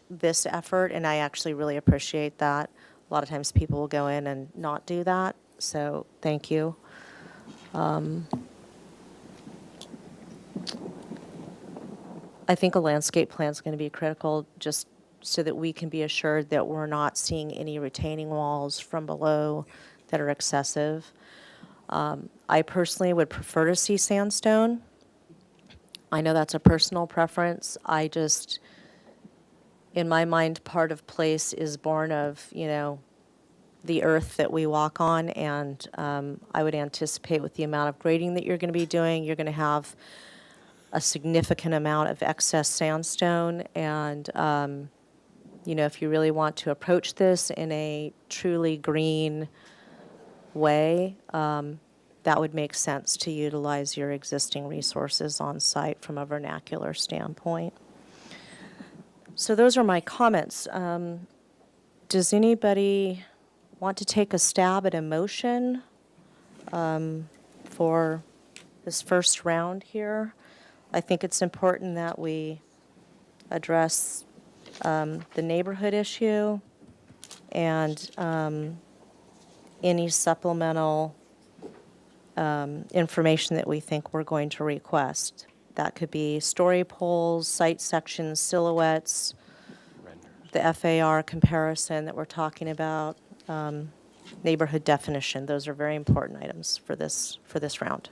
this effort, and I actually really appreciate that. A lot of times people will go in and not do that, so thank you. I think a landscape plan is going to be critical, just so that we can be assured that we're not seeing any retaining walls from below that are excessive. I personally would prefer to see sandstone. I know that's a personal preference. I just, in my mind, part of place is born of, the earth that we walk on, and I would anticipate with the amount of grading that you're going to be doing, you're going to have a significant amount of excess sandstone, and if you really want to approach this in a truly green way, that would make sense to utilize your existing resources on site from a vernacular standpoint. So those are my comments. Does anybody want to take a stab at a motion for this first round here? I think it's important that we address the neighborhood issue and any supplemental information that we think we're going to request. That could be story polls, site sections, silhouettes, the FAR comparison that we're talking about, neighborhood definition. Those are very important items for this round.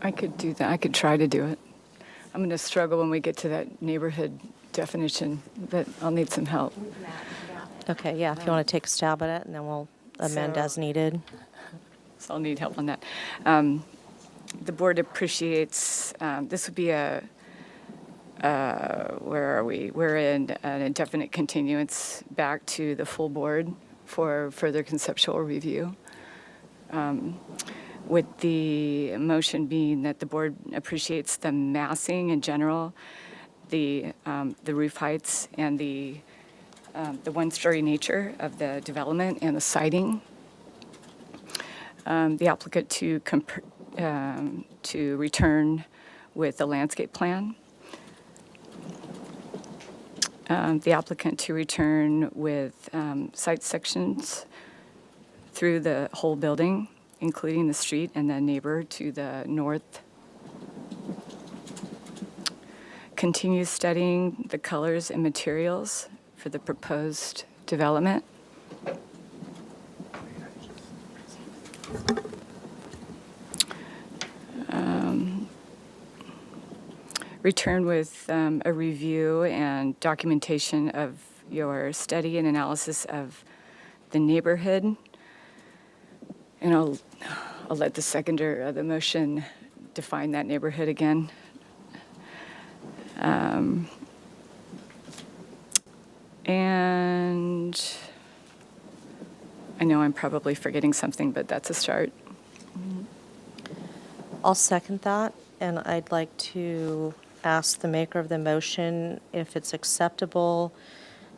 I could do that. I could try to do it. I'm going to struggle when we get to that neighborhood definition, but I'll need some help. Okay, yeah, if you want to take a stab at it, and then we'll amend So- as needed. So I'll need help on that. The board appreciates, this would be where are we? We're in an indefinite continuance back to the full board for further conceptual review. With the motion being that the board appreciates the massing in general, the roof heights, and the one-story nature of the development and the siding. The applicant to return with a landscape plan. The applicant to return with site sections through the whole building, including the street and the neighbor to the north. Continue studying the colors and materials for the proposed development. Return with a review and documentation of your study and analysis of the neighborhood. And I'll let the seconder of the motion define that neighborhood again. And I know I'm probably forgetting something, but that's a start. I'll second that, and I'd like to ask the maker of the motion if it's acceptable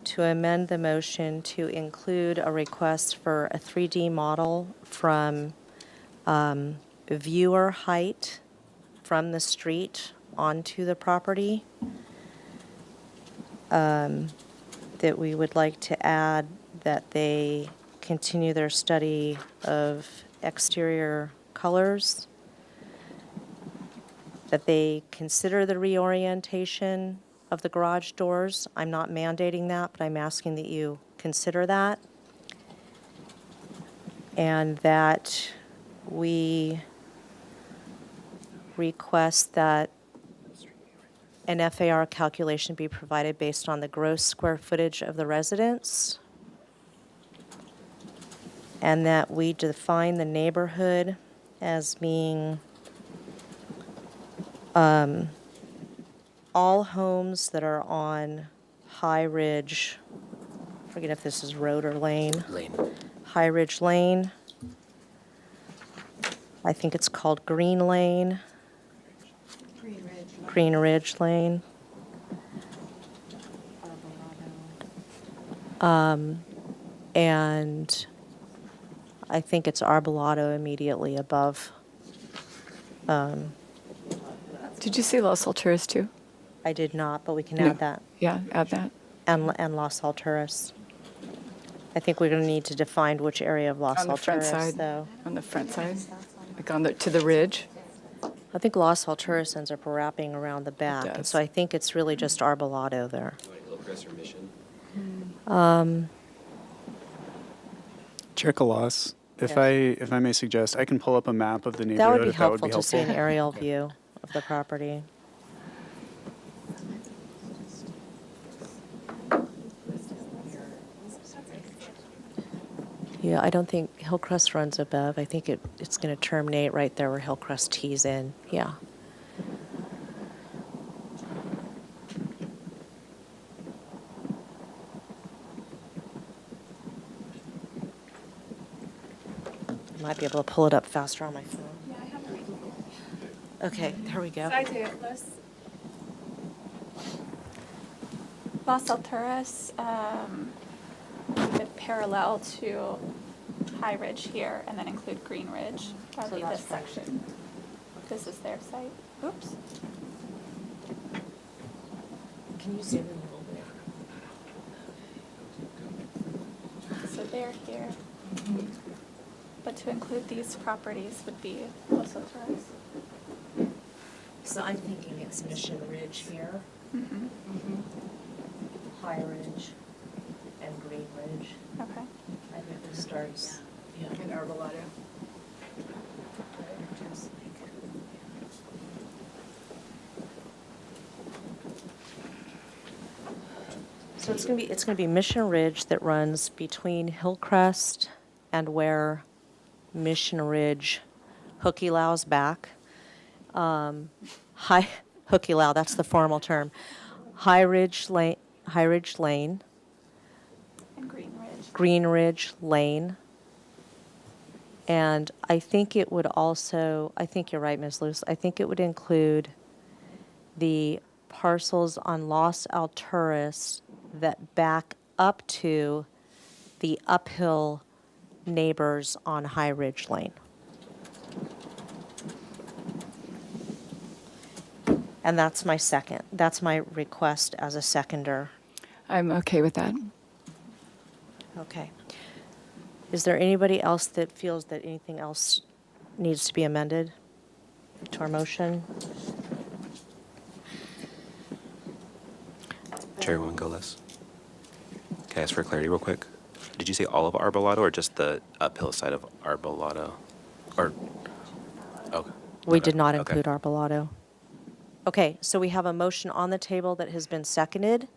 to amend the motion to include a request for a 3D model from viewer height from the street onto the property. That we would like to add that they continue their study of exterior colors, that they consider the reorientation of the garage doors. I'm not mandating that, but I'm asking that you consider that. And that we request that an FAR calculation be provided based on the gross square footage of the residence. And that we define the neighborhood as being all homes that are on High Ridge, I forget if this is road or lane. High Ridge Lane. I think it's called Green Lane. Green Ridge Lane. And I think it's Arbolado immediately above. Did you say Los Alturas too? I did not, but we can No. add that. Yeah, add that. And Los Alturas. I think we're going to need to define which area of Los On the front Alturas, side. though. On the front side, like to the ridge. I think Los Alturas ends up wrapping around the back, and does. so I think it's really just Arbolado there. Chair Kalas, if I may suggest, I can pull up a map of the That neighborhood would be if that would helpful be to see an helpful. aerial view of the property. Yeah, I don't think Hillcrest runs above. I think it's going to terminate right there where Hillcrest tees in. Yeah. I might be able to pull it up faster on my phone. Yeah, I have it right here. Okay, there we go. Los Alturas, would parallel to High Ridge here, and then include Green Ridge. That would be this section. This is their site. Oops. Can you zoom in a little bit? So they're here. But to include these properties would be Los Alturas. So I'm thinking it's Mission Ridge here, Mm-hmm. High Ridge, and Green Ridge. Okay. I think it starts, yeah. In Arbolado. So it's gonna be Mission Ridge that runs between Hillcrest and where Mission Ridge Hooky Lau's back. Hooky Lau, that's the formal term. High Ridge Lane, And Green Ridge Lane. And I think it would also, I think you're right, Ms. Luce, I think it would include the parcels on Los Alturas that back up to the uphill neighbors on High Ridge Lane. And that's my request as a seconder. I'm okay with that. Okay. Is there anybody else that feels that anything else needs to be amended to our motion? Chairwoman Goles. Can I ask for clarity real quick? Did you say all of Arbolado or just the uphill side of Arbolado? Or, okay. We Okay, did not okay. include Arbolado. Okay, so we have a motion on the table that has been seconded.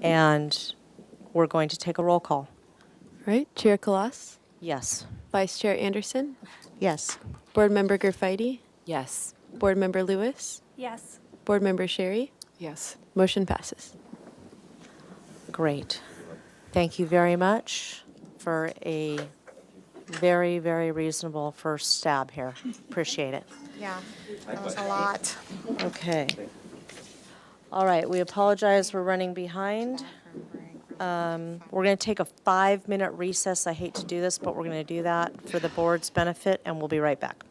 And we're going to take a roll call. All right, Chair Kalas, Yes. Vice Chair Anderson, Yes. Board Member Gerfeidi, Yes. Board Member Lewis, Yes. Board Member Sherry. Yes. Motion passes. Great. Thank you very much for a very, very reasonable first stab here. Appreciate it. Yeah, that was a lot. Okay. All right, we apologize, we're running behind. We're going to take a 5-minute recess. I hate to do this, but we're going to do that for the board's benefit, and we'll be right back.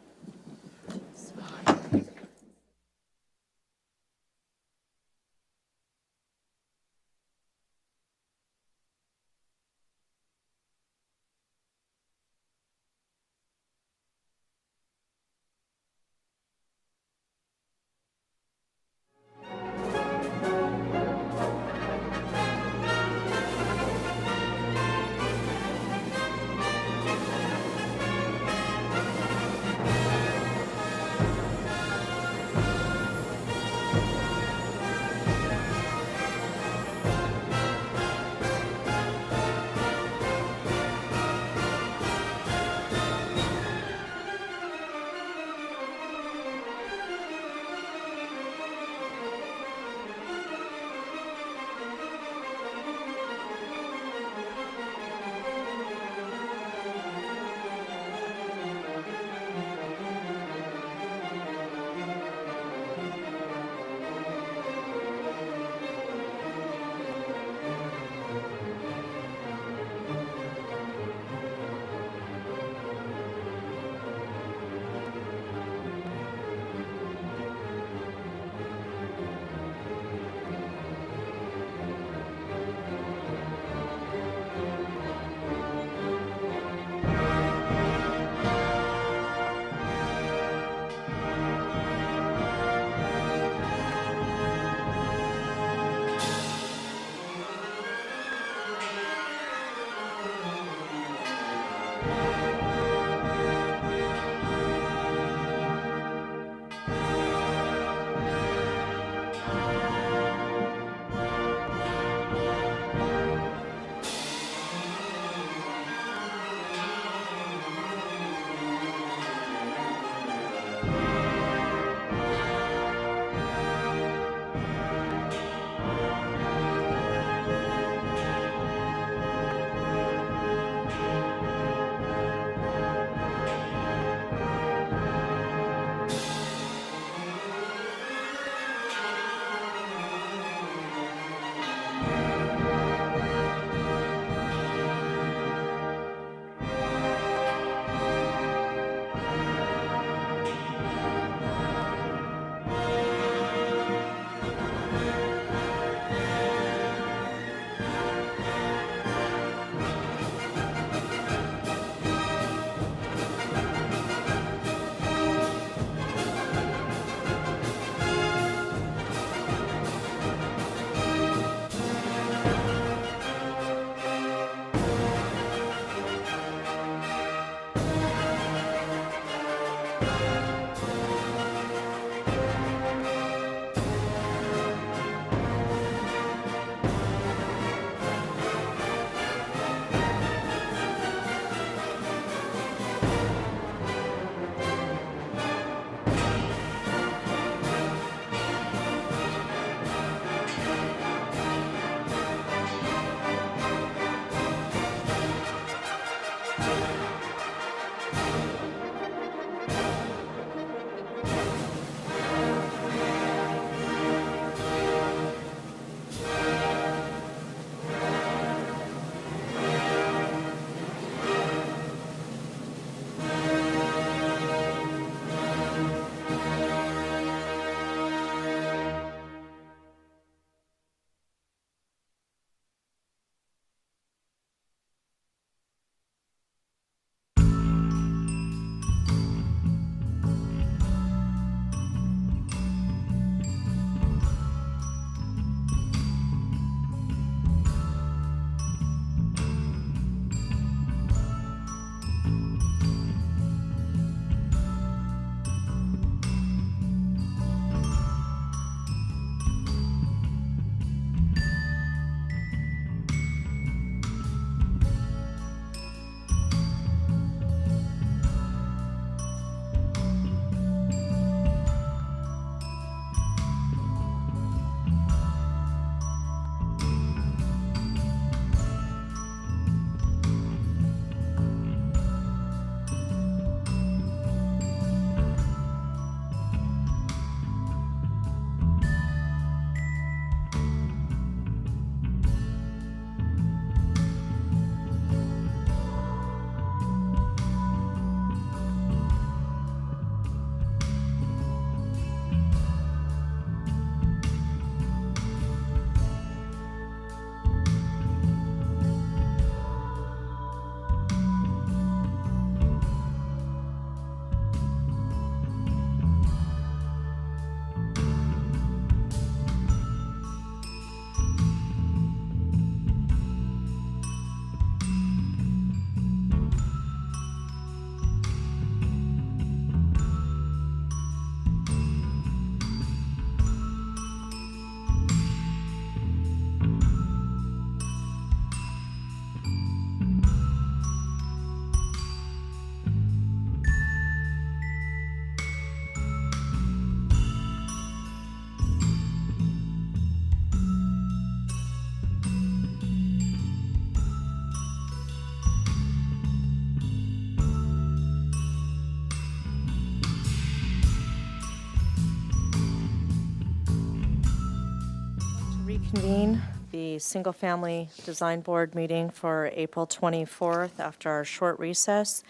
reconvene the Single-Family Design Board meeting for April 24th after our short recess.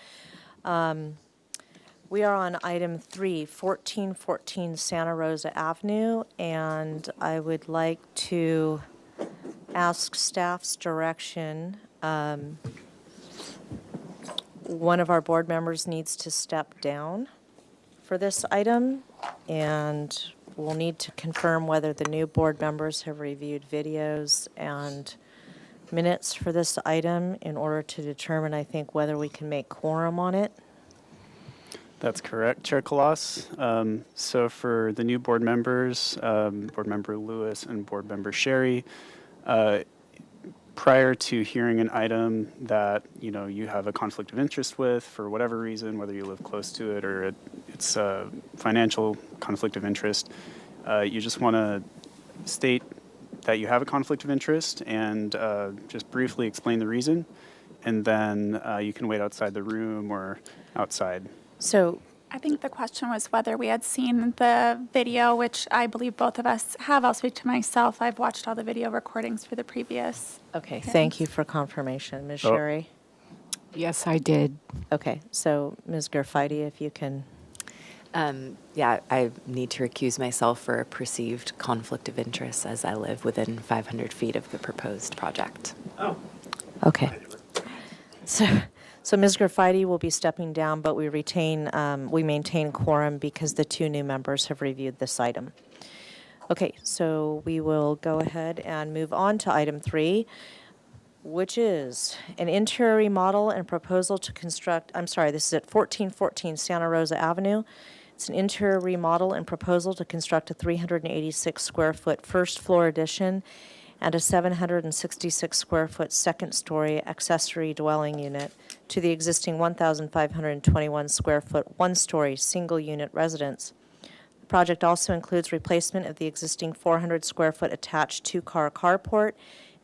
We are on item 3, 1414 Santa Rosa Avenue, and I would like to ask staff's direction. One of our board members needs to step down for this item, and we'll need to confirm whether the new board members have reviewed videos and minutes for this item in order to determine, I think, whether we can make quorum on it. That's correct, Chair Kalas. So for the new board members, Board Member Lewis and Board Member Sherry, prior to hearing an item that you have a conflict of interest with for whatever reason, whether you live close to it or it's a financial conflict of interest, you just want to state that you have a conflict of interest and just briefly explain the reason, and then you can wait outside the room or outside. So I think the question was whether we had seen the video, which I believe both of us have. I'll speak to myself. I've watched all the video recordings for the previous. Okay, thank you for confirmation. Ms. Sherry? Yes, I did. Okay, so Ms. Garfeiti, if you can. Yeah, I need to recuse myself for a perceived conflict of interest as I live within 500 feet of the proposed project. Okay. So Ms. Garfeiti will be stepping down, but we maintain quorum because the two new members have reviewed this item. Okay, so we will go ahead and move on to item 3, which is an interior remodel and proposal to construct, this is at 1414 Santa Rosa Avenue. It's an interior remodel and proposal to construct a 386 square foot first floor addition and a 766 square foot second story accessory dwelling unit to the existing 1,521 square foot one-story single unit residence. The project also includes replacement of the existing 400 square foot attached two-car carport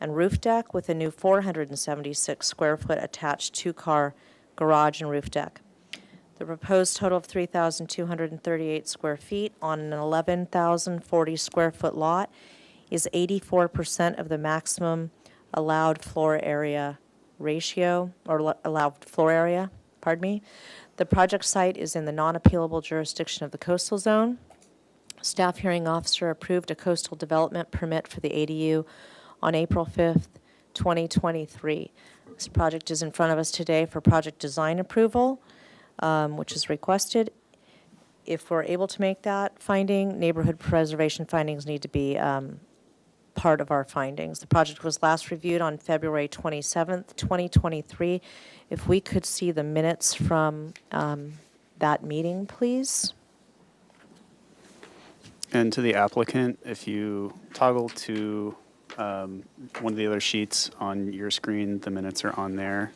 and roof deck with a new 476 square foot attached two-car garage and roof deck. The proposed total of 3,238 square feet on an 11,040 square foot lot is 84% of the maximum allowed floor area ratio, or allowed floor area, pardon me. The project site is in the non-appealable jurisdiction of the coastal zone. Staff hearing officer approved a coastal development permit for the ADU on April 5th, 2023. This project is in front of us today for project design approval, which is requested. If we're able to make that finding, neighborhood preservation findings need to be part of our findings. The project was last reviewed on February 27th, 2023. If we could see the minutes from that meeting, please. And to the applicant, if you toggle to one of the other sheets on your screen, the minutes are on there.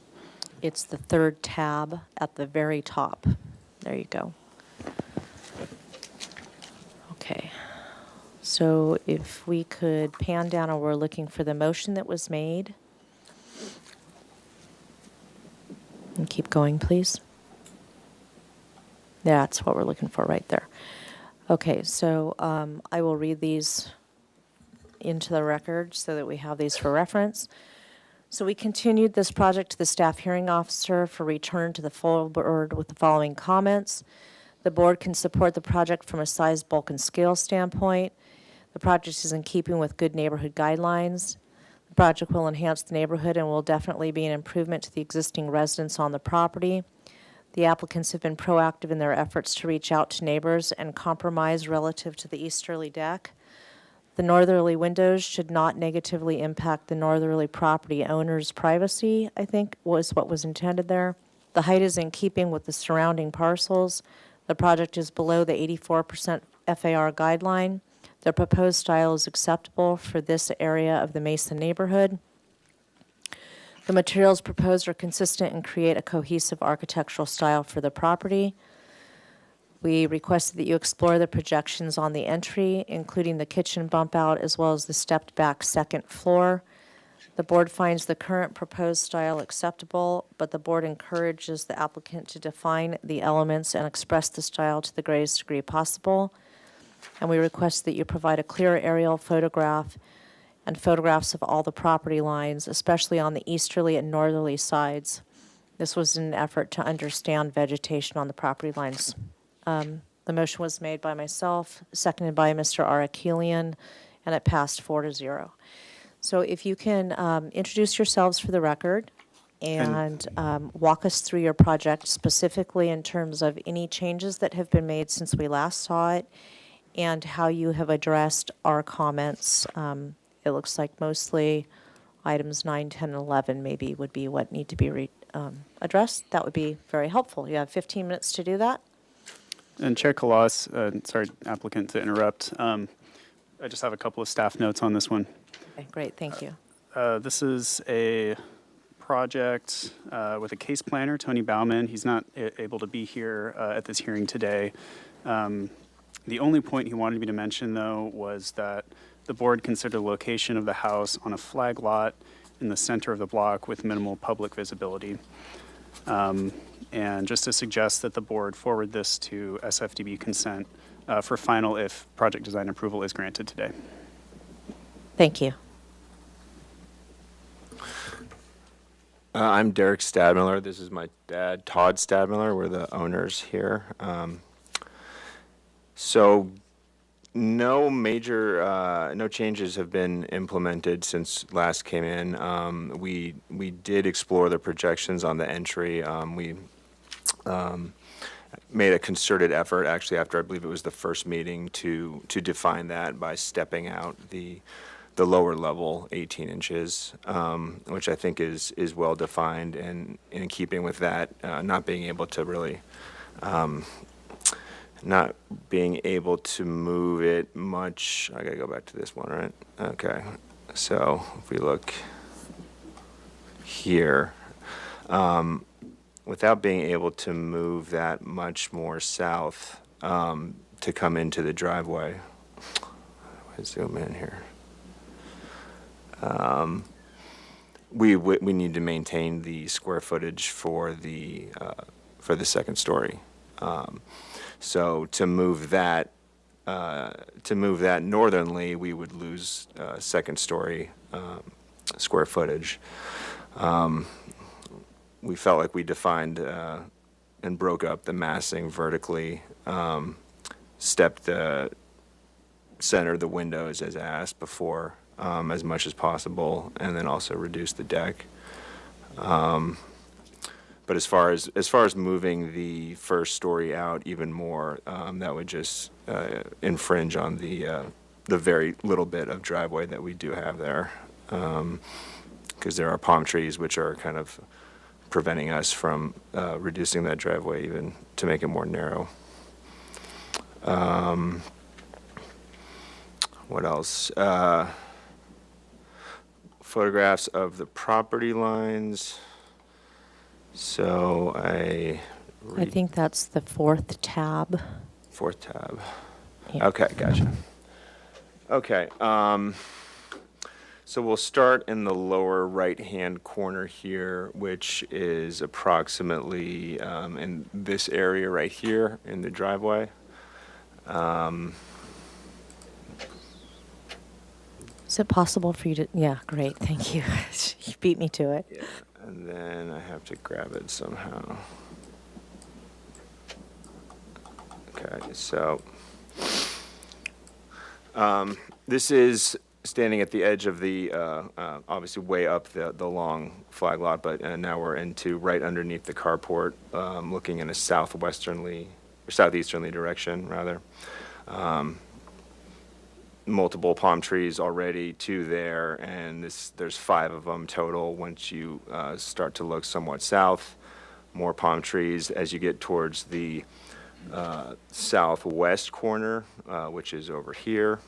It's the third tab at the very top. There you go. Okay. So if we could pan down, and we're looking for the motion that was made. And keep going, please. That's what we're looking for right there. Okay, so I will read these into the record so that we have these for reference. So we continued this project to the staff hearing officer for return to the full board with the following comments. The board can support the project from a size, bulk, and scale standpoint. The project is in keeping with good neighborhood guidelines. The project will enhance the neighborhood and will definitely be an improvement to the existing residents on the property. The applicants have been proactive in their efforts to reach out to neighbors and compromise relative to the easterly deck. The northerly windows should not negatively impact the northerly property owner's privacy, I think was what was intended there. The height is in keeping with the surrounding parcels. The project is below the 84% FAR guideline. The proposed style is acceptable for this area of the Mesa neighborhood. The materials proposed are consistent and create a cohesive architectural style for the property. We requested that you explore the projections on the entry, including the kitchen bump out as well as the stepped back second floor. The board finds the current proposed style acceptable, but the board encourages the applicant to define the elements and express the style to the greatest degree possible. And we request that you provide a clear aerial photograph and photographs of all the property lines, especially on the easterly and northerly sides. This was an effort to understand vegetation on the property lines. The motion was made by myself, seconded by Mr. Arakelian, and it passed 4-0. So if you can introduce yourselves for the record and walk us through your project specifically in terms of any changes that have been made since we last saw it and how you have addressed our comments. It looks like mostly items 9, 10, and 11 maybe would be what need to be addressed. That would be very helpful. You have 15 minutes to do that. And Chair Kalas, sorry, applicant to interrupt. I just have a couple of staff notes on this one. Okay, great, thank you. This is a project with a case planner, Tony Bauman. He's not able to be here at this hearing today. The only point he wanted me to mention, though, was that the board considered the location of the house on a flag lot in the center of the block with minimal public visibility. And just to suggest that the board forward this to SFDB consent for final if project design approval is granted today. Thank you. I'm Derek Stadmiller. This is my dad, Todd Stadmiller. We're the owners here. So no major, no changes have been implemented since last came in. We did explore the projections on the entry. We made a concerted effort, actually, after I believe it was the first meeting, to define that by stepping out the lower level 18 inches, which I think is well defined, and in keeping with that, not being able to really, not being able to move it much. I gotta go back to this one, right? Okay, so if we look here, without being able to move that much more south to come into the driveway. Let's zoom in here. We need to maintain the square footage for the second story. So to move that northernly, we would lose second story square footage. We felt like we defined and broke up the massing vertically, stepped the center of the windows as asked before, as much as possible, and then also reduce the deck. But as far as moving the first story out even more, that would just infringe on the very little bit of driveway that we do have there, because there are palm trees which are kind of preventing us from reducing that driveway even to make it more narrow. What else? Photographs of the property lines. So I think that's the fourth tab. Fourth tab. Yeah. Okay, gotcha. Okay, so we'll start in the lower right-hand corner here, which is approximately in this area right here in the driveway. Is it possible for you to, yeah, great, thank you. You beat me to it. Yeah, and then I have to grab it somehow. Okay, so this is standing at the edge of the, obviously way up the long flag lot, but now we're into right underneath the carport, looking in a southeasterly direction, rather. Multiple palm trees already, 2 there, and there's 5 of them total. Once you start to look somewhat south, more palm trees as you get towards the southwest corner, which is over here.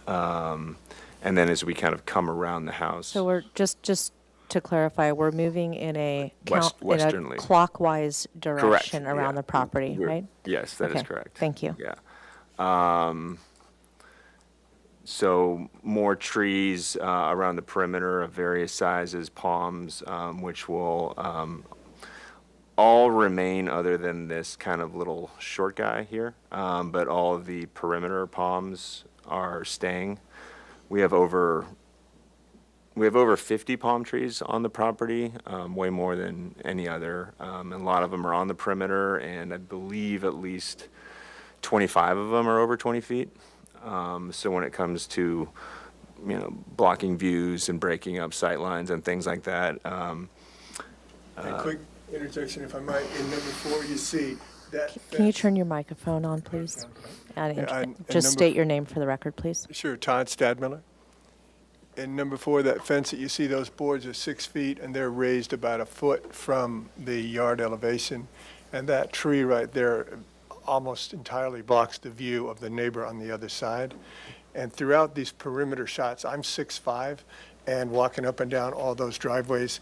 And then as we kind of come around the house. So we're just to clarify, we're moving in a westernly clockwise direction correct, around yeah. the property, right? Yes, that is Okay, correct. thank you. Yeah. So more trees around the perimeter of various sizes, palms, which will all remain other than this kind of little short guy here. But all of the perimeter palms are staying. We have over 50 palm trees on the property, way more than any other. And a lot of them are on the perimeter, and I believe at least 25 of them are over 20 feet. So when it comes to, blocking views and breaking up sight lines and things like that, A quick interjection, if I might. In number 4, you see that. Can you turn your microphone on, please? And and just number state your name for the record, please. Sure, Todd Stadmiller. In number 4, that fence that you see, those boards are 6 feet, and they're raised about a foot from the yard elevation. And that tree right there almost entirely blocks the view of the neighbor on the other side. And throughout these perimeter shots, I'm 6'5", and walking up and down all those driveways,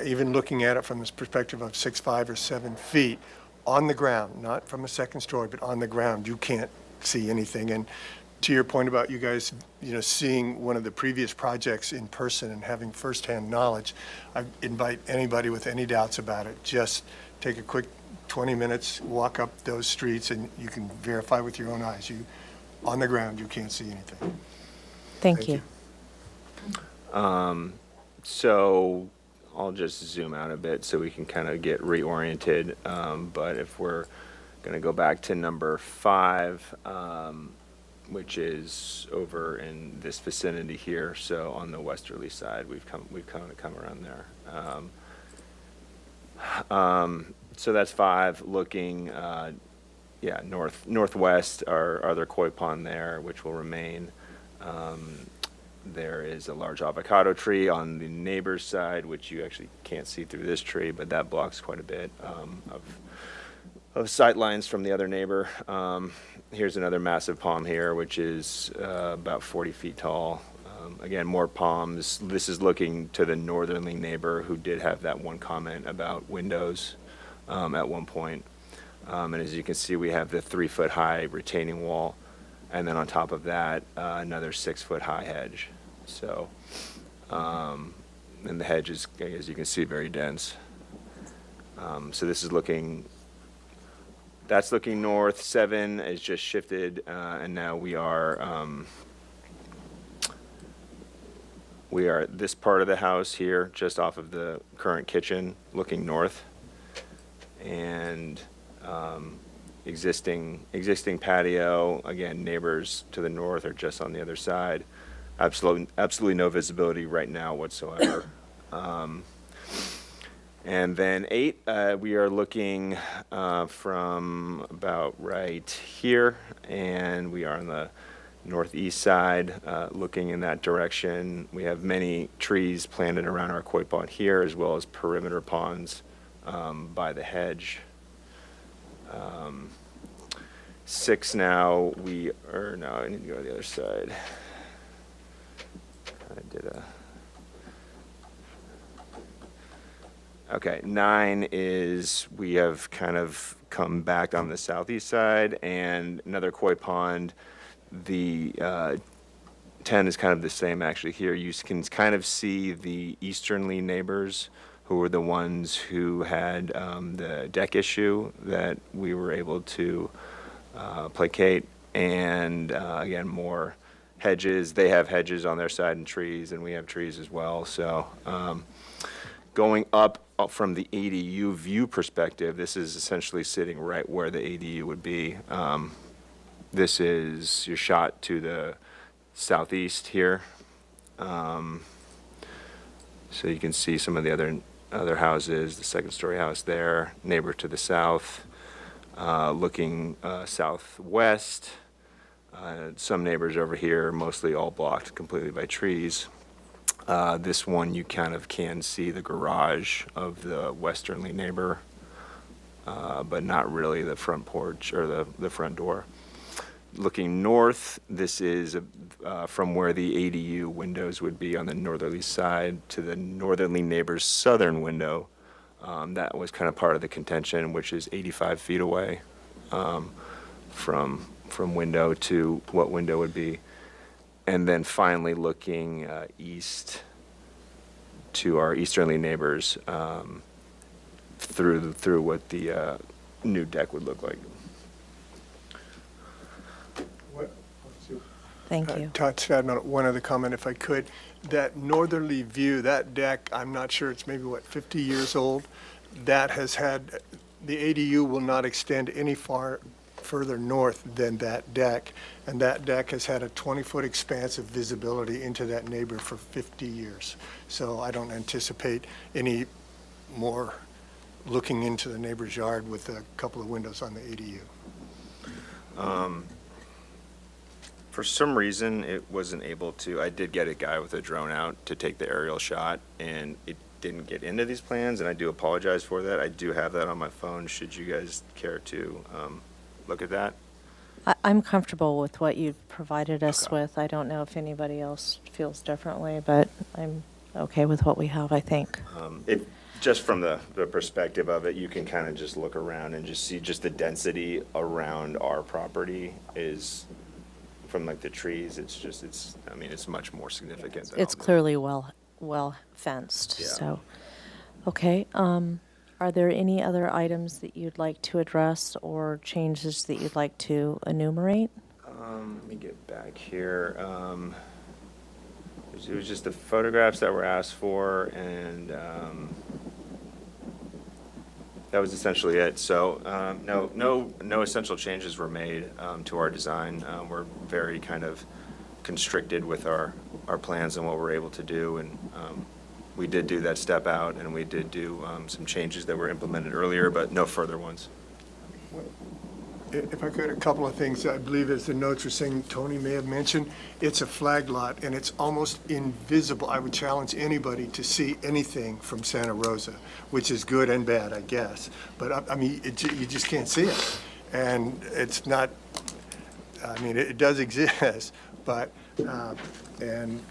even looking at it from this perspective of 6'5" or 7 feet, on the ground, not from a second story, but on the ground, you can't see anything. And to your point about you guys, seeing one of the previous projects in person and having firsthand knowledge, I invite anybody with any doubts about it, just take a quick 20 minutes, walk up those streets, and you can verify with your own eyes. On the ground, you can't see anything. Thank you. So I'll just zoom out a bit so we can kind of get reoriented. But if we're going to go back to number 5, which is over in this vicinity here, so on the westerly side, we've kind of come around there. So that's 5, looking northwest are their koi pond there, which will remain. There is a large avocado tree on the neighbor's side, which you actually can't see through this tree, but that blocks quite a bit of sight lines from the other neighbor. Here's another massive palm here, which is about 40 feet tall. Again, more palms. This is looking to the northerly neighbor who did have that one comment about windows at one point. And as you can see, we have the 3-foot-high retaining wall, and then on top of that, another 6-foot-high hedge. So, and the hedge is, as you can see, very dense. So this is that's looking north. 7 is just shifted, and now we are this part of the house here, just off of the current kitchen, looking north, and existing patio. Again, neighbors to the north are just on the other side. Absolutely no visibility right now whatsoever. And then 8, we are looking from about right here, and we are on the northeast side, looking in that direction. We have many trees planted around our koi pond here, as well as perimeter ponds by the hedge. 6 now, I need to go to the other side. Okay, 9 is, we have kind of come back on the southeast side, and another koi pond. The 10 is kind of the same actually here. You can kind of see the easternly neighbors, who were the ones who had the deck issue that we were able to placate. And again, more hedges. They have hedges on their side and trees, and we have trees as well. So going up from the ADU view perspective, this is essentially sitting right where the ADU would be. This is your shot to the southeast here. So you can see some of the other houses, the second-story house there, neighbor to the south, looking southwest. Some neighbors over here, mostly all blocked completely by trees. This one, you kind of can see the garage of the westernly neighbor, but not really the front porch or the front door. Looking north, this is from where the ADU windows would be on the northerly side to the northerly neighbor's southern window. That was kind of part of the contention, which is 85 feet away from window to what window would be. And then finally looking east to our easterly neighbors through what the new deck would look like. Thank you. Touch on one other comment, if I could. That northerly view, that deck, I'm not sure, it's maybe, 50 years old? That has had, the ADU will not extend any further north than that deck, and that deck has had a 20-foot expanse of visibility into that neighbor for 50 years. So I don't anticipate any more looking into the neighbor's yard with a couple of windows on the ADU. For some reason, it wasn't able to, I did get a guy with a drone out to take the aerial shot, and it didn't get into these plans, and I do apologize for that. I do have that on my phone, should you guys care to look at that. I'm comfortable with what you've provided us with. I don't know if anybody else feels differently, but I'm okay with what we have, I think. Just from the perspective of it, you can kind of just look around and just see just the density around our property is, from like the trees, I mean, it's much more significant than It's all the- clearly well fenced, Yeah. so. Okay, are there any other items that you'd like to address or changes that you'd like to enumerate? Let me get back here. It was just the photographs that were asked for, and that was essentially it. So no essential changes were made to our design. We're very kind of constricted with our plans and what we're able to do, and we did do that step out, and we did do some changes that were implemented earlier, but no further ones. If I could, a couple of things. I believe, as the notes were saying, Tony may have mentioned, it's a flag lot, and it's almost invisible. I would challenge anybody to see anything from Santa Rosa, which is good and bad, I guess. But, I mean, you just can't see it. And it's not, I mean, it does exist, but, then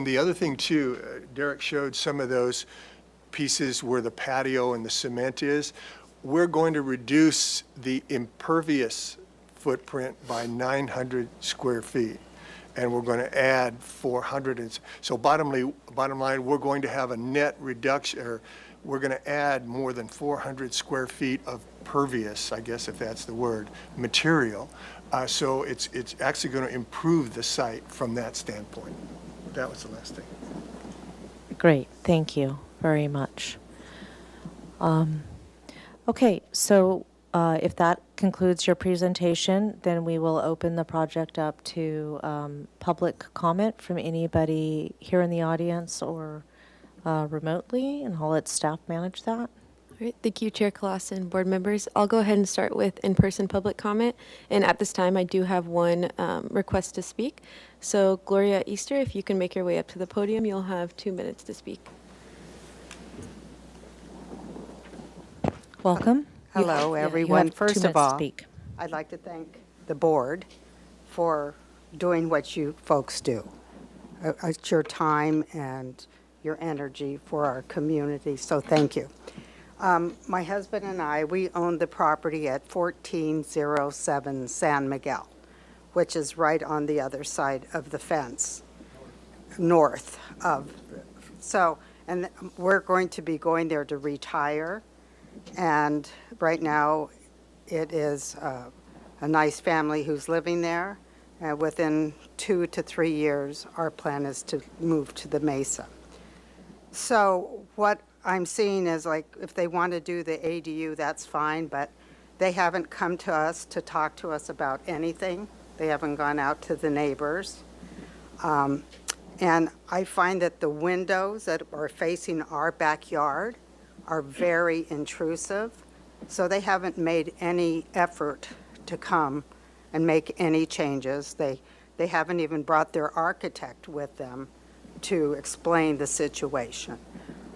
the other thing, too, Derek showed some of those pieces where the patio and the cement is. We're going to reduce the impervious footprint by 900 square feet, and we're going to add 400. So bottom line, we're going to have a net reduction, or we're going to add more than 400 square feet of pervious, I guess if that's the word, material. So it's actually going to improve the site from that standpoint. That was the last thing. Great, thank you very much. Okay, so if that concludes your presentation, then we will open the project up to public comment from anybody here in the audience or remotely, and I'll let staff manage that. All right, thank you, Chair Clausen, board members. I'll go ahead and start with in-person public comment. And at this time, I do have one request to speak. So Gloria Easter, if you can make your way up to the podium, you'll have 2 minutes to speak. Welcome. Hello, You everyone. have 2 First minutes of to all, speak. I'd like to thank the board for doing what you folks do. It's your time and your energy for our community, so thank you. My husband and I, we own the property at 1407 San Miguel, which is right on the other side of the fence, north of. So, and we're going to be going there to retire. And right now, it is a nice family who's living there. And within 2 to 3 years, our plan is to move to the Mesa. So what I'm seeing is, like, if they want to do the ADU, that's fine, but they haven't come to us to talk to us about anything. They haven't gone out to the neighbors. And I find that the windows that are facing our backyard are very intrusive, so they haven't made any effort to come and make any changes. They haven't even brought their architect with them to explain the situation.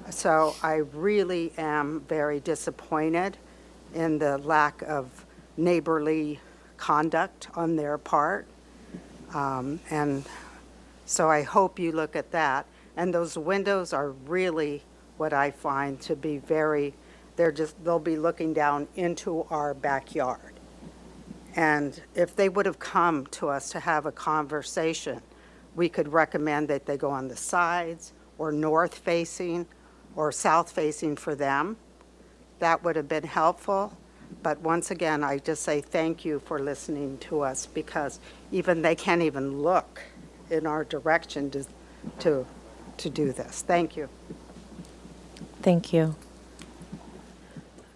So I really am very disappointed in the lack of neighborly conduct on their part. And so I hope you look at that. And those windows are really what I find to be they'll be looking down into our backyard. And if they would have come to us to have a conversation, we could recommend that they go on the sides or north facing or south facing for them. That would have been helpful. But once again, I just say thank you for listening to us, because even they can't even look in our direction to do this. Thank you. Thank you.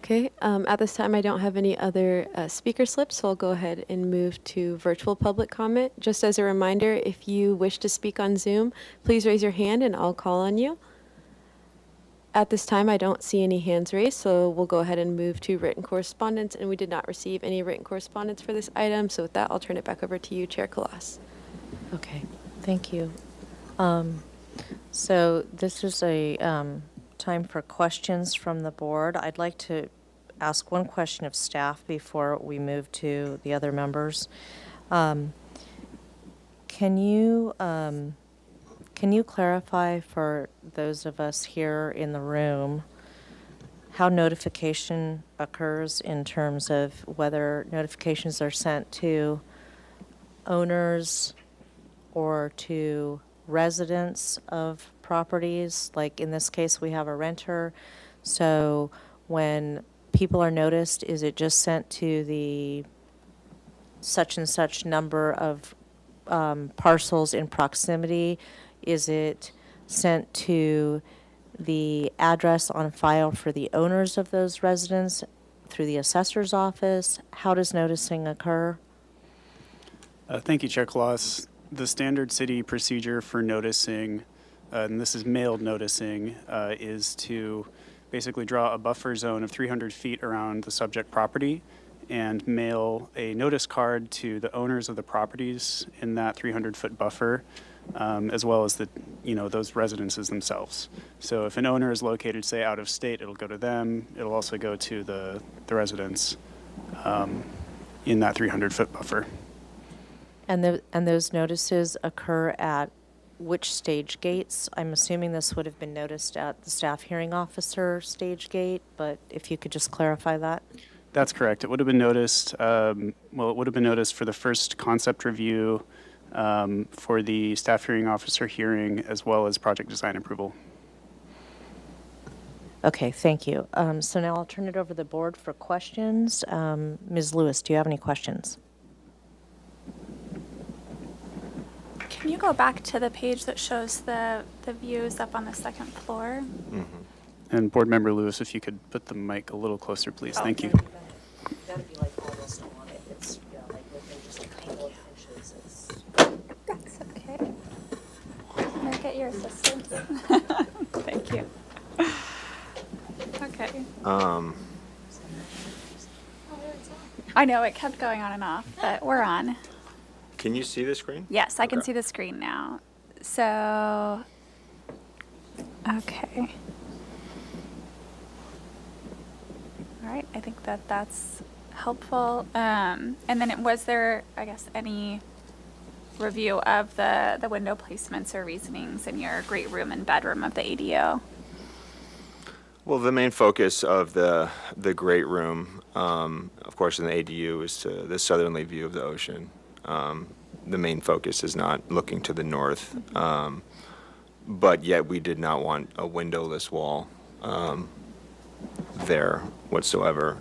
Okay, at this time, I don't have any other speaker slips, so I'll go ahead and move to virtual public comment. Just as a reminder, if you wish to speak on Zoom, please raise your hand and I'll call on you. At this time, I don't see any hands raised, so we'll go ahead and move to written correspondence, and we did not receive any written correspondence for this item, so with that, I'll turn it back over to you, Chair Kalas. Okay, thank you. So this is a time for questions from the board. I'd like to ask one question of staff before we move to the other members. Can you clarify for those of us here in the room how notification occurs in terms of whether notifications are sent to owners or to residents of properties? Like in this case, we have a renter. So when people are noticed, is it just sent to the such and such number of parcels in proximity? Is it sent to the address on file for the owners of those residents through the assessor's office? How does noticing occur? Thank you, Chair Claus. The standard city procedure for noticing, and this is mailed noticing, is to basically draw a buffer zone of 300 feet around the subject property and mail a notice card to the owners of the properties in that 300-foot buffer, as well as those residences themselves. So if an owner is located, say, out of state, it'll go to them. It'll also go to the residents in that 300-foot buffer. And those notices occur at which stage gates? I'm assuming this would have been noticed at the staff hearing officer stage gate, but if you could just clarify that. That's correct. It would have been noticed, it would have been noticed for the first concept review, for the staff hearing officer hearing, as well as project design approval. Okay, thank you. So now I'll turn it over to the board for questions. Ms. Lewis, do you have any questions? Can you go back to the page that shows the views up on the second floor? And Board Member Lewis, if you could put the mic a little closer, please. Thank you. That'd be like almost on it. It's, like within just a couple of inches. That's okay. Can I get your assistance? Thank you. Okay. I know it kept going on and off, but we're on. Can you see the screen? Yes, I can Okay. see the screen now. So, okay. All right, I think that's helpful. And then was there, I guess, any review of the window placements or reasonings in your great room and bedroom of the ADU? Well, the main focus of the great room, of course, in the ADU is to the southerly view of the ocean. The main focus is not looking to the north, but yet we did not want a windowless wall there whatsoever.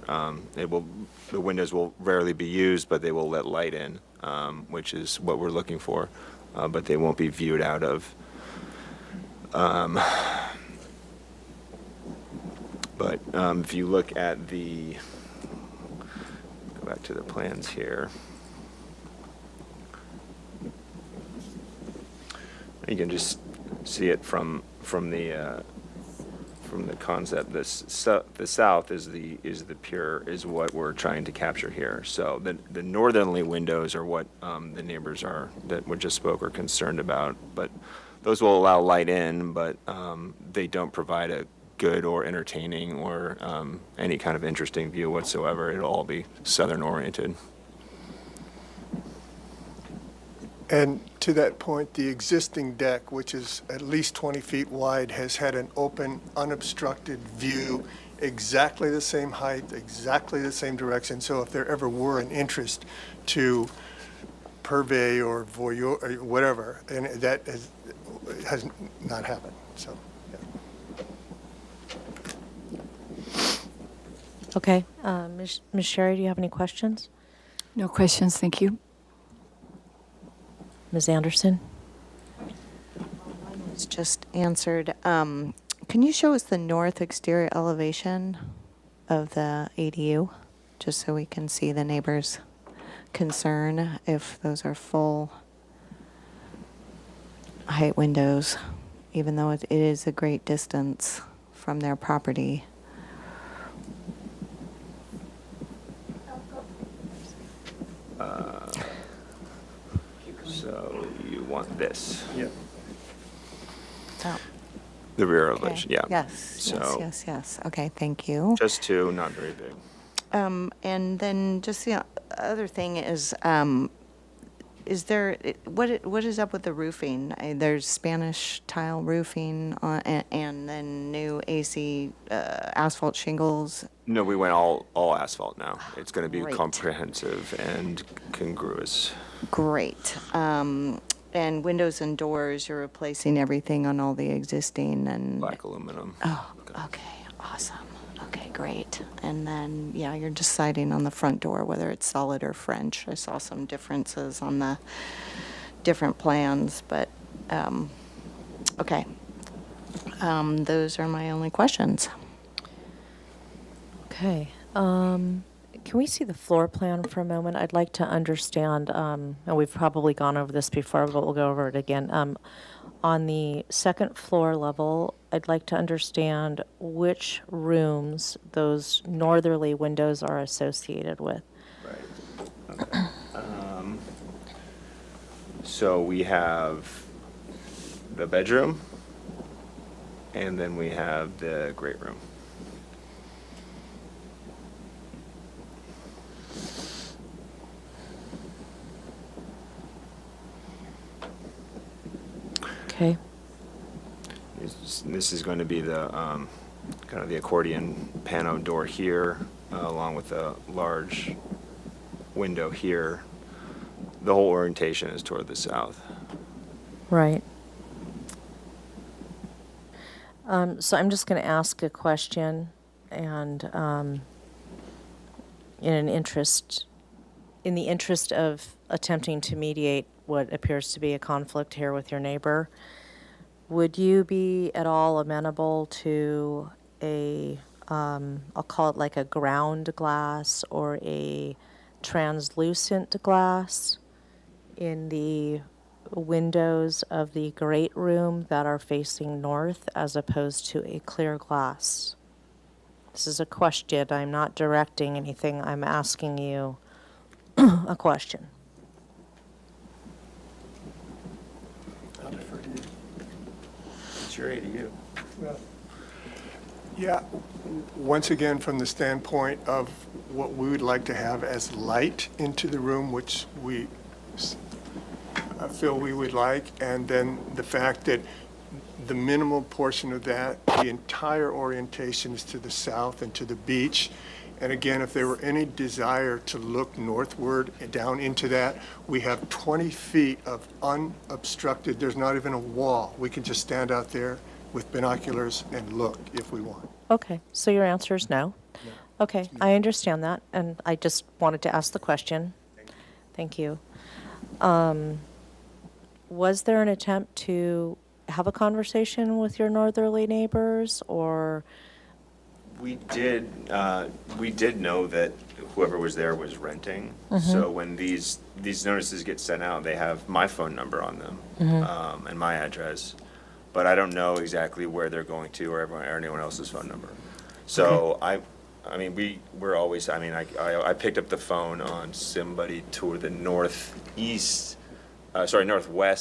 The windows will rarely be used, but they will let light in, which is what we're looking for, but they won't be viewed out of. But if you look at go back to the plans here. You can just see it from the concept. The south is what we're trying to capture here. So the northerly windows are what the neighbors that we just spoke are concerned about. But those will allow light in, but they don't provide a good or entertaining or any kind of interesting view whatsoever. It'll all be southern oriented. And to that point, the existing deck, which is at least 20 feet wide, has had an open, unobstructed view, exactly the same height, exactly the same direction. So if there ever were an interest to purvey or voyeur, or whatever, and that has not happened, so, yeah. Okay. Ms. Sherry, do you have any questions? No questions, thank you. Ms. Anderson? It's just answered. Can you show us the north exterior elevation of the ADU, just so we can see the neighbors' concern if those are full height windows, even though it is a great distance from their property? So you want this? Yep. Oh, The rear okay. elevation, yeah. Yes, So yes. Okay, thank you. just two, not very big. And then just the other thing is there, what is up with the roofing? There's Spanish tile roofing and then new AC asphalt shingles. No, we went all asphalt now. It's going to be Great. comprehensive and congruous. Great. And windows and doors, you're replacing everything on all the existing and. Black aluminum. Oh, okay, awesome. Okay, great. And then, yeah, you're deciding on the front door whether it's solid or French. I saw some differences on the different plans, but, okay. Those are my only questions. Okay. Can we see the floor plan for a moment? I'd like to understand, and we've probably gone over this before, but we'll go over it again. On the second floor level, I'd like to understand which rooms those northerly windows are associated with. Right. Okay. So we have the bedroom, and then we have the great room. Okay. This is going to be the kind of the accordion pano door here, along with a large window here. The whole orientation is toward the south. Right. So I'm just going to ask a question, and in the interest of attempting to mediate what appears to be a conflict here with your neighbor, would you be at all amenable to I'll call it like a ground glass or a translucent glass in the windows of the great room that are facing north as opposed to a clear glass? This is a question. I'm not directing anything. I'm asking you a question. I'll defer to you. It's your ADU. Yeah, once again, from the standpoint of what we would like to have as light into the room, which we feel we would like, and then the fact that the minimal portion of that, the entire orientation is to the south and to the beach. And again, if there were any desire to look northward and down into that, we have 20 feet of unobstructed, there's not even a wall. We can just stand out there with binoculars and look if we want. Okay, so your answer is no? Okay, I understand that, and I just wanted to ask the question. Thank you. Was there an attempt to have a conversation with your northerly neighbors, or? We did know that whoever was there was renting. So when these notices get sent out, they have my phone number on them and my address. But I don't know exactly where they're going to or anyone else's phone number. So I we're always, I picked up the phone on somebody to the northwest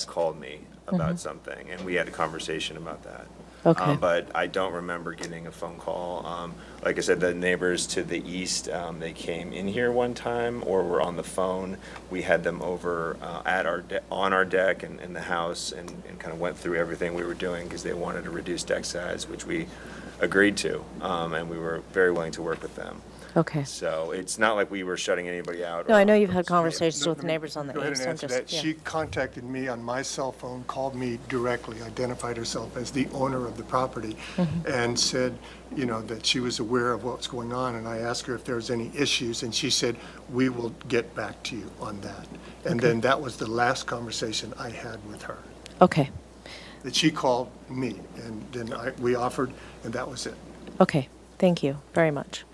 called me about something, and we had a conversation about that. Okay. But I don't remember getting a phone call. Like I said, the neighbors to the east, they came in here one time or were on the phone. We had them over on our deck and in the house and kind of went through everything we were doing because they wanted to reduce deck size, which we agreed to, and we were very willing to work with them. Okay. So it's not like we were shutting anybody out. No, or- I know you've had conversations with neighbors on the Go ahead east. and I'm answer just, that. yeah. She contacted me on my cell phone, called me directly, identified herself as the owner of the property, and said, you know, that she was aware of what's going on, and I asked her if there was any issues, and she said, we will get back to you on that. And then that was the last conversation I had with her, Okay, that she called me, and then we offered, and that was it. okay, thank you very much.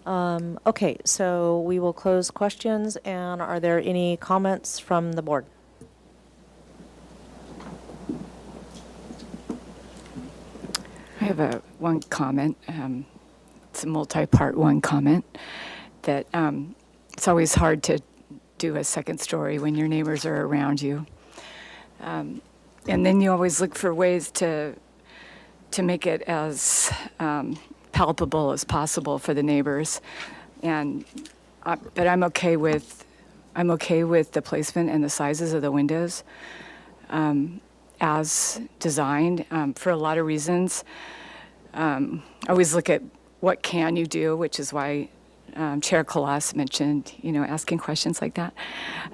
Okay, so we will close questions, and are there any comments from the board? I have one comment. It's a multi-part one comment that it's always hard to do a second story when your neighbors are around you. And then you always look for ways to make it as palpable as possible for the neighbors. And but I'm okay with the placement and the sizes of the windows as designed for a lot of reasons. I always look at what can you do, which is why Chair Kalas mentioned, you know, asking questions like that.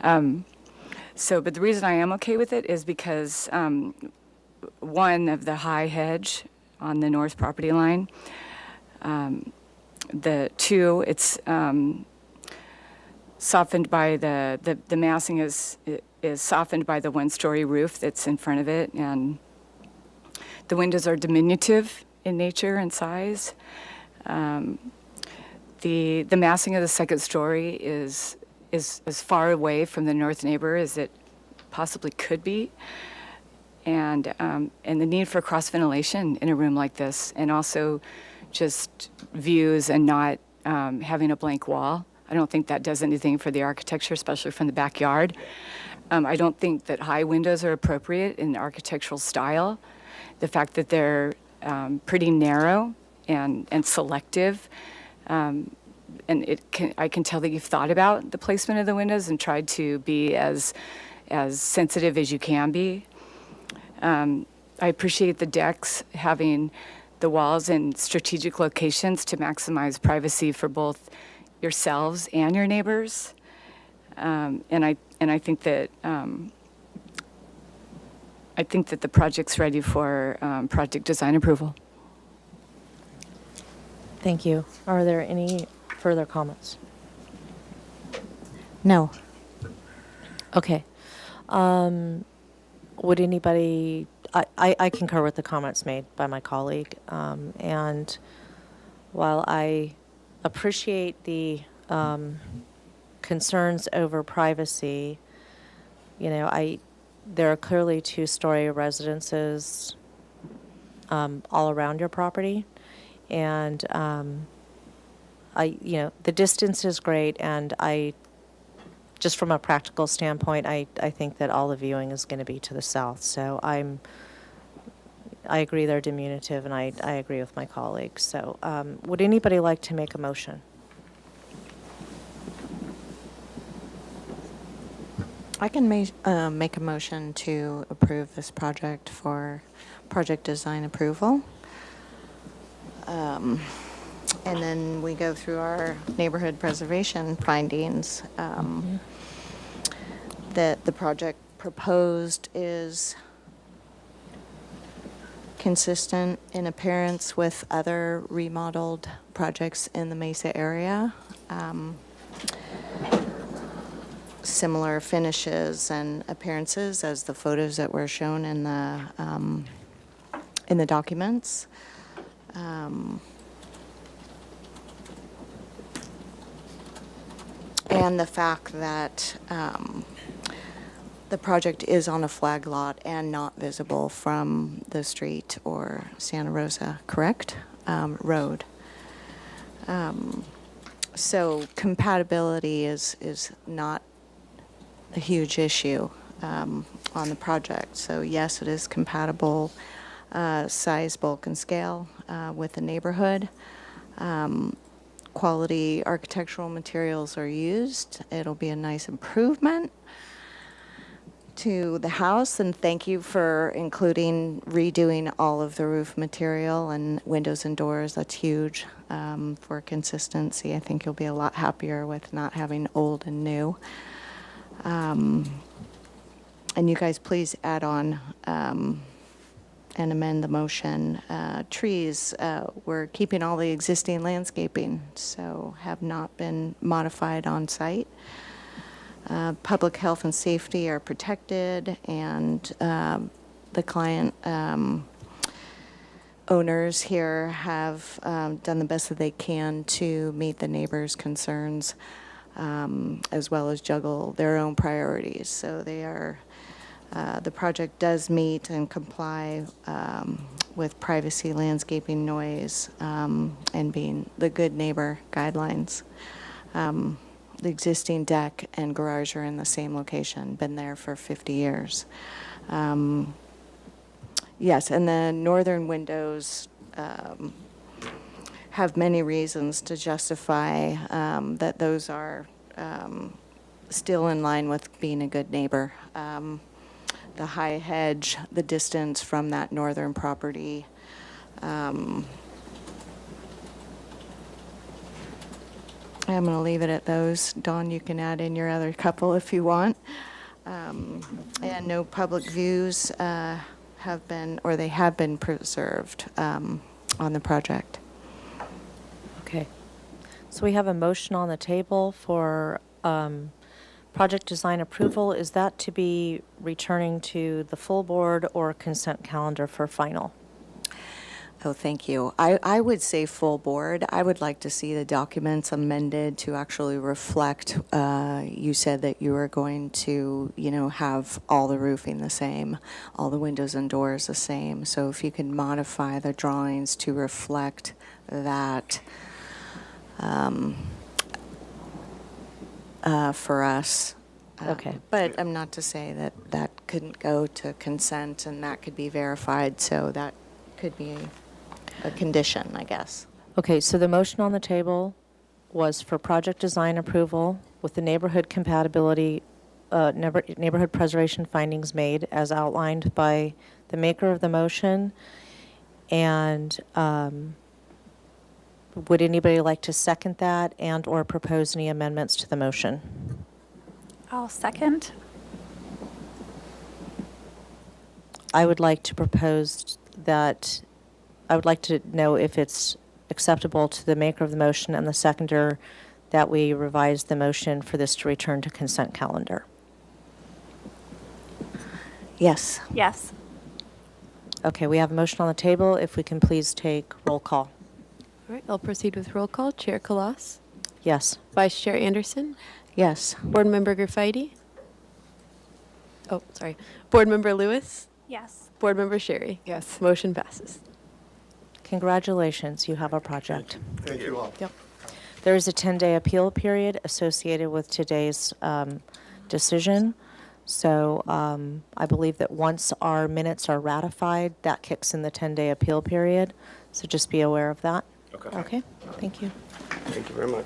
But the reason I am okay with it is because one of the high hedge on the north property line. The two, it's softened by the massing is softened by the one-story roof that's in front of it, and the windows are diminutive in nature and size. The massing of the second story is as far away from the north neighbor as it possibly could be. And the need for cross ventilation in a room like this, and also just views and not having a blank wall. I don't think that does anything for the architecture, especially from the backyard. I don't think that high windows are appropriate in architectural style. The fact that they're pretty narrow and selective, and I can tell that you've thought about the placement of the windows and tried to be as sensitive as you can be. I appreciate the decks having the walls in strategic locations to maximize privacy for both yourselves and your neighbors. And I think that the project's ready for project design approval. Thank you. Are there any further comments? No. Okay. Would anybody, I concur with the comments made by my colleague. And while I appreciate the concerns over privacy, you know, there are clearly two-story residences all around your property. And you know, the distance is great, and just from a practical standpoint, I think that all the viewing is going to be to the south. So I agree they're diminutive, and I agree with my colleagues. So would anybody like to make a motion? I can make a motion to approve this project for project design approval. And then we go through our neighborhood preservation findings. That the project proposed is consistent in appearance with other remodeled projects in the Mesa area. Similar finishes and appearances as the photos that were shown in the documents. And the fact that the project is on a flag lot and not visible from the street or Santa Rosa, correct? Road. So compatibility is not a huge issue on the project. So yes, it is compatible, size, bulk, and scale with the neighborhood. Quality architectural materials are used. It'll be a nice improvement to the house, and thank you for including redoing all of the roof material and windows and doors. That's huge for consistency. I think you'll be a lot happier with not having old and new. And you guys please add on and amend the motion. Trees, we're keeping all the existing landscaping, so have not been modified on site. Public health and safety are protected, and the client owners here have done the best that they can to meet the neighbors' concerns, as well as juggle their own priorities. So they are, the project does meet and comply with privacy, landscaping, noise, and being the good neighbor guidelines. The existing deck and garage are in the same location, been there for 50 years. Yes, and the northern windows have many reasons to justify that those are still in line with being a good neighbor. The high hedge, the distance from that northern property, I'm going to leave it at those. Dawn, you can add in your other couple if you want. And no public views have been, or they have been preserved on the project. Okay. So we have a motion on the table for project design approval. Is that to be returning to the full board or consent calendar for final? Oh, thank you. I would say full board. I would like to see the documents amended to actually reflect, you said that you were going to, have all the roofing the same, all the windows and doors the same. So if you could modify the drawings to reflect that for us. Okay. But I'm not to say that that couldn't go to consent and that could be verified, so that could be a condition, I guess. Okay, so the motion on the table was for project design approval with the neighborhood compatibility, neighborhood preservation findings made as outlined by the maker of the motion. And would anybody like to second that and or propose any amendments to the motion? I'll second. I would like to propose that, I would like to know if it's acceptable to the maker of the motion and the seconder that we revise the motion for this to return to consent calendar. Yes. Yes. Okay, we have a motion on the table. If we can please take roll call. All right, I'll proceed with roll call. Chair Kalas, Yes. Vice Chair Anderson, Yes. Board Member Graffitti. Oh, sorry. Board Member Lewis, Yes. Board Member Sherry. Yes. Motion passes. Congratulations, you have a project. Thank you all. Yep. There is a 10-day appeal period associated with today's decision. So I believe that once our minutes are ratified, that kicks in the 10-day appeal period. So just be aware of that. Okay. Okay, thank you. Thank you very much.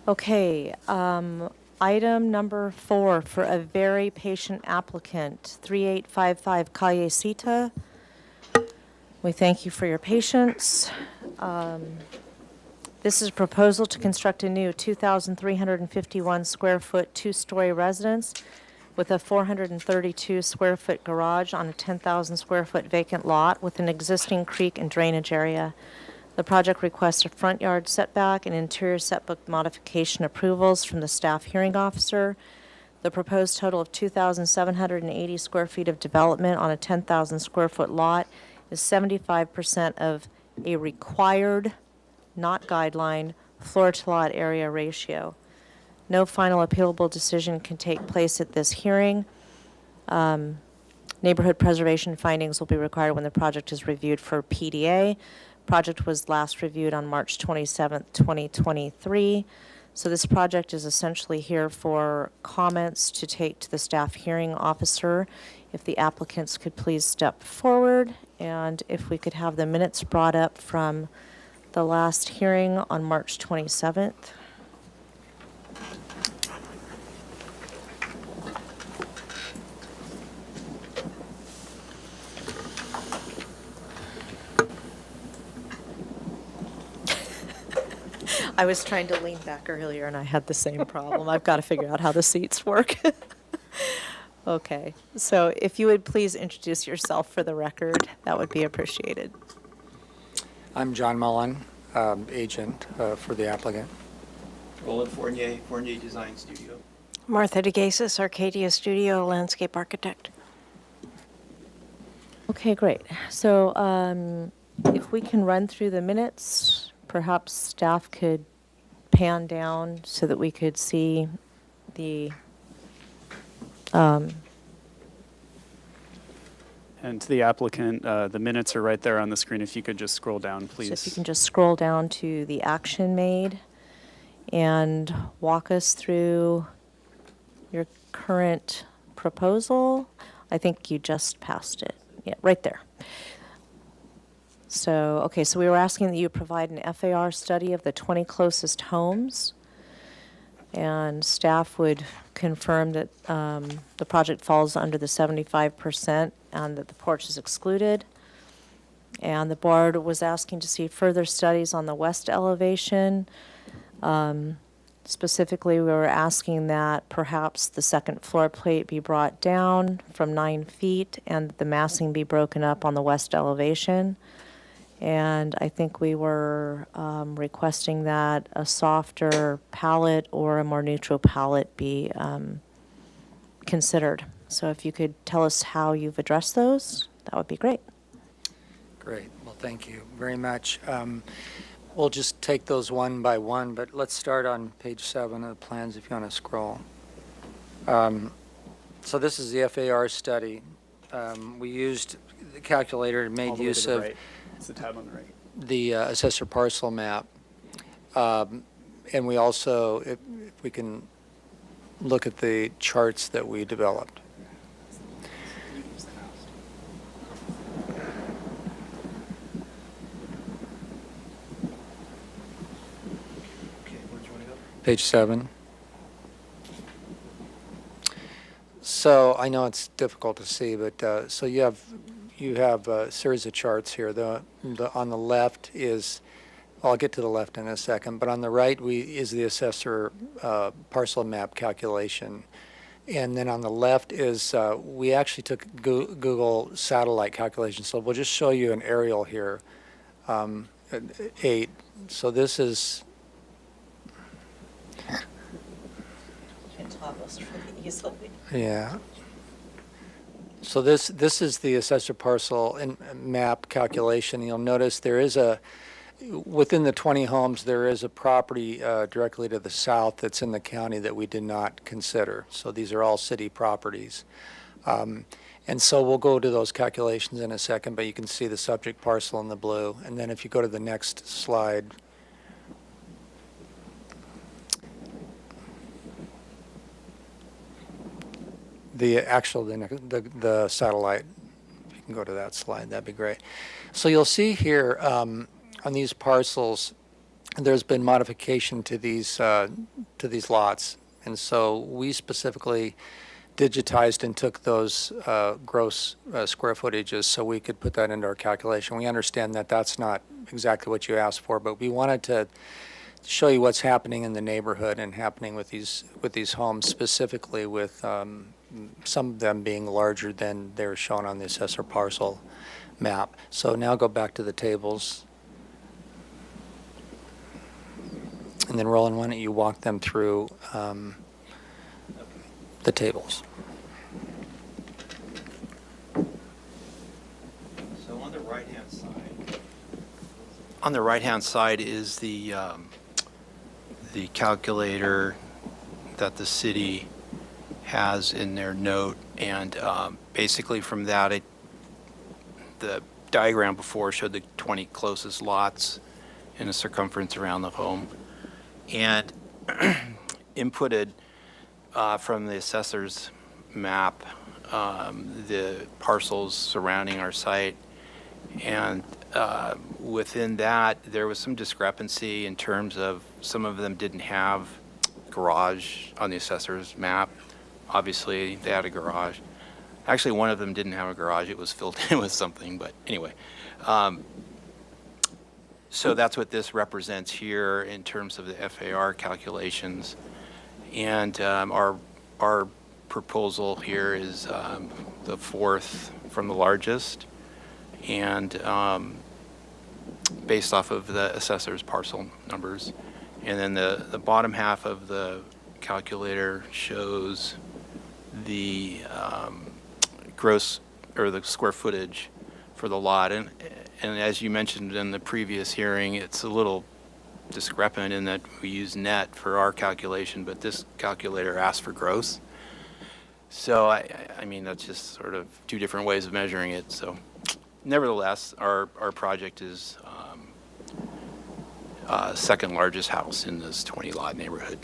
Okay, item number 4 for a very patient applicant, 3855 Calle Cita. We thank you for your patience. This is a proposal to construct a new 2,351 square foot, 2-story residence with a 432 square foot garage on a 10,000 square foot vacant lot with an existing creek and drainage area. The project requests a front yard setback and interior setback modification approvals from the staff hearing officer. The proposed total of 2,780 square feet of development on a 10,000 square foot lot is 75% of a required, not guideline, floor to lot area ratio. No final appealable decision can take place at this hearing. Neighborhood preservation findings will be required when the project is reviewed for PDA. Project was last reviewed on March 27th, 2023. So this project is essentially here for comments to take to the staff hearing officer. If the applicants could please step forward, and if we could have the minutes brought up from the last hearing on March 27th. I was trying to lean back earlier and I had the same problem. I've got to figure out how the seats work. Okay, so if you would please introduce yourself for the record, that would be appreciated. I'm John Mullen, agent for the applicant. Roland Fournier, Fournier Design Studio. Martha DeGasis, Arcadia Studio, landscape architect. Okay, great. So if we can run through the minutes, perhaps staff could pan down so that we could see the And to the applicant, the minutes are right there on the screen. If you could just scroll down, please. So if you can just scroll down to the action made and walk us through your current proposal. I think you just passed it. Yeah, right there. So, okay, so we were asking that you provide an FAR study of the 20 closest homes. And staff would confirm that the project falls under the 75% and that the porch is excluded. And the board was asking to see further studies on the west elevation. Specifically, we were asking that perhaps the second floor plate be brought down from 9 feet and the massing be broken up on the west elevation. And I think we were requesting that a softer palette or a more neutral palette be considered. So if you could tell us how you've addressed those, that would be great. Great. Well, thank you very much. We'll just take those one by one, but let's start on page 7 of the plans if you want to scroll. So this is the FAR study. We used the calculator and All made the way use to the of right. It's the tab on the right. the assessor parcel map. And we also, if we can look at the charts that we developed. Page 7. So I know it's difficult to see, but so you have a series of charts here. On the left is, I'll get to the left in a second, but on the right is the assessor parcel map calculation. And then on the left is, we actually took Google satellite calculation. So we'll just show you an aerial here, 8. So this is, yeah. So this is the assessor parcel and map calculation. You'll notice there is within the 20 homes, there is a property directly to the south that's in the county that we did not consider. So these are all city properties. And so we'll go to those calculations in a second, but you can see the subject parcel in the blue. And then if you go to the next slide, the satellite, if you can go to that slide, that'd be great. So you'll see here on these parcels, there's been modification to these lots. And so we specifically digitized and took those gross square footages so we could put that into our calculation. We understand that that's not exactly what you asked for, but we wanted to show you what's happening in the neighborhood and happening with these homes, specifically with some of them being larger than they're shown on the assessor parcel map. So now go back to the tables. And then Roland, why don't you walk them through the tables. So on the right-hand side is the calculator that the city has in their note, and basically from that, the diagram before showed the 20 closest lots in a circumference around the home, and inputted from the assessor's map the parcels surrounding our site, and within that, there was some discrepancy in terms of some of them didn't have garage on the assessor's map. Obviously, they had a garage. Actually, one of them didn't have a garage. It was filled in with something, but anyway. So that's what this represents here in terms of the FAR calculations. And our proposal here is the fourth from the largest, and based off of the assessor's parcel numbers. And then the bottom half of the calculator shows the gross, or the square footage for the lot. And as you mentioned in the previous hearing, it's a little discrepant in that we use net for our calculation, but this calculator asks for gross. So I mean, that's just sort of two different ways of measuring it. So nevertheless, our project is second largest house in this 20 lot neighborhood.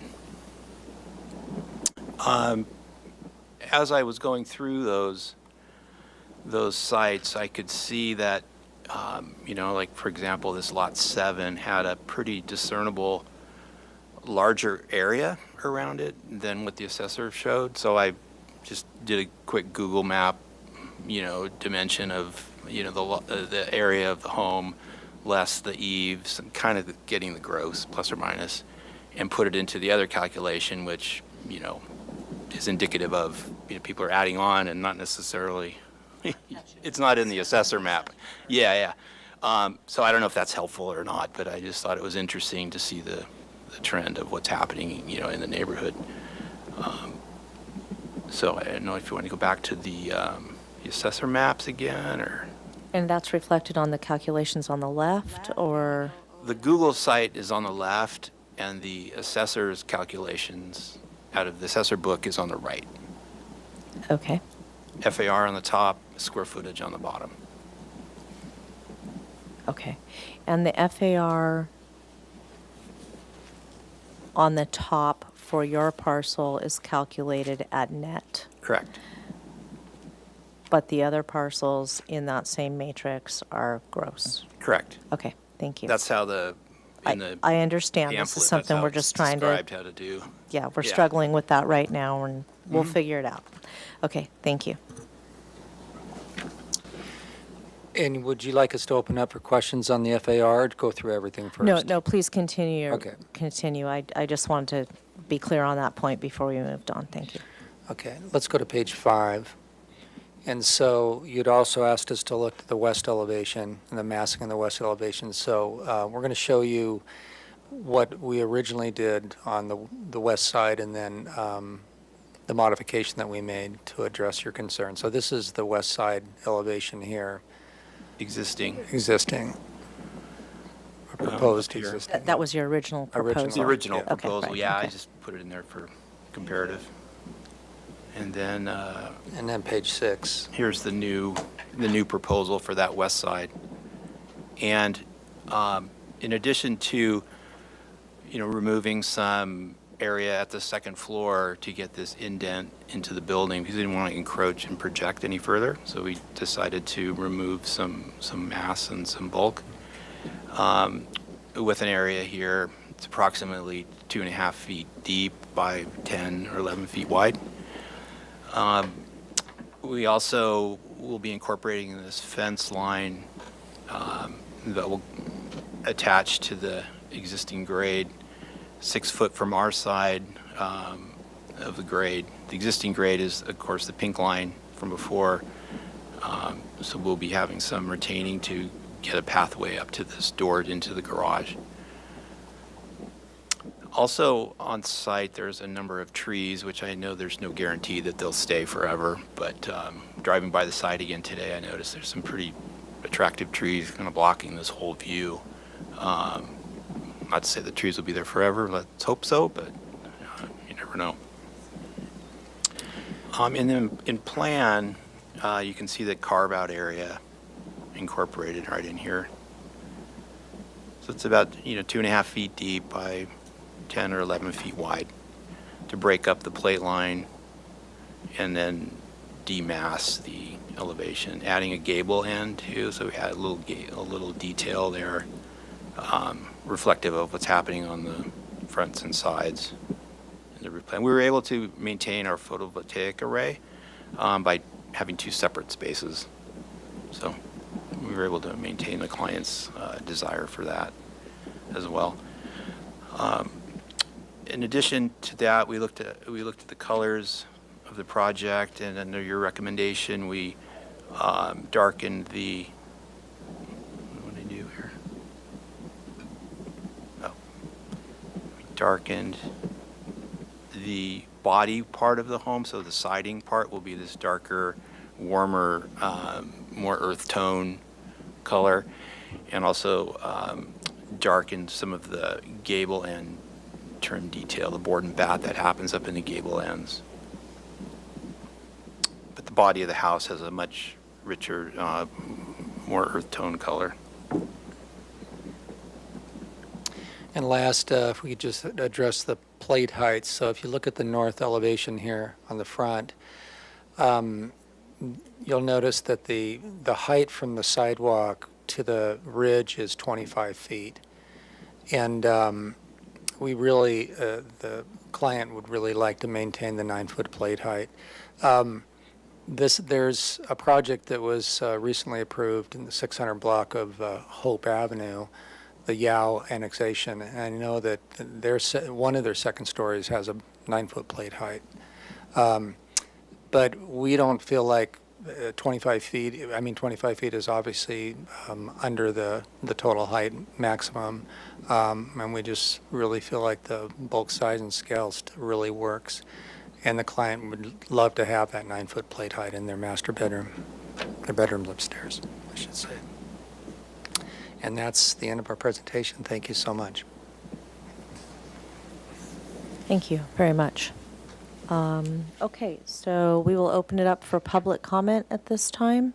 As I was going through those sites, I could see that, you know, like for example, this lot 7 had a pretty discernible larger area around it than what the assessor showed. So I just did a quick Google map, you know, dimension of, you know, the area of the home, less the eaves, and kind of getting the gross, plus or minus, and put it into the other calculation, which, you know, is indicative of, you know, people are adding on and not necessarily, it's not in the assessor map. Yeah. So I don't know if that's helpful or not, but I just thought it was interesting to see the trend of what's happening, you know, in the neighborhood. So I don't know if you want to go back to the assessor maps again, or. And that's reflected on the calculations on the left, or? The Google site is on the left, and the assessor's calculations out of the assessor book is on the right. Okay. FAR on the top, square footage on the bottom. Okay. And the FAR on the top for your parcel is calculated at net, Correct. but the other parcels in that same matrix are gross. Correct. Okay, thank you. That's how I understand. This is something we're just trying to. Described how to do. Yeah, we're Yeah. struggling with that right now, and we'll figure it out. Okay, thank you. And would you like us to open up for questions on the FAR, or to go through everything first? No, please continue. Okay. Continue. I just wanted to be clear on that point before we moved on. Thank you. Okay, let's go to page 5. And so you'd also asked us to look at the west elevation and the massing in the west elevation. So we're going to show you what we originally did on the west side, and then the modification that we made to address your concern. So this is the west side elevation here. Existing. Or proposed here. existing. That was your original proposal? The original Okay, proposal, right, yeah, I okay. just put it in there for comparative. And then And then page 6. here's the new proposal for that west side. And in addition to, you know, removing some area at the second floor to get this indent into the building, because we didn't want to encroach and project any further, so we decided to remove some mass and some bulk. With an area here, it's approximately 2.5 feet deep by 10 or 11 feet wide. We also will be incorporating this fence line that will attach to the existing grade, 6 foot from our side of the grade. The existing grade is, of course, the pink line from before, so we'll be having some retaining to get a pathway up to this door into the garage. Also on site, there's a number of trees, which I know there's no guarantee that they'll stay forever, but driving by the site again today, I noticed there's some pretty attractive trees kind of blocking this whole view. Not to say the trees will be there forever, let's hope so, but you never know. And then in plan, you can see the carve-out area incorporated right in here. So it's about, 2.5 feet deep by 10 or 11 feet wide to break up the plate line and then demass the elevation, adding a gable end too, so we had a little detail there, reflective of what's happening on the fronts and sides in the roof plan. We were able to maintain our photovoltaic array by having 2 separate spaces. So we were able to maintain the client's desire for that as well. In addition to that, we looked at the colors of the project, and under your recommendation, we darkened the. What did I do here? Oh, we darkened the body part of the home, so the siding part will be this darker, warmer, more earth tone color, and also darkened some of the gable end trim detail, the board and batt that happens up in the gable ends. But the body of the house has a much richer, more earth tone color. And last, if we could just address the plate heights. So if you look at the north elevation here on the front, you'll notice that the height from the sidewalk to the ridge is 25 feet. And we really, the client would really like to maintain the 9-foot plate height. There's a project that was recently approved in the 600 block of Hope Avenue, the Yao annexation, and I know that one of their second stories has a 9-foot plate height. But we don't feel like 25 feet, 25 feet is obviously under the total height maximum, and we just really feel like the bulk size and scale really works. And the client would love to have that 9-foot plate height in their master bedroom, their bedroom upstairs, I should say. And that's the end of our presentation. Thank you so much. Thank you very much. Okay, so we will open it up for public comment at this time.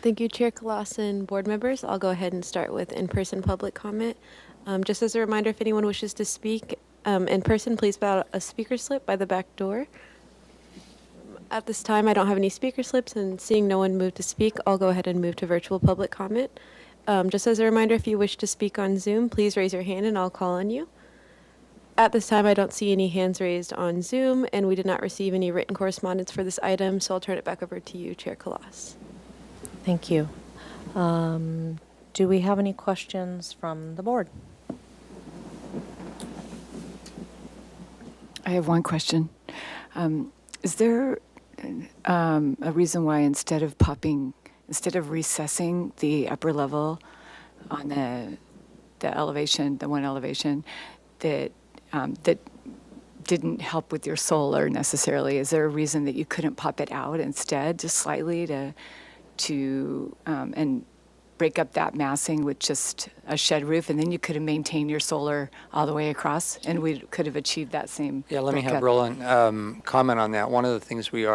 Thank you, Chair Clausen, board members. I'll go ahead and start with in-person public comment. Just as a reminder, if anyone wishes to speak in person, please fill out a speaker slip by the back door. At this time, I don't have any speaker slips, and seeing no one move to speak, I'll go ahead and move to virtual public comment. Just as a reminder, if you wish to speak on Zoom, please raise your hand and I'll call on you. At this time, I don't see any hands raised on Zoom, and we did not receive any written correspondence for this item, so I'll turn it back over to you, Chair Kalas. Thank you. Do we have any questions from the board? I have one question. Is there a reason why instead of recessing the upper level on the elevation, the one elevation, that didn't help with your solar necessarily? Is there a reason that you couldn't pop it out instead, just slightly to and break up that massing with just a shed roof, and then you could have maintained your solar all the way across, and we could have achieved that same. Yeah, let me have breakup? Roland comment on that. One of the things we've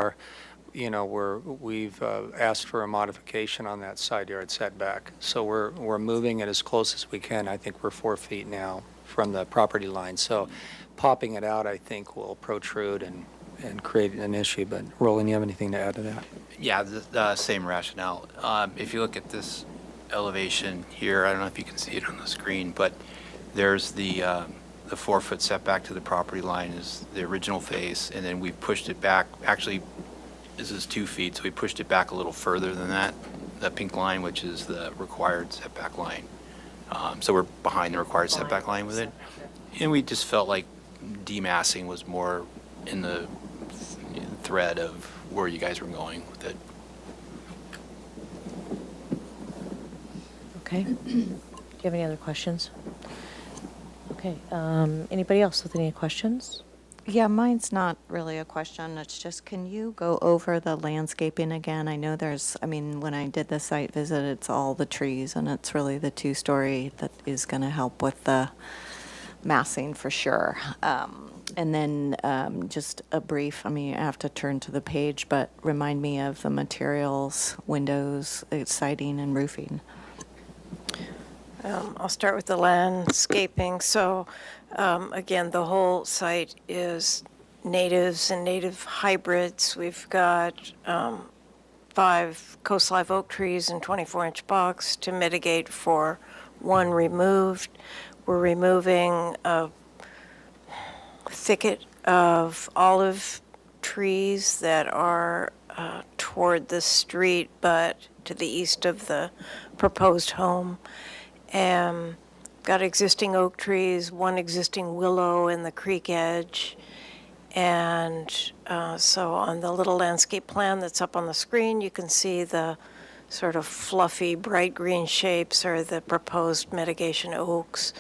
asked for a modification on that side yard setback. So we're moving it as close as we can. I think we're 4 feet now from the property line. So popping it out, I think, will protrude and create an issue. But Roland, you have anything to add to that? Yeah, the same rationale. If you look at this elevation here, I don't know if you can see it on the screen, but there's the 4-foot setback to the property line is the original face, and then we pushed it back. Actually, this is 2 feet, so we pushed it back a little further than that, the pink line, which is the required setback line. So we're behind the required setback line with it. And we just felt like demassing was more in the thread of where you guys were going with it. Okay. Do you have any other questions? Okay. Anybody else with any questions? Yeah, mine's not really a question. It's just, can you go over the landscaping again? I know when I did the site visit, it's all the trees, and it's really the 2-story that is going to help with the massing for sure. And then just a brief, I have to turn to the page, but remind me of the materials, windows, siding, and roofing. I'll start with the landscaping. So again, the whole site is natives and native hybrids. We've got 5 Coast Live oak trees in 24-inch box to mitigate for one removed. We're removing a thicket of olive trees that are toward the street, but to the east of the proposed home. And got existing oak trees, one existing willow in the creek edge. And so on the little landscape plan that's up on the screen, you can see the sort of fluffy, bright green shapes are the proposed mitigation oaks.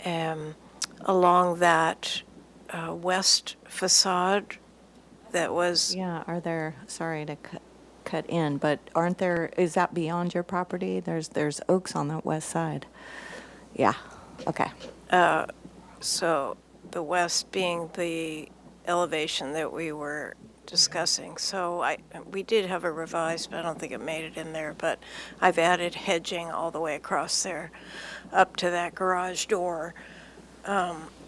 Along that west facade that was... Yeah, are there, sorry to cut in, but aren't there, is that beyond your property? There's oaks on the west side. Yeah, okay. So the west being the elevation that we were discussing. So we did have a revised, but I don't think it made it in there, but I've added hedging all the way across there up to that garage door,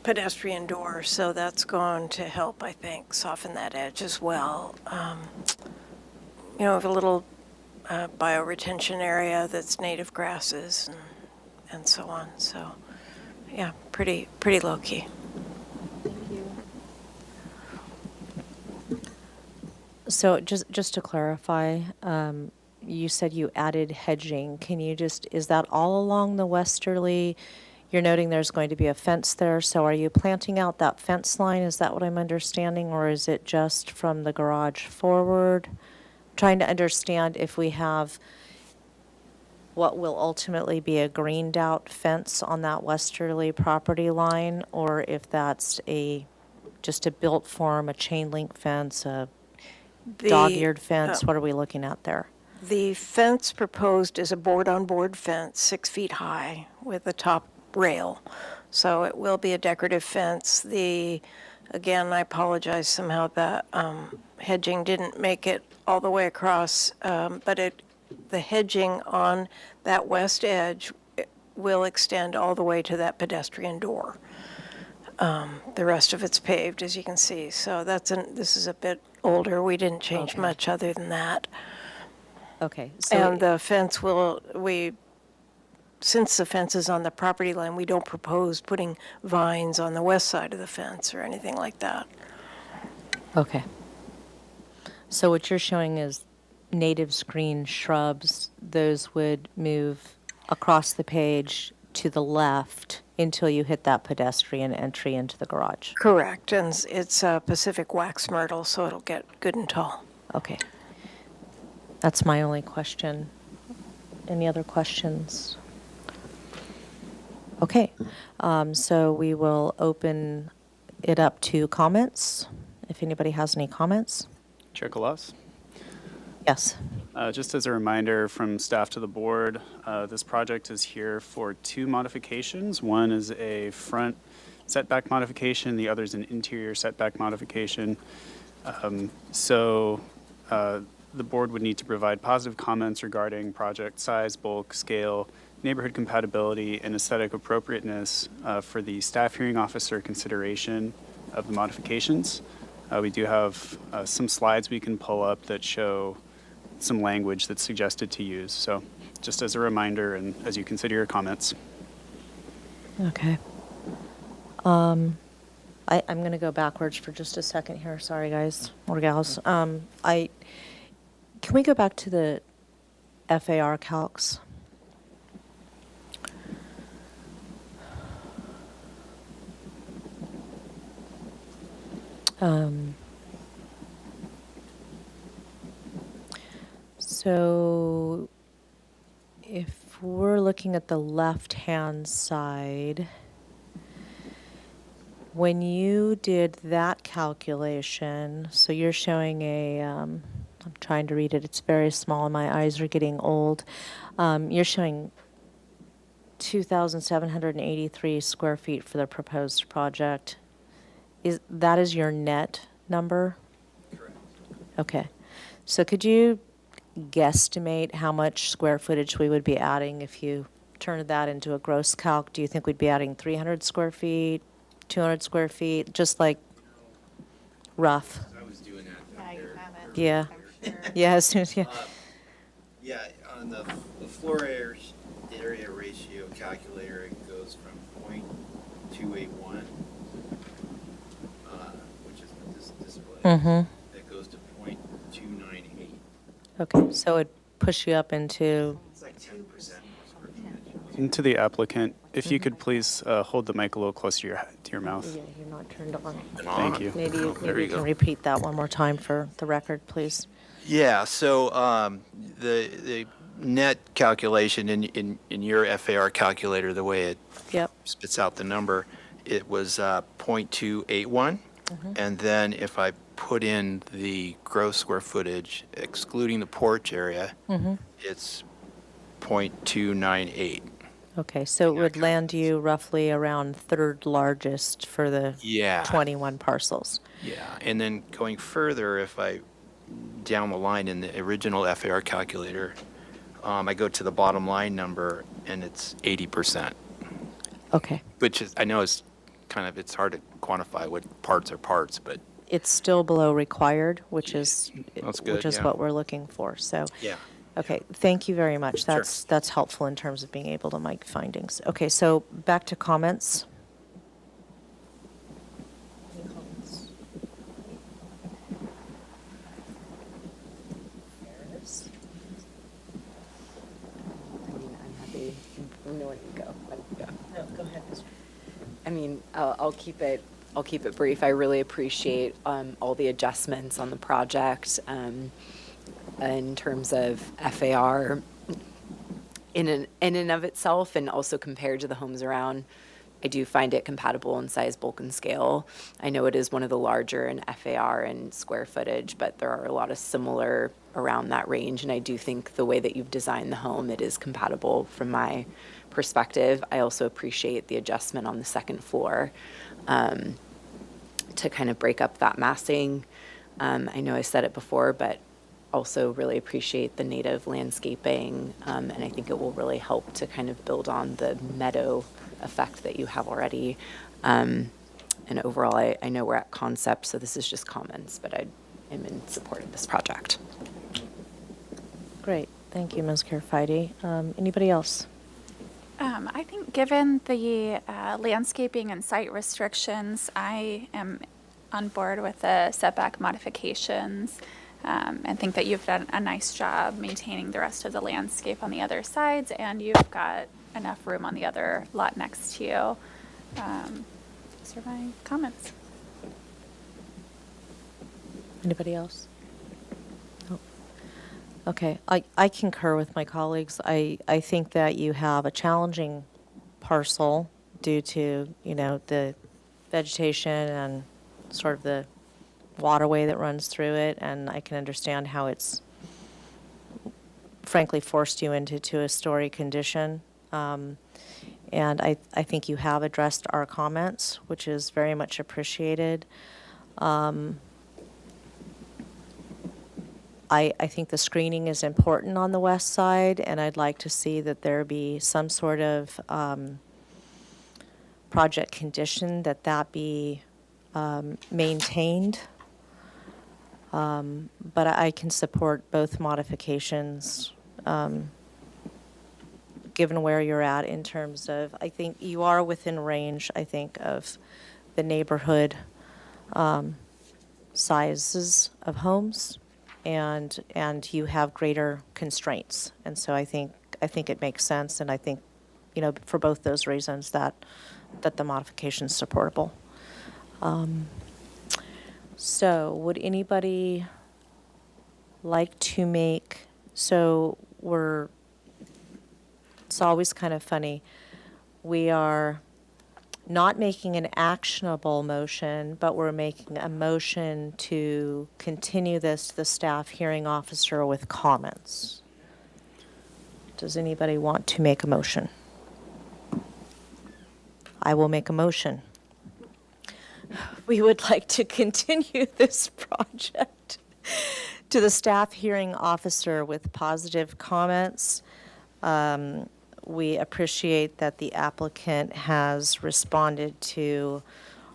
pedestrian door, so that's going to help, I think, soften that edge as well. You know, a little bioretention area that's native grasses and so on. So, yeah, pretty low key. So just to clarify, you said you added hedging. Can you is that all along the westerly? You're noting there's going to be a fence there, so are you planting out that fence line? Is that what I'm understanding, or is it just from the garage forward? Trying to understand if we have what will ultimately be a greened out fence on that westerly property line, or if that's just a built form, a chain link fence, a dog-eared fence. What are we looking at there? The fence proposed is a board-on-board fence, 6 feet high, with a top rail. So it will be a decorative fence. Again, I apologize somehow that hedging didn't make it all the way across, but the hedging on that west edge will extend all the way to that pedestrian door. The rest of it's paved, as you can see. So this is a bit older. We didn't change much other than that. Okay. And the fence since the fence is on the property line, we don't propose putting vines on the west side of the fence or anything like that. Okay. So what you're showing is native screen shrubs. Those would move across the page to the left until you hit that pedestrian entry into the garage. Correct, and it's a Pacific wax myrtle, so it'll get good and tall. Okay. That's my only question. Any other questions? Okay, so we will open it up to comments, if anybody has any comments. Chair Kalas? Yes. Just as a reminder from staff to the board, this project is here for 2 modifications. One is a front setback modification, the other is an interior setback modification. The board would need to provide positive comments regarding project size, bulk, scale, neighborhood compatibility, and aesthetic appropriateness for the staff hearing officer consideration of the modifications. We do have some slides we can pull up that show some language that's suggested to use. So just as a reminder and as you consider your comments. Okay. I'm going to go backwards for just a second here. Sorry, guys or gals. Can we go back to the FAR calcs? So if we're looking at the left-hand side, when you did that calculation, so you're showing I'm trying to read it, it's very small and my eyes are getting old. You're showing 2,783 square feet for the proposed project. That is your net number? Correct. Okay. So could you guesstimate how much square footage we would be adding if you turned that into a gross calc? Do you think we'd be adding 300 square feet, 200 square feet, just like rough? I was doing that. Yeah. Yeah, as soon as, yeah. Yeah, on the floor area ratio calculator, it goes from .281, which is this display. Mm-hmm. It goes to .298. Okay, so it push you up into, It's like 10% more square footage. And to the applicant, if you could please hold the mic a little closer to your mouth. yeah, you're not turned on. Thank you. Maybe There maybe you you can go. repeat that one more time for the record, please. Yeah, so the net calculation in your FAR calculator, the way it Yep. spits out the number, it was .281. And then if I put in the gross square footage, excluding the porch area, it's .298. Okay, so it would land you roughly around third largest for the Yeah. 21 parcels. Yeah, and then going further, if I, down the line in the original FAR calculator, I go to the bottom line number and it's 80%, Okay. which is, I know it's kind of, it's hard to quantify what parts are parts, but It's still below required, which is, That's good, which is yeah. what we're looking for, so. yeah. Okay, thank you very much. That's helpful in terms of being able to make findings. Okay, so back to comments. I'm happy. No one can go. But, yeah. No, go ahead, Mr. I mean, I'll keep it brief. I really appreciate all the adjustments on the project in terms of FAR in and of itself, and also compared to the homes around. I do find it compatible in size, bulk, and scale. I know it is one of the larger in FAR and square footage, but there are a lot of similar around that range. And I do think the way that you've designed the home, it is compatible from my perspective. I also appreciate the adjustment on the second floor to kind of break up that massing. I know I said it before, but also really appreciate the native landscaping. And I think it will really help to kind of build on the meadow effect that you have already. And overall, I know we're at concept, so this is just comments, but I am in support of this project. Great, thank you, Ms. Carafidi. Anybody else? I think given the landscaping and site restrictions, I am on board with the setback modifications and think that you've done a nice job maintaining the rest of the landscape on the other sides, and you've got enough room on the other lot next to you. Those are my comments. Anybody else? No. Okay, I concur with my colleagues. I think that you have a challenging parcel due to, the vegetation and sort of the waterway that runs through it, and I can understand how it's frankly forced you into two-story condition. And I think you have addressed our comments, which is very much appreciated. I think the screening is important on the west side, and I'd like to see that there be some sort of project condition that be maintained. But I can support both modifications, given where you're at in terms of, I think you are within range, I think, of the neighborhood sizes of homes, and you have greater constraints. And so I think it makes sense, and I think, for both those reasons that the modification is supportable. So would anybody like to make, it's always kind of funny, we are not making an actionable motion, but we're making a motion to continue this to the staff hearing officer with comments. Does anybody want to make a motion? I will make a motion. We would like to continue this project to the staff hearing officer with positive comments. We appreciate that the applicant has responded to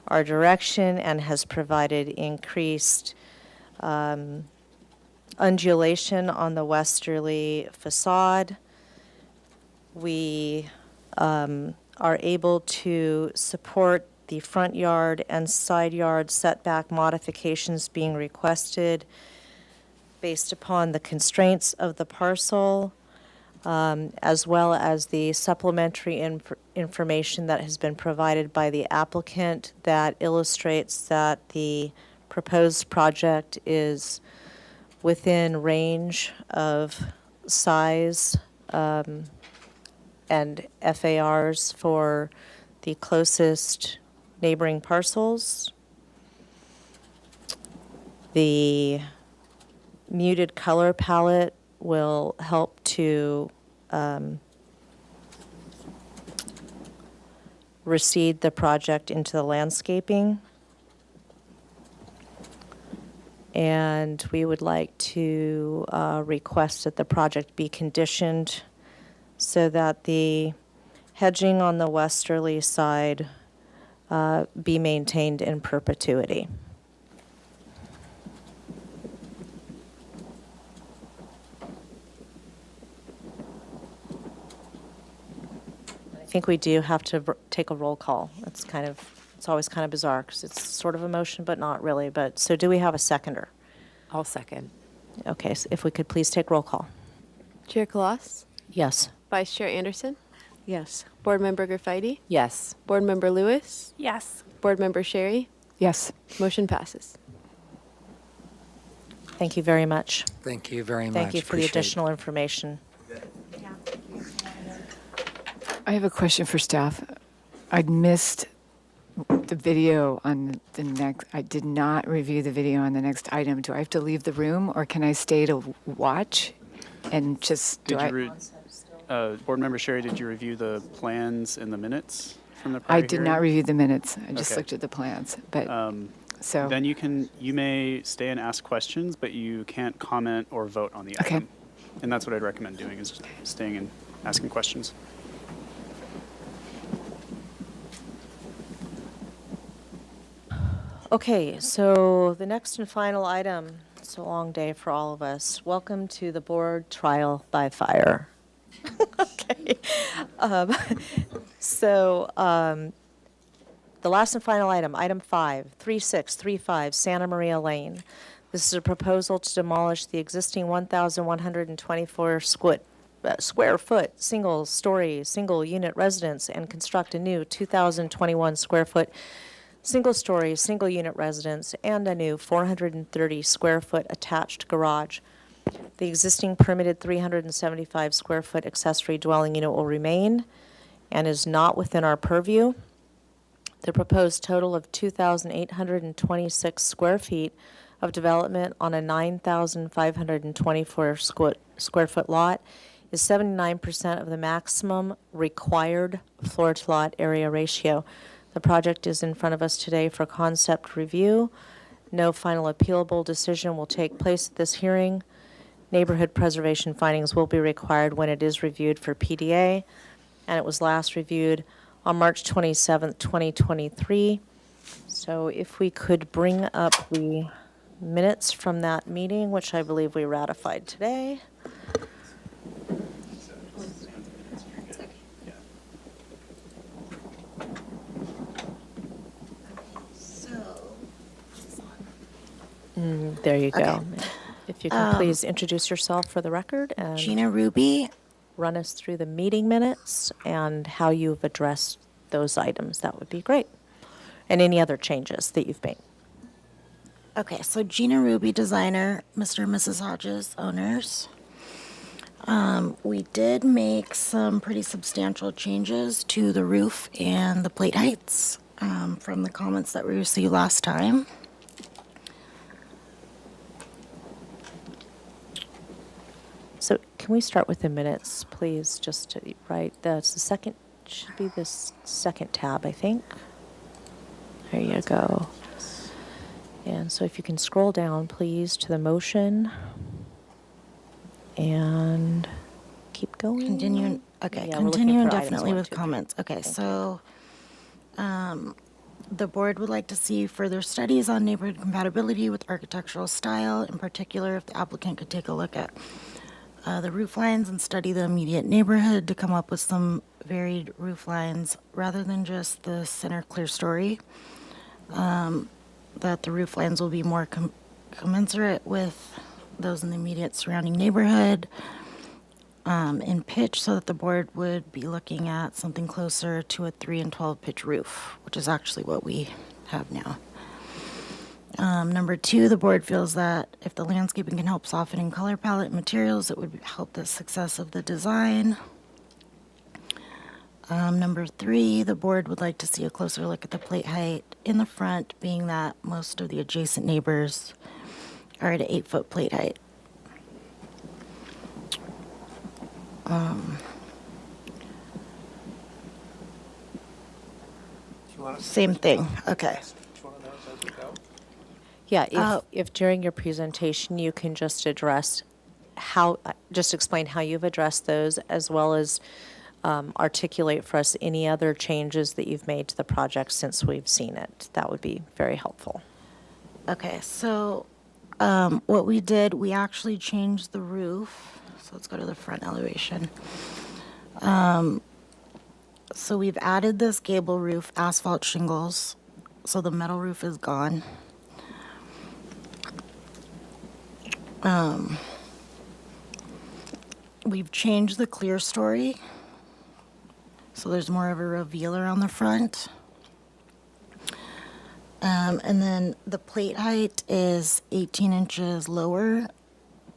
our direction and has provided increased undulation on the westerly facade. We are able to support the front yard and side yard setback modifications being requested based upon the constraints of the parcel, as well as the supplementary information that has been provided by the applicant that illustrates that the proposed project is within range of size and FARs for the closest neighboring parcels. The muted color palette will help to recede the project into the landscaping. And we would like to request that the project be conditioned so that the hedging on the westerly side be maintained in perpetuity. I think we do have to take a roll call. It's always kind of bizarre because it's sort of a motion, but not really. But so do we have a seconder? I'll second. Okay, so if we could please take roll call. Chair Kloss, Yes. Vice Chair Anderson, Yes. Board Member Graffitti, Yes. Board Member Lewis, Yes. Board Member Sherry. Yes. Motion passes. Thank you very much. Thank you very much. Thank you for the Appreciate it. additional information. I have a question for staff. I'd missed the video on the next, I did not review the video on the next item. Do I have to leave the room or can I stay to watch and just, Board Member Sherry, did you review the plans and the minutes from the prior I did not hearing? review the minutes. I just Okay. looked at the plans, but, so. Then you may stay and ask questions, but you can't comment or vote on the Okay. item. And that's what I'd recommend doing, is just staying and asking questions. Okay, so the next and final item, it's a long day for all of us. Welcome to the board trial by fire. Okay. The last and final item, item 5, 3635 Santa Maria Lane. This is a proposal to demolish the existing 1,124 square foot, single-story, single-unit residence and construct a new 2,021 square foot single-story, single-unit residence and a new 430 square foot attached garage. The existing permitted 375 square foot accessory dwelling unit will remain and is not within our purview. The proposed total of 2,826 square feet of development on a 9,524 square foot lot is 79% of the maximum required floor to lot area ratio. The project is in front of us today for concept review. No final appealable decision will take place at this hearing. Neighborhood preservation findings will be required when it is reviewed for PDA, and it was last reviewed on March 27th, 2023. So if we could bring up the minutes from that meeting, which I believe we ratified today. There you go. Okay. If you can please introduce yourself for the record and Gina Ruby. run us through the meeting minutes and how you've addressed those items, that would be great. And any other changes that you've made. Okay, so Gina Ruby, designer, Mr. and Mrs. Hodges, owners. We did make some pretty substantial changes to the roof and the plate heights from the comments that we received last time. So can we start with the minutes, please, just to, right, that's the second, should be this second tab, I think. There you go. And so if you can scroll down, please, to the motion and keep going. Continue, okay, Yeah, we're looking continue for items indefinitely 1, with 2, 3. comments. Okay, so, The board would like to see further studies on neighborhood compatibility with architectural style. In particular, if the applicant could take a look at the roof lines and study the immediate neighborhood to come up with some varied roof lines rather than just the center clear story. That the roof lines will be more commensurate with those in the immediate surrounding neighborhood in pitch, so that the board would be looking at something closer to a 3 and 12 pitch roof, which is actually what we have now. Number 2, the board feels that if the landscaping can help soften in color palette and materials, it would help the success of the design. Number 3, the board would like to see a closer look at the plate height in the front, being that most of the adjacent neighbors are at an 8-foot plate height. Same thing, okay. Yeah, if during your presentation, you can just address how, just explain how you've addressed those, as well as articulate for us any other changes that you've made to the project since we've seen it. That would be very helpful. Okay, so what we did, we actually changed the roof. So let's go to the front elevation. So we've added this gable roof, asphalt shingles, so the metal roof is gone. We've changed the clear story, so there's more of a revealer on the front. And then the plate height is 18 inches lower,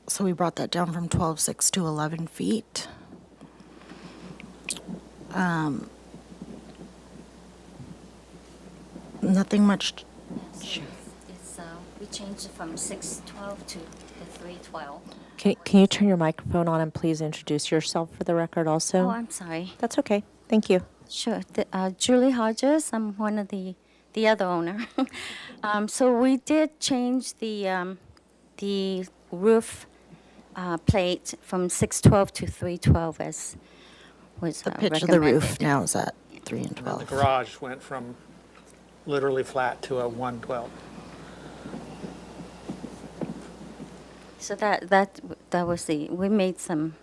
so we brought that down from 12.6 to 11 feet. Nothing much. We changed it from 612 to the 312. Can you turn your microphone on and please introduce yourself for the record also? Oh, I'm sorry. That's okay. Thank you. Sure. Julie Hodges, I'm one of the other owner. So we did change the roof plate from 612 to 312 as was The pitch of the roof recommended. now is at 3 and And the 12. garage went from literally flat to a 112. So that was we made some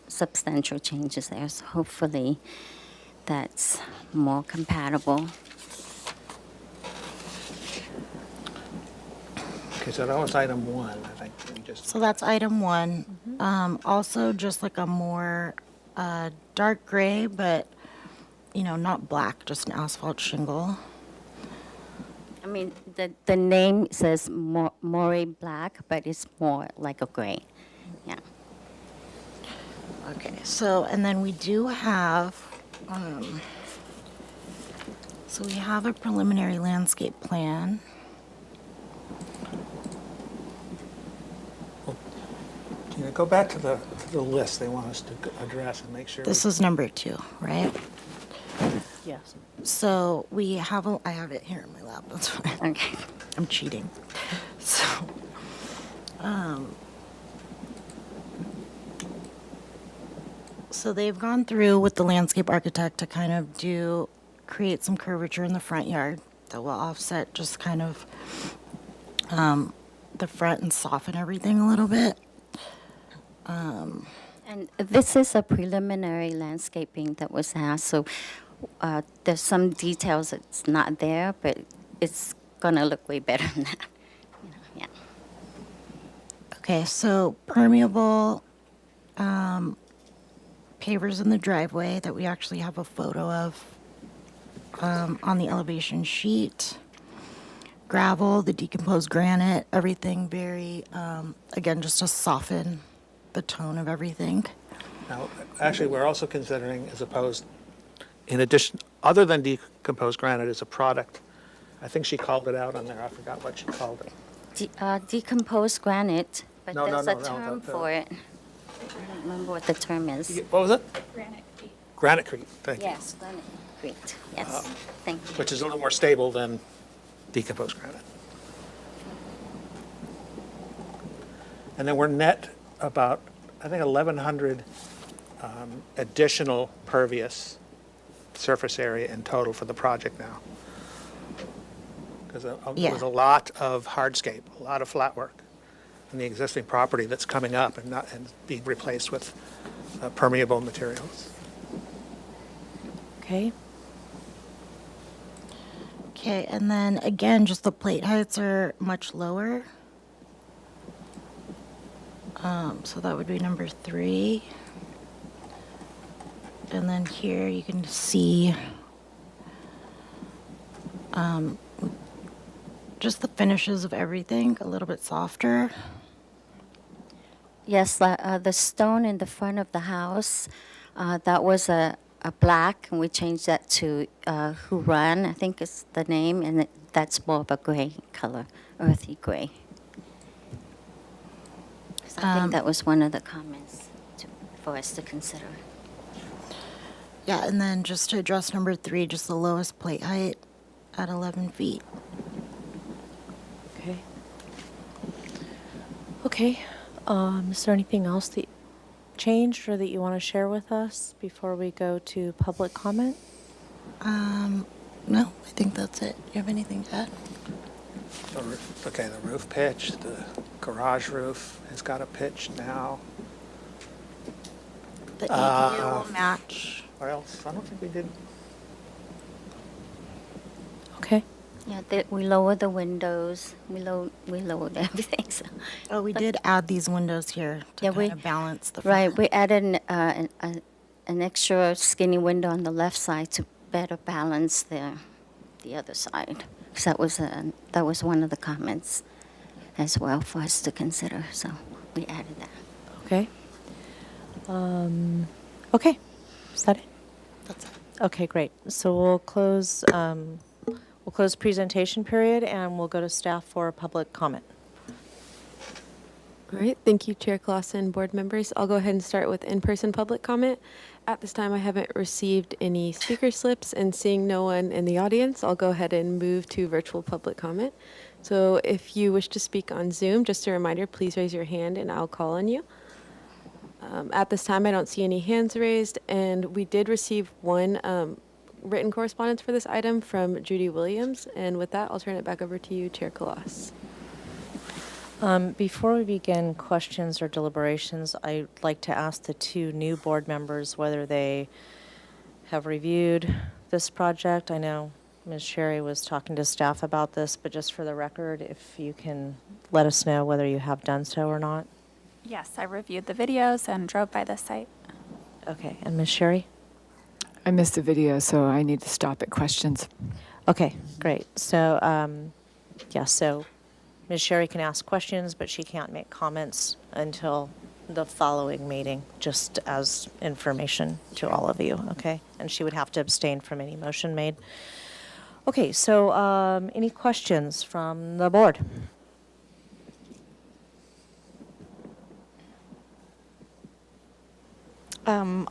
substantial changes there. So hopefully that's more compatible. Okay, so that was item 1, I think. We just So that's item 1. Also, just like a more dark gray, but, not black, just an asphalt shingle. I mean, the name says Moray Black, but it's more like a gray. Yeah. Okay, so, and then we do have, so we have a preliminary landscape plan. go back to the list they want us to address and make sure. This is number 2, right? Yes. So we have, I have it here in my lap, that's fine. Okay. I'm cheating. So they've gone through with the landscape architect to kind of create some curvature in the front yard that will offset just kind of the front and soften everything a little bit. And this is a preliminary landscaping that was asked, so there's some details that's not there, but it's gonna look way better than that. Yeah. Okay, so permeable pavers in the driveway that we actually have a photo of on the elevation sheet. Gravel, the decomposed granite, everything very, again, just to soften the tone of everything. Now, actually, we're also considering, as opposed, in addition, other than decomposed granite as a product, I think she called it out on there, I forgot what she called it. Decomposed granite, but No, there's no, a no, term the- for it. I don't remember what the term is. What was it? Granite. Granitecrete, thank you. Yes, granite. Yes, thank you. Which is a little more stable than decomposed granite. And then we're net about, I think, 1,100 additional pervious surface area in total for the project now. There's Yeah. there's a lot of hardscape, a lot of flat work in the existing property that's coming up and being replaced with permeable materials. Okay. Okay, and then again, just the plate heights are much lower. So that would be number 3. And then here you can see just the finishes of everything, a little bit softer. Yes, the stone in the front of the house, that was a black, and we changed that to Huron, I think is the name, and that's more of a gray color, earthy gray. So I think that was one of the comments for us to consider. Yeah, and then just to address number 3, just the lowest plate height at 11 feet. Okay. Okay. Is there anything else that changed or that you want to share with us before we go to public comment? No, I think that's it. You have anything to add? Okay, the roof pitch, the garage roof has got a pitch now. The ADU will match. What else? I don't think we did. Okay. Yeah, we lowered the windows, we lowered everything, so. Oh, we did add these windows here to kind of balance the front. Right, we added an extra skinny window on the left side to better balance the other side. So that was one of the comments as well for us to consider, so we added that. Okay. Okay. Is that it? That's it. Okay, great. So we'll close presentation period and we'll go to staff for public comment. All right, thank you, Chair Clausen, board members. I'll go ahead and start with in-person public comment. At this time, I haven't received any speaker slips, and seeing no one in the audience, I'll go ahead and move to virtual public comment. So if you wish to speak on Zoom, just a reminder, please raise your hand and I'll call on you. At this time, I don't see any hands raised, and we did receive one written correspondence for this item from Judy Williams, and with that, I'll turn it back over to you, Chair Kalas. Before we begin questions or deliberations, I'd like to ask the 2 new board members whether they have reviewed this project. I know Ms. Sherry was talking to staff about this, but just for the record, if you can let us know whether you have done so or not. Yes, I reviewed the videos and drove by the site. Okay, and Ms. Sherry? I missed the video, so I need to stop at questions. Okay, great. So, so Ms. Sherry can ask questions, but she can't make comments until the following meeting, just as information to all of you, okay? And she would have to abstain from any motion made. Okay, so any questions from the board?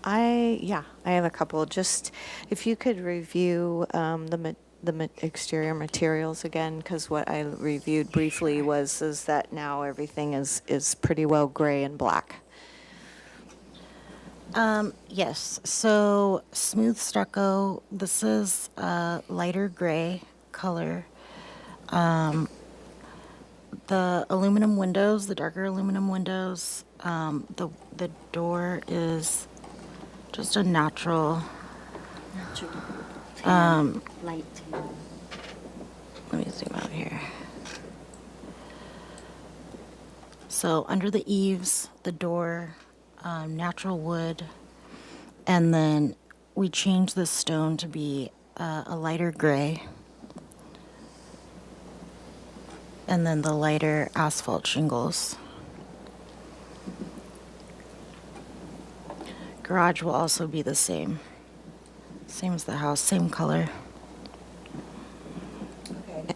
I have a couple. Just if you could review the exterior materials again, because what I reviewed briefly is that now everything is pretty well gray and black. Yes, so smooth stucco, this is a lighter gray color. The aluminum windows, the darker aluminum windows, the door is just a natural, Light. let me zoom out here. So under the eaves, the door, natural wood, and then we changed the stone to be a lighter gray. And then the lighter asphalt shingles. Garage will also be the same. Same as the house, same color.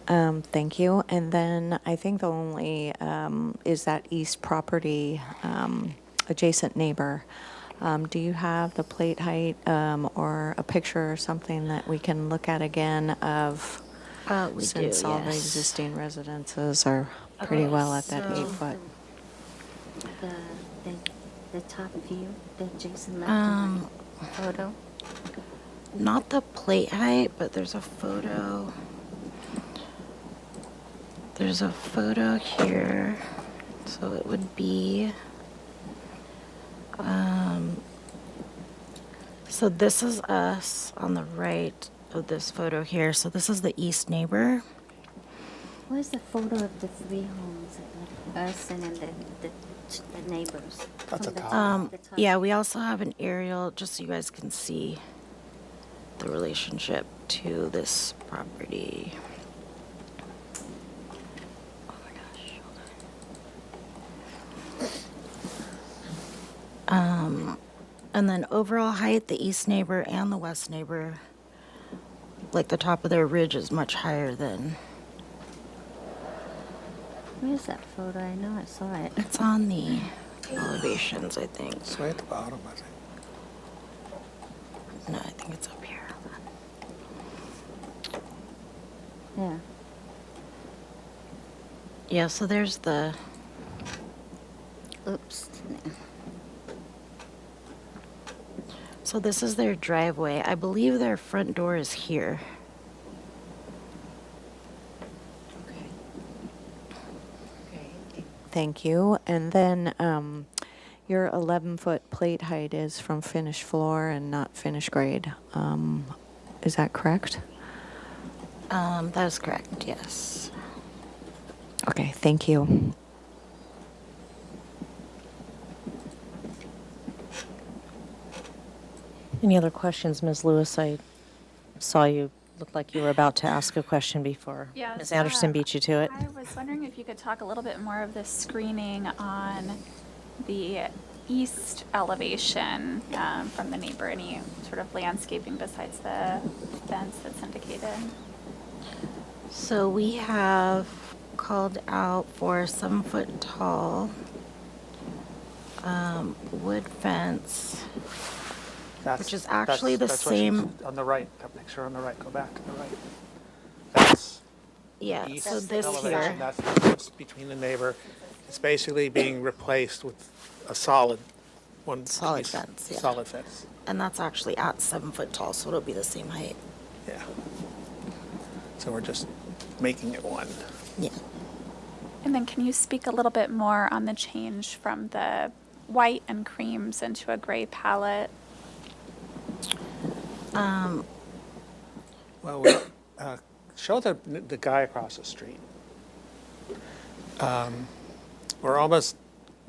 Thank you. And then I think the only is that east property adjacent neighbor. Do you have the plate height or a picture or something that we can look at again of? We Since do, all the yes. existing residences are pretty well at that 8 foot. The top view that Jason left in the photo. Not the plate height, but there's a photo. there's a photo here, so it would be, so this is us on the right of this photo here. So this is the east neighbor. Where's the photo of the three homes, like us and then the neighbors? That's From a the top. top, the top. Yeah, we also have an aerial, just so you guys can see the relationship to this property. Oh my gosh, hold on. And then overall height, the east neighbor and the west neighbor, like the top of their ridge is much higher than, Where's that photo? I know I saw it. it's on the elevations, I think. It's way at the bottom, I think. No, I think it's up here. Yeah. Yeah, so there's the, Oops. so this is their driveway. I believe their front door is here. Thank you. And then your 11-foot plate height is from finished floor and not finished grade. Is that correct? That is correct, yes. Okay, thank you. Any other questions, Ms. Lewis? I saw you looked like you were about to ask a question before Yes, Ms. Anderson beat you to it. I was wondering if you could talk a little bit more of the screening on the east elevation from the neighbor. Any sort of landscaping besides the fence that's indicated? So we have called out for 7-foot tall wood fence, which is actually the That's what she's- same. On the right, that picture on the right, go back to the right. That's Yeah, east so this elevation, here. that's the difference between the neighbor. It's basically being replaced with a solid one. Solid piece- fence, yeah. Solid fence, And that's actually at 7-foot tall, so it'll be the same height. yeah. So we're just making it one. Yeah. And then can you speak a little bit more on the change from the white and creams into a gray palette? Well, we, show the guy across the street. We're almost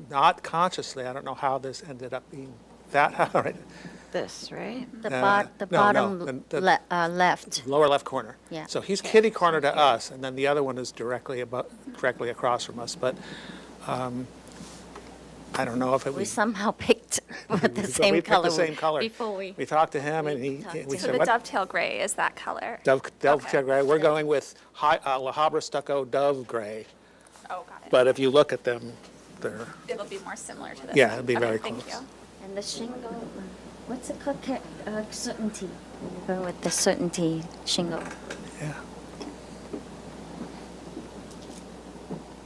not consciously, I don't know how this ended up being that, right? This, right? The No, bottom the left. lower left corner. Yeah. So he's kitty corner to us, and then the other one is directly across from us, but I don't know if it We was. somehow picked the We same picked color. the same color. Before We talked to him, and we So said, the what? dovetail gray is that color? Dove gray. We're going with La Habra stucco dove gray. Oh, got it. But if you look at them, they're, It'll be more similar to this. Yeah, one. it'll be Okay, very thank close. you. And the shingle, what's it called? Certainty. You go with the certainty shingle. yeah.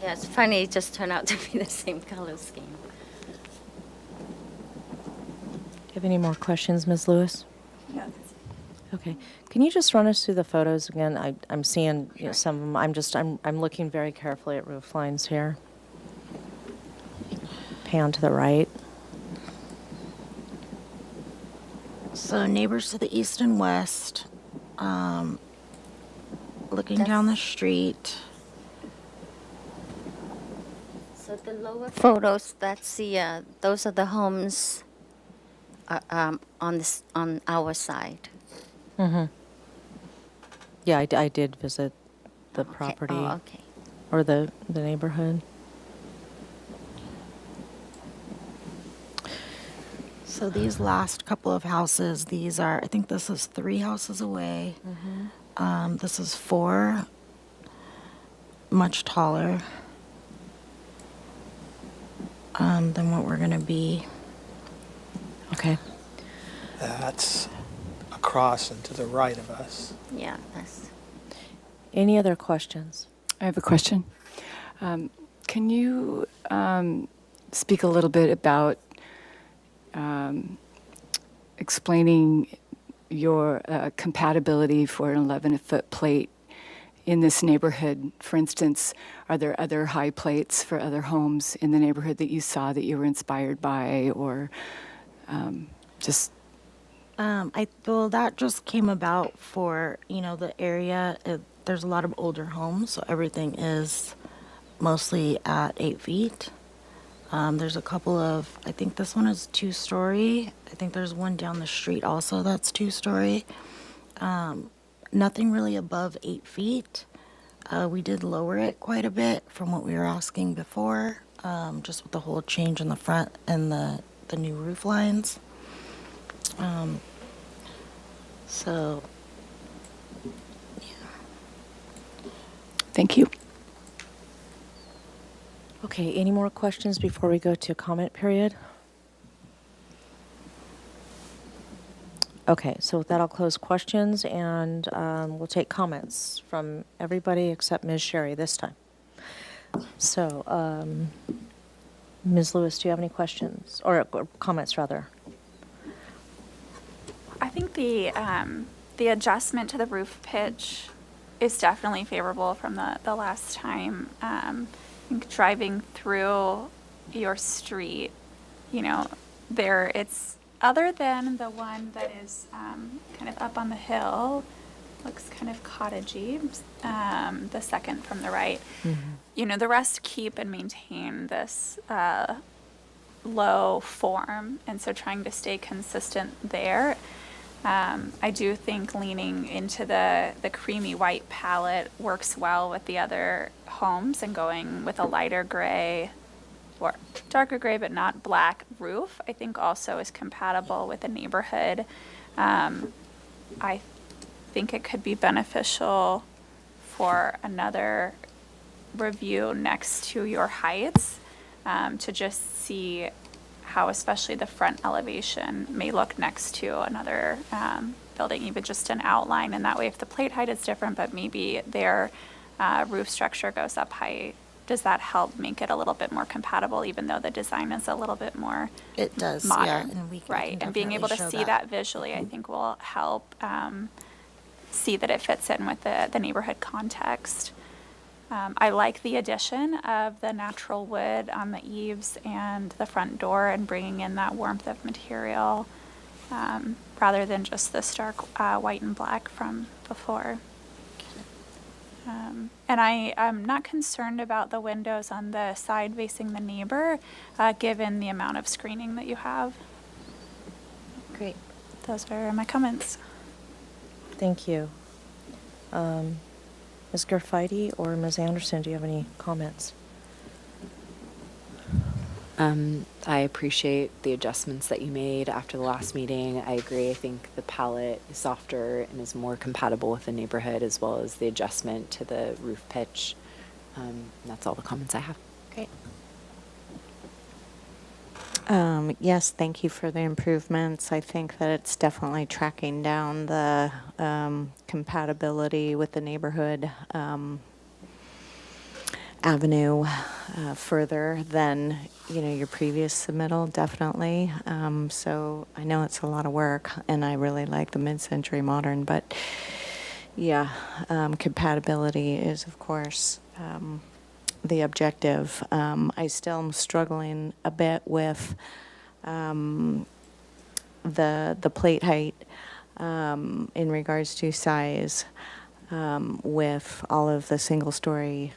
Yeah, it's funny, it just turned out to be the same color scheme. Do you have any more questions, Ms. Lewis? Yeah. Okay. Can you just run us through the photos again? I'm seeing some of them. I'm looking very carefully at roof lines here. Pan to the right. So neighbors to the east and west, looking down the street. So the lower photos, that's the, those are the homes on our side. Mm-hmm. Yeah, I did visit the Okay. property. Oh, okay. Or the neighborhood. So these last couple of houses, these are, I think this is 3 houses away. This is 4, much taller than what we're gonna be. Okay. That's across and to the right of us. Yeah, that's. Any other questions? I have a question. Can you speak a little bit about explaining your compatibility for an 11-foot plate in this neighborhood? For instance, are there other high plates for other homes in the neighborhood that you saw that you were inspired by, or just? Well, that just came about for, the area. There's a lot of older homes, so everything is mostly at 8 feet. There's a couple of, I think this one is 2-story. I think there's one down the street also that's 2-story. Nothing really above 8 feet. We did lower it quite a bit from what we were asking before, just with the whole change in the front and the new roof lines. So, Thank you. Okay, any more questions before we go to comment period? Okay, so with that, I'll close questions, and we'll take comments from everybody except Ms. Sherry this time. So, Ms. Lewis, do you have any questions, or comments, rather? I think the adjustment to the roof pitch is definitely favorable from the last time. I think driving through your street, it's other than the one that is kind of up on the hill, looks kind of cottagey, the second from the right. The rest keep and maintain this low form, and so trying to stay consistent there. I do think leaning into the creamy white palette works well with the other homes, and going with a lighter gray or darker gray but not black roof, I think also is compatible with the neighborhood. I think it could be beneficial for another review next to your heights, to just see how especially the front elevation may look next to another building, even just an outline. And that way, if the plate height is different, but maybe their roof structure goes up high, does that help make it a little bit more compatible, even though the design is a little bit more it does, modern? yeah, and we can Right, and being able to definitely see show that visually, I think will help see that it fits in with the neighborhood context. I like the addition of the natural wood on the eaves and the front door, and bringing in that warmth of material, rather than just the stark white and black from before. And I'm not concerned about the windows on the side facing the neighbor, given the amount of screening that you have. Great. Those are my comments. Thank you. Ms. Garfeiti or Ms. Anderson, do you have any comments? I appreciate the adjustments that you made after the last meeting. I agree. I think the palette is softer and is more compatible with the neighborhood, as well as the adjustment to the roof pitch. That's all the comments I have. Great. Yes, thank you for the improvements. I think that it's definitely tracking down the compatibility with the neighborhood avenue further than your previous submittal, definitely. So I know it's a lot of work, and I really like the mid-century modern, but yeah, compatibility is, of course, the objective. I still am struggling a bit with the plate height in regards to size, with all of the single-story,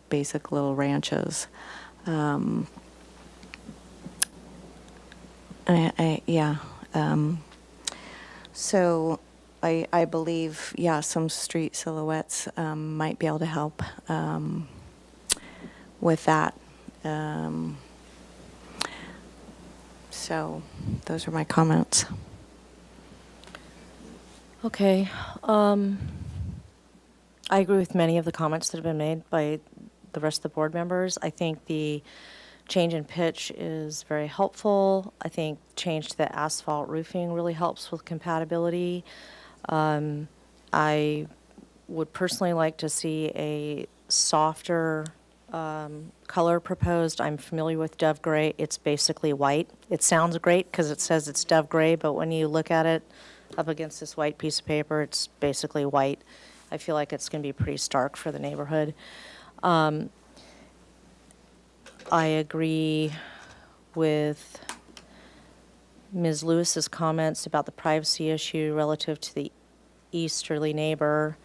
basic little ranches. So I believe, some street silhouettes might be able to help with that. So those are my comments. Okay. I agree with many of the comments that have been made by the rest of the board members. I think the change in pitch is very helpful. I think change to the asphalt roofing really helps with compatibility. I would personally like to see a softer color proposed. I'm familiar with Dove Gray. It's basically white. It sounds great because it says it's Dove Gray, but when you look at it up against this white piece of paper, it's basically white. I feel like it's going to be pretty stark for the neighborhood. I agree with Ms. Lewis's comments about the privacy issue relative to the easterly neighbor.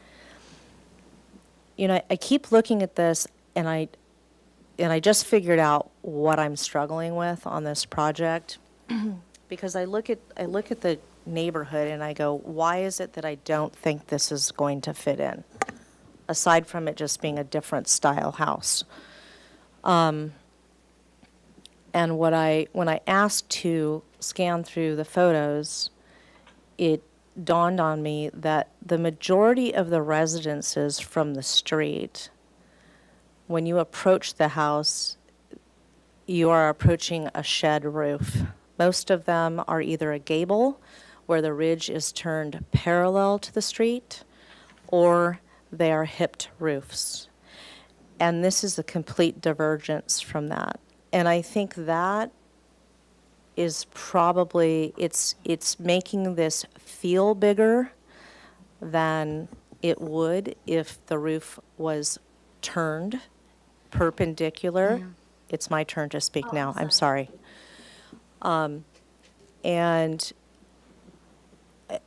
You know, I keep looking at this, and I just figured out what I'm struggling with on this project because I look at the neighborhood and I go, why is it that I don't think this is going to fit in, aside from it just being a different style house? And when I asked to scan through the photos, it dawned on me that the majority of the residences from the street, when you approach the house, you are approaching a shed roof. Most of them are either a gable, where the ridge is turned parallel to the street, or they are hipped roofs. And this is a complete divergence from that. And I think that is probably, it's making this feel bigger than it would if the roof was turned perpendicular. Yeah. It's my turn to speak now, I'm sorry. And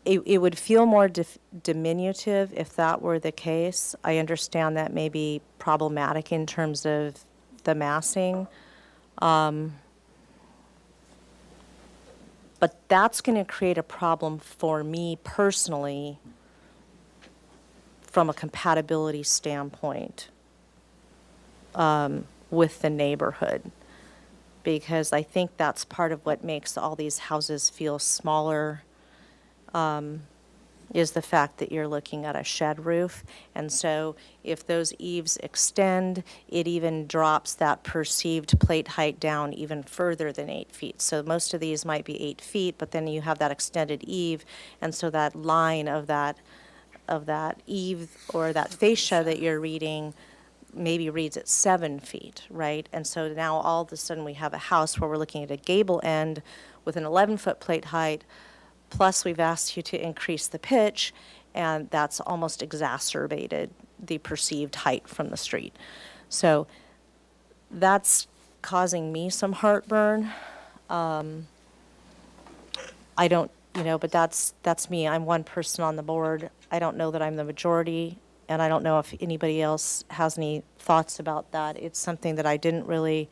it would feel more diminutive if that were the case. I understand that may be problematic in terms of the massing. But that's going to create a problem for me personally from a compatibility standpoint with the neighborhood. Because I think that's part of what makes all these houses feel smaller, is the fact that you're looking at a shed roof. And so if those eaves extend, it even drops that perceived plate height down even further than 8 feet. So most of these might be 8 feet, but then you have that extended eave, and so that line of that eave or that fascia that you're reading maybe reads at 7 feet, right? And so now all of a sudden we have a house where we're looking at a gable end with an 11-foot plate height, plus we've asked you to increase the pitch, and that's almost exacerbated the perceived height from the street. So that's causing me some heartburn. I don't, but that's me. I'm one person on the board. I don't know that I'm the majority, and I don't know if anybody else has any thoughts about that. It's something that I didn't really,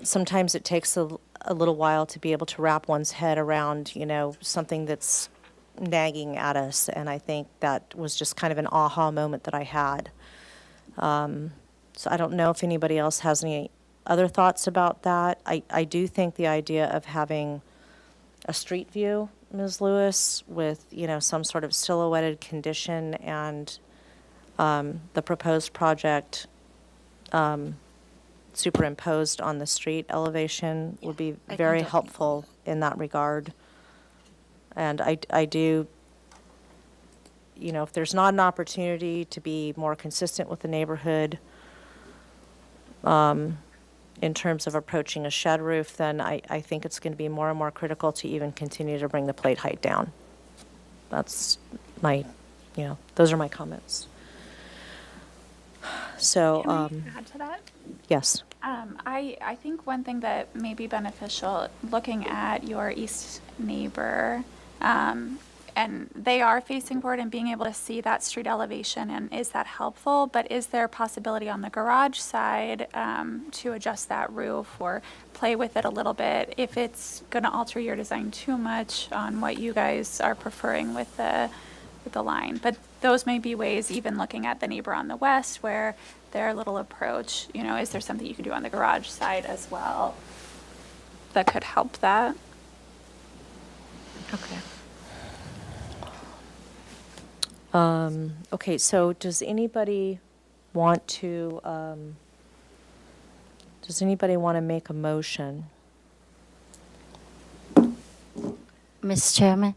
sometimes it takes a little while to be able to wrap one's head around, something that's nagging at us. And I think that was just kind of an aha moment that I had. So I don't know if anybody else has any other thoughts about that. I do think the idea of having a street view, Ms. Lewis, with, some sort of silhouetted condition and the proposed project superimposed on the street elevation would be I very can helpful in that regard. And I do, if there's not an opportunity to be more consistent with the neighborhood in terms of approaching a shed roof, then I think it's going to be more and more critical to even continue to bring the plate height down. That's my, those are my comments. So, Can I add to that? yes. I think one thing that may be beneficial, looking at your east neighbor, and they are facing forward and being able to see that street elevation, and is that helpful? But is there a possibility on the garage side to adjust that roof or play with it a little bit if it's going to alter your design too much on what you guys are preferring with the line? But those may be ways, even looking at the neighbor on the west, where their little approach, is there something you could do on the garage side as well that could help that? Okay. Okay, so does anybody want to make a motion? Ms. Chairman,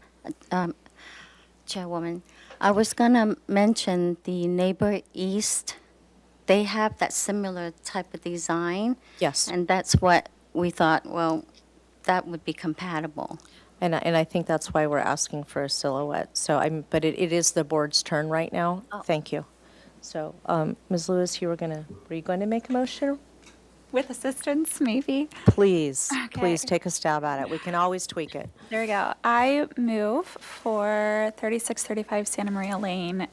Chairwoman, I was gonna mention the neighbor east. They have that similar type of design. Yes. And that's what we thought, well, that would be compatible. And I think that's why we're asking for a silhouette. So but it is the board's turn right now. Oh. Thank you. So, Ms. Lewis, were you going to make a motion? With assistance, maybe. Please, Okay. please take a stab at it. We can always tweak it. There we go. I move for 3635 Santa Maria Lane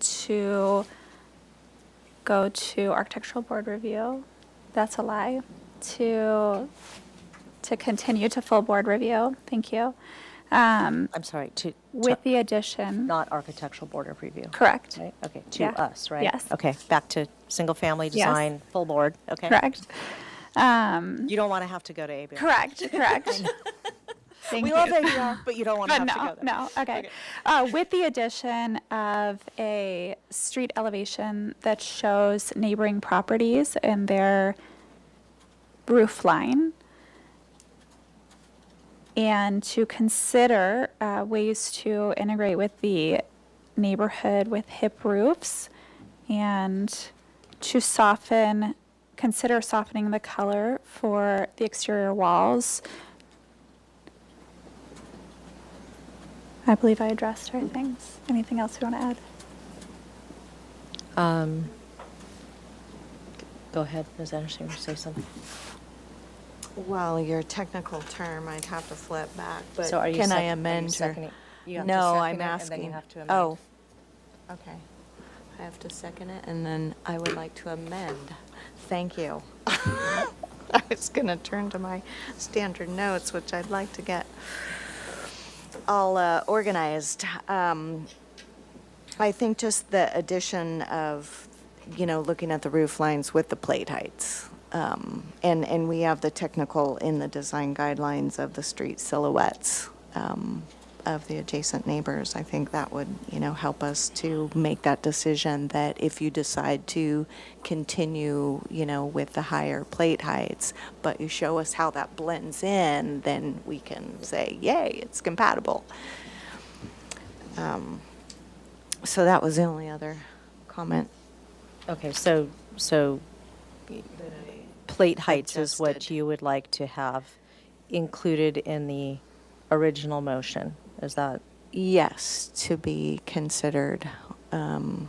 to go to architectural board review. That's a lie. To continue to full board review. Thank you. I'm sorry, With the addition. not architectural board of review. Correct. Right? Okay, to Yeah. us, right? Yes. Okay, back to single-family Yes. design, full board, okay? Correct. You don't want to have to go to ABR. Correct. Thank We you. love ABR, but you don't want to But have to go there. no, okay. With the addition of a street elevation that shows neighboring properties and their roof line, and to consider ways to integrate with the neighborhood with hip roofs, and to consider softening the color for the exterior walls. I believe I addressed our things. Anything else you want to add? Go ahead, Ms. Anderson, you say something. Well, your technical term, I'd have to flip back, but So are you can I are you amend her? seconding? You have to No, second I'm it, and then asking. you have to amend. Oh, okay. I have to second it, and then I would like to amend. Thank you. I was going to turn to my standard notes, which I'd like to get all organized. I think just the addition of, looking at the roof lines with the plate heights. And we have the technical in the design guidelines of the street silhouettes of the adjacent neighbors. I think that would, help us to make that decision that if you decide to continue, with the higher plate heights, but you show us how that blends in, then we can say, yay, it's compatible. So that was the only other comment. Okay, so plate heights is what you would like to have included in the original motion, is that? Yes, to be considered. Or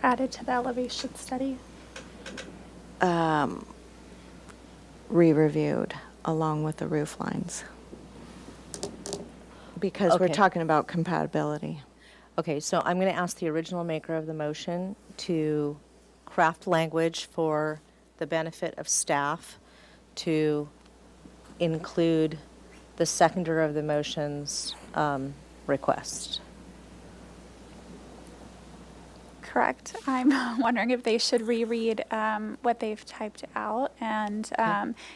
added to the elevation study? Re-reviewed along with the roof lines. Because we're Okay. talking about compatibility. Okay, so I'm going to ask the original maker of the motion to craft language for the benefit of staff to include the seconder of the motion's request. Correct. I'm wondering if they should reread what they've typed out, and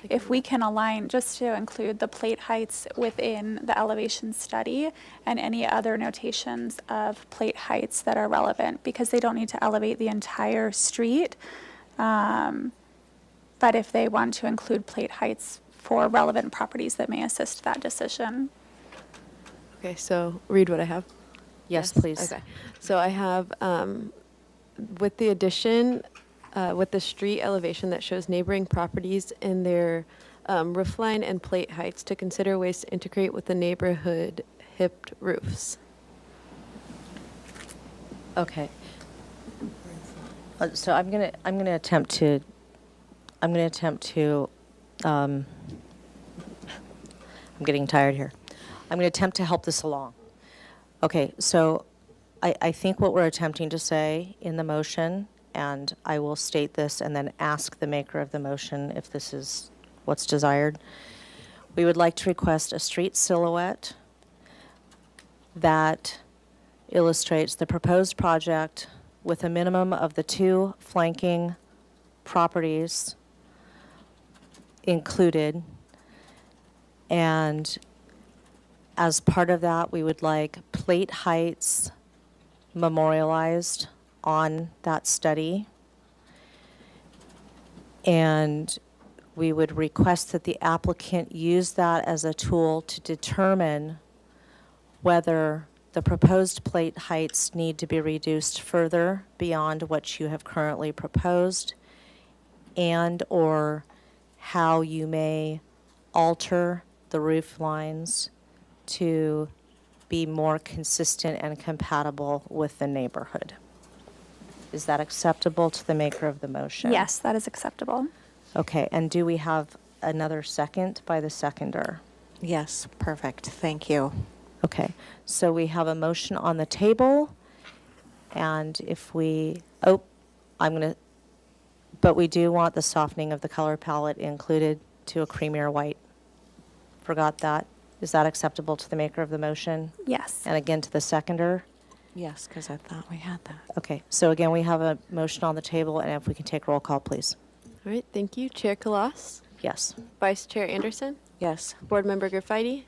if we can align, just to include the plate heights within the elevation study and any other notations of plate heights that are relevant, because they don't need to elevate the entire street. But if they want to include plate heights for relevant properties that may assist that decision. Okay, so read what I have. Yes, please. Okay, so I have, with the addition, with the street elevation that shows neighboring properties and their roof line and plate heights, to consider ways to integrate with the neighborhood hipped roofs. Okay. So I'm gonna attempt to, I'm getting tired here. I'm gonna attempt to help this along. Okay, so I think what we're attempting to say in the motion, and I will state this and then ask the maker of the motion if this is what's desired. We would like to request a street silhouette that illustrates the proposed project with a minimum of the 2 flanking properties included. And as part of that, we would like plate heights memorialized on that study. And we would request that the applicant use that as a tool to determine whether the proposed plate heights need to be reduced further beyond what you have currently proposed, and/or how you may alter the roof lines to be more consistent and compatible with the neighborhood. Is that acceptable to the maker of the motion? Yes, that is acceptable. Okay, and do we have another second by the seconder? Yes, perfect. Thank you. Okay, so we have a motion on the table, and if we, oh, I'm going to, but we do want the softening of the color palette included to a creamier white. Forgot that. Is that acceptable to the maker of the motion? Yes. And again to the seconder? Yes, because I thought we had that. Okay, so again, we have a motion on the table, and if we can take roll call, please. All right, thank you. Chair Kalas? Yes. Vice Chair Anderson? Yes. Board Member Graffitti?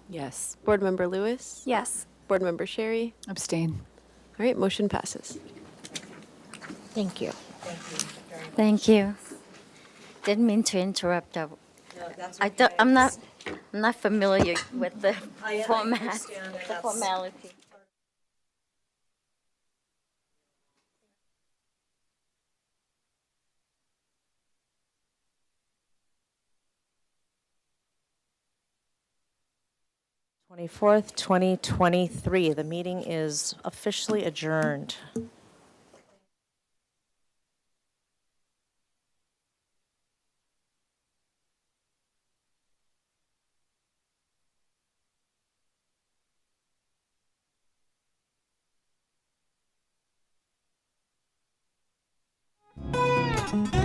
Yes. Board Member Lewis? Yes. Board Member Sherry? Abstain. All right, motion passes. Thank you. Thank you. Didn't mean to interrupt. I'm not familiar with the format, the formality. May 24th, 2023. The meeting is officially adjourned. Thank you.